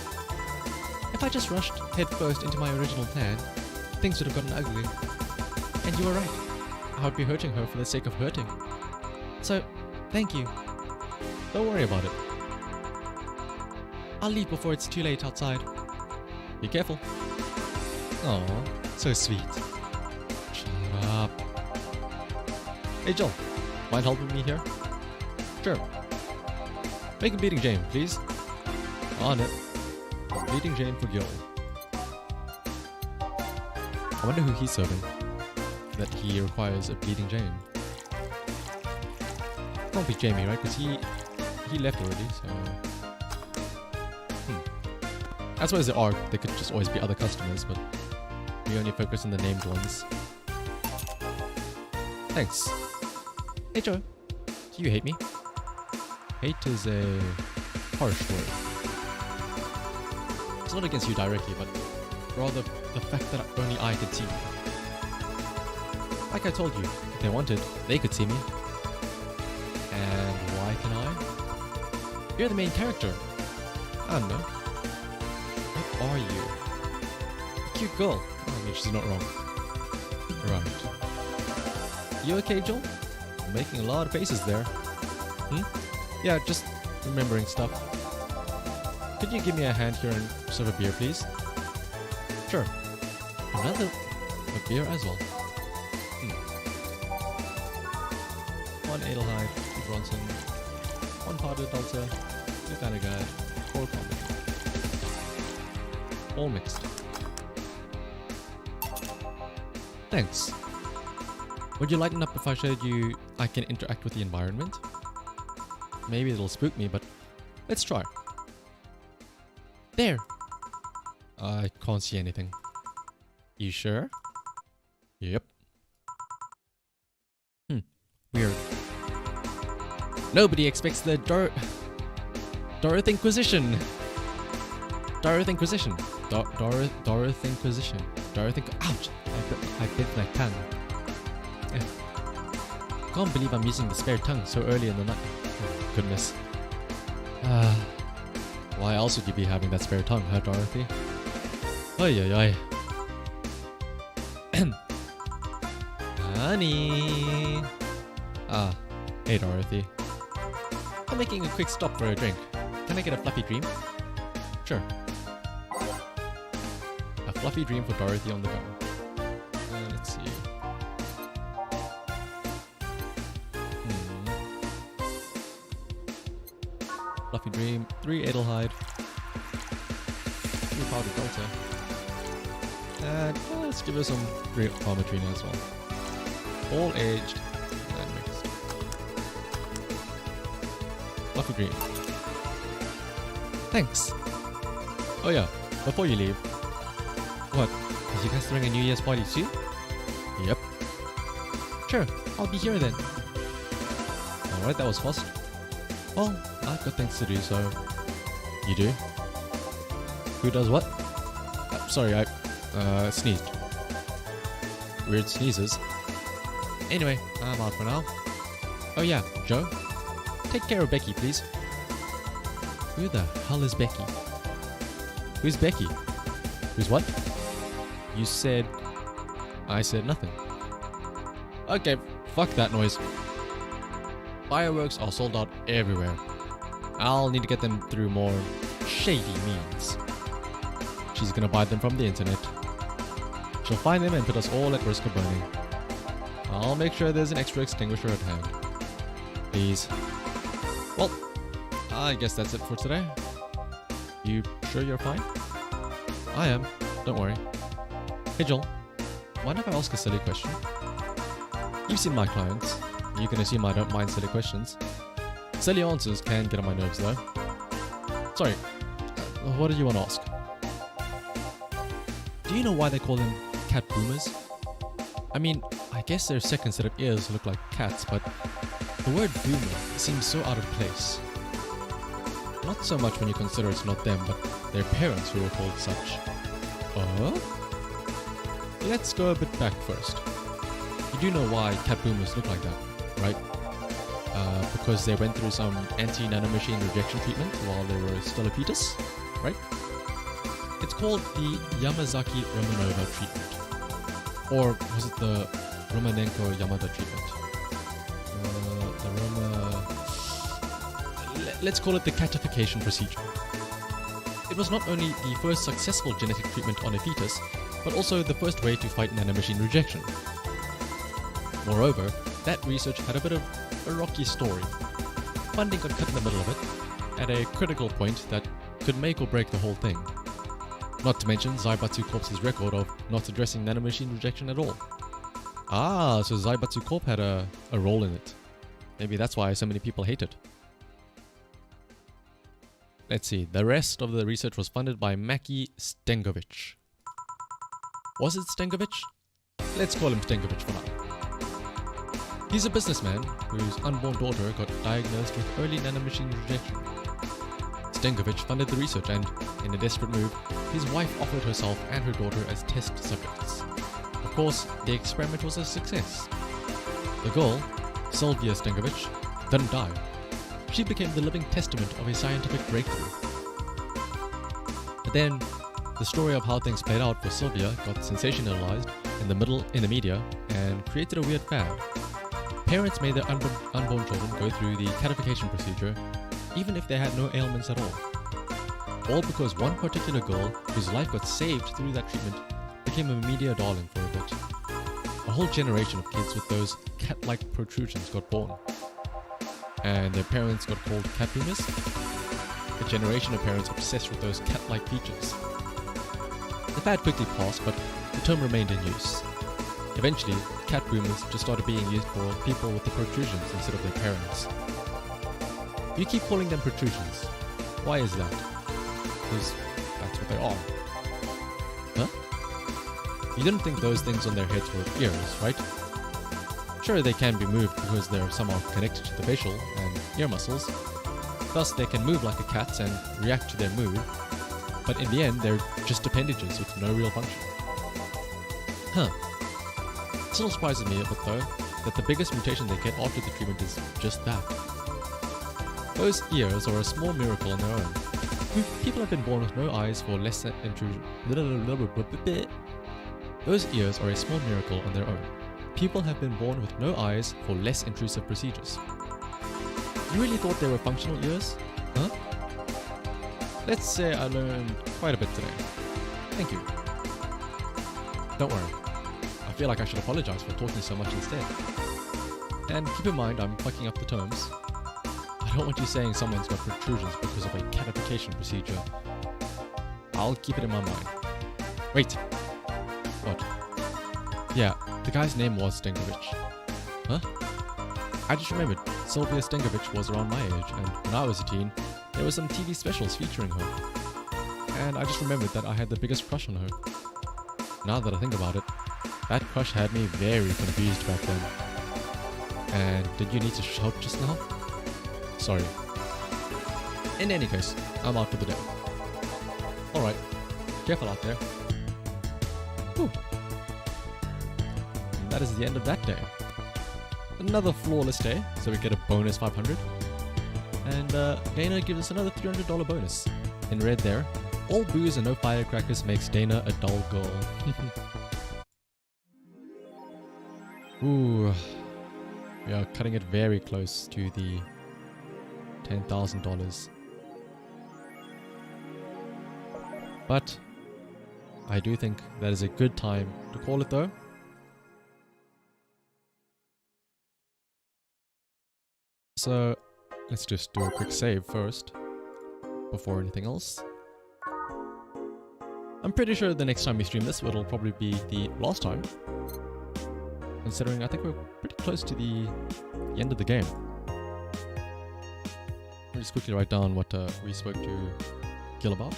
If I just rushed headfirst into my original plan, things would have gotten ugly. And you were right. I would be hurting her for the sake of hurting. So, thank you. Don't worry about it. I'll leave before it's too late outside. Be careful. Aw, so sweet. Shut up. Hey Joel, mind helping me here? Sure. Make a bleeding Jane, please. On it. A bleeding Jane for Gil. I wonder who he's serving. That he requires a bleeding Jane. Can't be Jamie, right? Because he left already, so... As well as there are, there could just always be other customers, but we only focus on the named ones. Thanks. Hey Joe, Do you hate me? Hate is a harsh word. It's not against you directly, but rather the fact that only I could see you. Like I told you, if they wanted, they could see me. And why can I? You're the main character. I don't know. What are you? A cute girl. I mean, she's not wrong. Right. You okay, Joel? You're making a lot of faces there. Yeah, just remembering stuff. Could you give me a hand here and serve a beer, please? Sure. Another a beer as well. One Adelheid, 2 Bronson, 1 powdered Delta, 2 Thanagar, 4 Comet. All mixed. Thanks. Would you lighten up if I showed you I can interact with the environment? Maybe it'll spook me, but let's try. There! I can't see anything. You sure? Yep. Weird. Nobody expects the Dorith Inquisition! Dorith Inquisition. Dorith Inquisition. Ouch! I bit my tongue. Can't believe I'm using the spare tongue so early in the night. Oh, goodness. Why else would you be having that spare tongue, huh, Dorothy? Oi, oi, oi. Honey. Hey, Dorothy. I'm making a quick stop for a drink. Can I get a fluffy dream? Sure. A fluffy dream for Dorothy on the go. Let's see. Fluffy dream, 3 Adelheid, 3 powder Delta, and let's give her some great Palmatrina as well. All aged and mixed. Fluffy dream. Thanks. Oh yeah, before you leave. What? Is you guys throwing a New Year's party too? Yep. sure, I'll be here then. Alright, that was fast. Well, I've got things to do, so... You do? Who does what? Sorry, I sneezed. Weird sneezes. Anyway, I'm out for now. Oh yeah, Joe? Take care of Becky, please. Who the hell is Becky? Who's Becky? Who's what? You said... I said nothing. Okay, fuck that noise. Fireworks are sold out everywhere. I'll need to get them through more shady means. She's gonna buy them from the internet. She'll find them and put us all at risk of burning. I'll make sure there's an extra extinguisher at hand. Please. Well, I guess that's it for today. You sure you're fine? I am. Don't worry. Hey Joel, mind if I ask a silly question? You've seen my clients. You can assume I don't mind silly questions. Silly answers can get on my nerves though. Sorry, what did you want to ask? Do you know why they call them cat boomers? I mean, I guess their second set of ears look like cats, but the word boomer seems so out of place. Not so much when you consider it's not them, but their parents who were called such. Let's go a bit back first. Did do know why cat boomers look like that, right? Because they went through some anti-nanomachine rejection treatment while they were still a fetus, right? It's called the Yamazaki-Romanova treatment. Or was it the Romanenko-Yamada treatment? Let's call it the catification procedure. It was not only the first successful genetic treatment on a fetus, but also the first way to fight nanomachine rejection. Moreover, that research had a bit of a rocky story. Funding got cut in the middle of it, at a critical point that could make or break the whole thing. Not to mention Zaibatsu Corp's record of not addressing nanomachine rejection at all. Ah, so Zaibatsu Corp had a role in it. Maybe that's why so many people hate it. Let's see, the rest of the research was funded by Maki Stengovich. Was it Stengovich? Let's call him Stengovich for now. He's a businessman whose unborn daughter got diagnosed with early nanomachine rejection. Stengovich funded the research and, in a desperate move, his wife offered herself and her daughter as test subjects. Of course, the experiment was a success. The girl, Sylvia Stengovich, didn't die. She became the living testament of a scientific breakthrough. But then, the story of how things played out for Sylvia got sensationalized in the media and created a weird fad. Parents made their unborn children go through the catification procedure even if they had no ailments at all. All because one particular girl whose life got saved through that treatment became a media darling for a bit. A whole generation of kids with those cat-like protrusions got born. And their parents got called cat boomers. A generation of parents obsessed with those cat-like features. The fad quickly passed, but the term remained in use. Eventually, cat boomers just started being used for people with the protrusions instead of their parents. You keep calling them protrusions. Why is that? Because that's what they are. Huh? You didn't think those things on their heads were ears, right? Sure, they can be moved because they're somehow connected to the facial and ear muscles. Thus, they can move like a cat's and react to their mood. But in the end, they're just appendages with no real function. Huh. It still surprises me a bit though, that the biggest mutation they get after the treatment is just that. Those ears are a small miracle on their own. People have been born with no eyes for less intrusion. Those ears are a small miracle on their own. People have been born with no eyes for less intrusive procedures. You really thought they were functional ears? Huh? Let's say I learned quite a bit today. Thank you. Don't worry. I feel like I should apologize for talking so much instead. And keep in mind I'm fucking up the terms. I don't want you saying someone's got protrusions because of a catification procedure. I'll keep it in my mind. Wait. What? Yeah, the guy's name was Stengovich. Huh? I just remembered, Sylvia Stengovich was around my age, and when I was a teen, there were some TV specials featuring her. And I just remembered that I had the biggest crush on her. Now that I think about it, that crush had me very confused back then. And did you need to shout just now? Sorry. In any case, I'm out for the day. Alright, careful out there. Whew. And that is the end of that day. Another flawless day, so we get a bonus 500. And Dana gives us another $300 bonus. In red there, all booze and no firecrackers makes Dana a dull girl. Ooh, we are cutting it very close to the $10,000. But I do think that is a good time to call it though. So let's just do a quick save first, before anything else. I'm pretty sure the next time we stream this, it'll probably be the last time. Considering I think we're pretty close to the end of the game. I'll just quickly write down what we spoke to Gil about.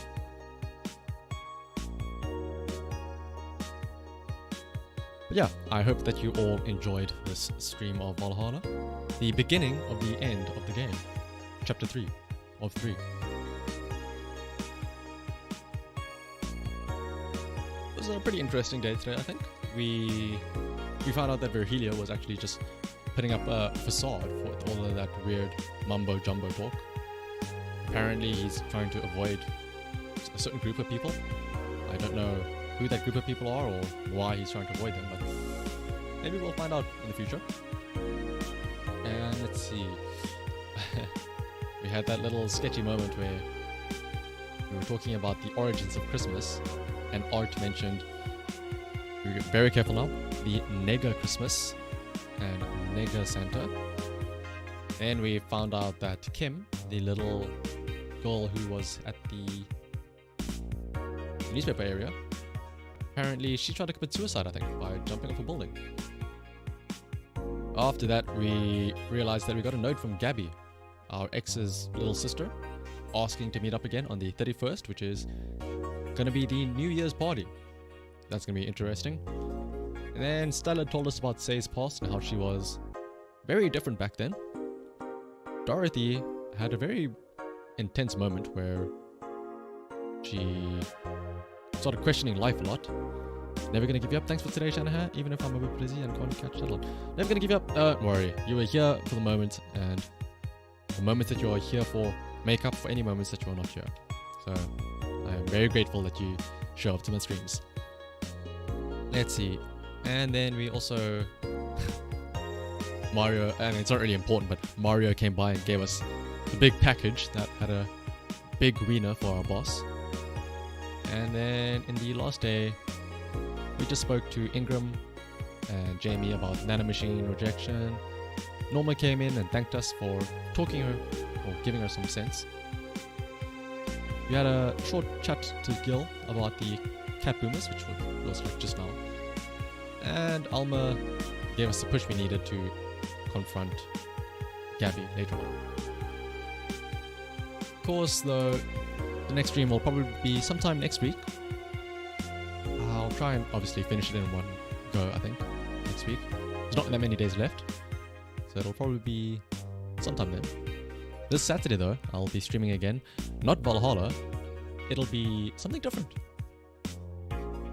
But yeah, I hope that you all enjoyed this stream of Valhalla. The beginning of the end of the game. Chapter 3 of 3. It was a pretty interesting day today, I think. we found out that Virgilio was actually just putting up a facade for all of that weird mumbo jumbo talk. Apparently he's trying to avoid a certain group of people. I don't know who that group of people are or why he's trying to avoid them, but maybe we'll find out in the future. And let's see. We had that little sketchy moment where we were talking about the origins of Christmas, and Art mentioned, we're very careful now, the Nega Christmas and Nega Santa. Then we found out that Kim, the little girl who was at the newspaper area, apparently she tried to commit suicide, I think, by jumping off a building. After that, we realized that we got a note from Gabby, our ex's little sister, asking to meet up again on the 31st, which is gonna be the New Year's party. That's gonna be interesting. And then Stella told us about Say's past and how she was very different back then. Dorothy had a very intense moment where she started questioning life a lot. Never gonna give you up. Thanks for today, Shanahan. Even if I'm a bit busy and can't catch that lot. Never gonna give you up. Don't worry. You were here for the moment, and the moments that you are here for make up for any moments that you are not here. So I am very grateful that you show up to my streams. Let's see. And then we also Mario, I mean, it's not really important, but Mario came by and gave us the big package that had a big wiener for our boss. And then in the last day, we just spoke to Ingram and Jamie about nanomachine rejection. Norma came in and thanked us for talking her or giving her some sense. We had a short chat to Gil about the cat boomers, which was like just now. And Alma gave us the push we needed to confront Gabby later on. Of course, though, the next stream will probably be sometime next week. I'll try and obviously finish it in one go, I think, next week. There's not that many days left, so it'll probably be sometime then. This Saturday, though, I'll be streaming again. Not Valhalla. It'll be something different.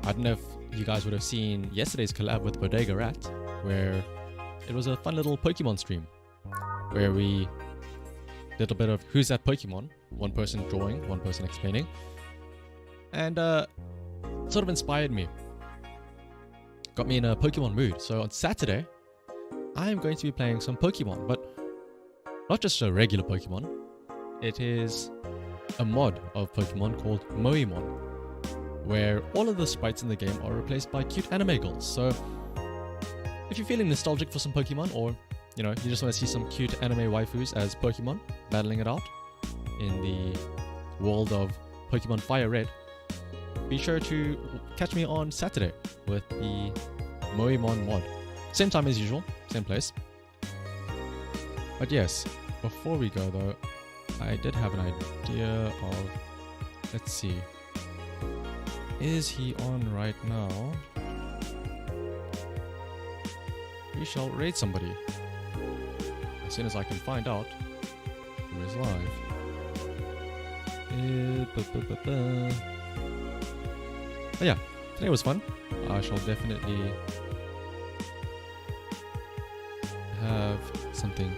I don't know if you guys would have seen yesterday's collab with Bodega Rat, where it was a fun little Pokemon stream, where we did a bit of who's that Pokemon, one person drawing, one person explaining, and sort of inspired me, got me in a Pokemon mood. So on Saturday, I am going to be playing some Pokemon, but not just a regular Pokemon. It is a mod of Pokemon called Moemon, where all of the sprites in the game are replaced by cute anime girls. So if you're feeling nostalgic for some Pokemon, or you know, you just want to see some cute anime waifus as Pokemon battling it out in the world of Pokemon Fire Red, be sure to catch me on Saturday with the Moemon mod. Same time as usual, same place. But yes, before we go though, I did have an idea of, let's see, is he on right now? We shall raid somebody as soon as I can find out who is live. But yeah, today was fun. I shall definitely have something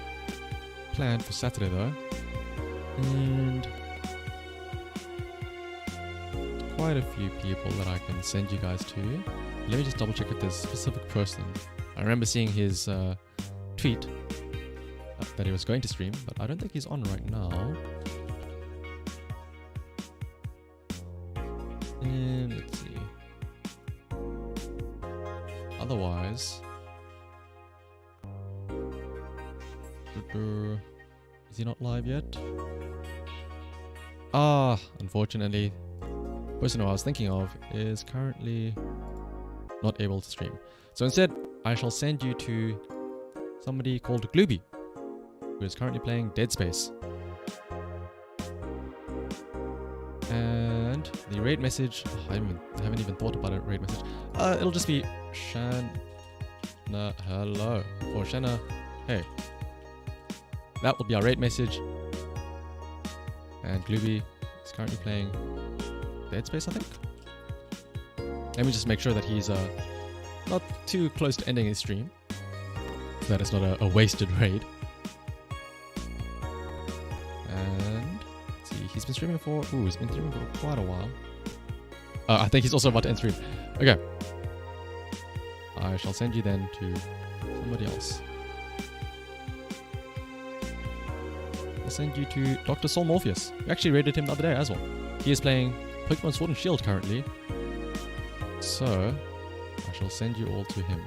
planned for Saturday though, and quite a few people that I can send you guys to. Let me just double check if there's a specific person. I remember seeing his tweet that he was going to stream, but I don't think he's on right now. And let's see. Otherwise, is he not live yet? Unfortunately, the person who I was thinking of is currently not able to stream. So instead, I shall send you to somebody called Glooby, who is currently playing Dead Space. And the raid message, I haven't even thought about a raid message. It'll just be Shanna hello, or Shanna hey. That will be our raid message. And Glooby is currently playing Dead Space, I think. Let me just make sure that he's not too close to ending his stream, so that it's not a wasted raid. And let's see, he's been streaming for quite a while. I think he's also about to end stream. Okay. I shall send you then to somebody else. I'll send you to Dr. Soul Morpheus. We actually raided him the other day as well. He is playing Pokemon Sword and Shield currently. So, I shall send you all to him.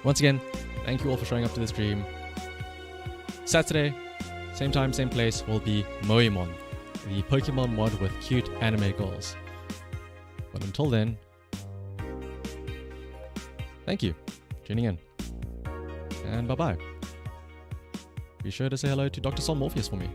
Once again, thank you all for showing up to the stream. Saturday, same time, same place, will be Moemon, the Pokemon mod with cute anime girls. But until then, thank you for tuning in. And bye-bye. Be sure to say hello to Dr. Soul Morpheus for me.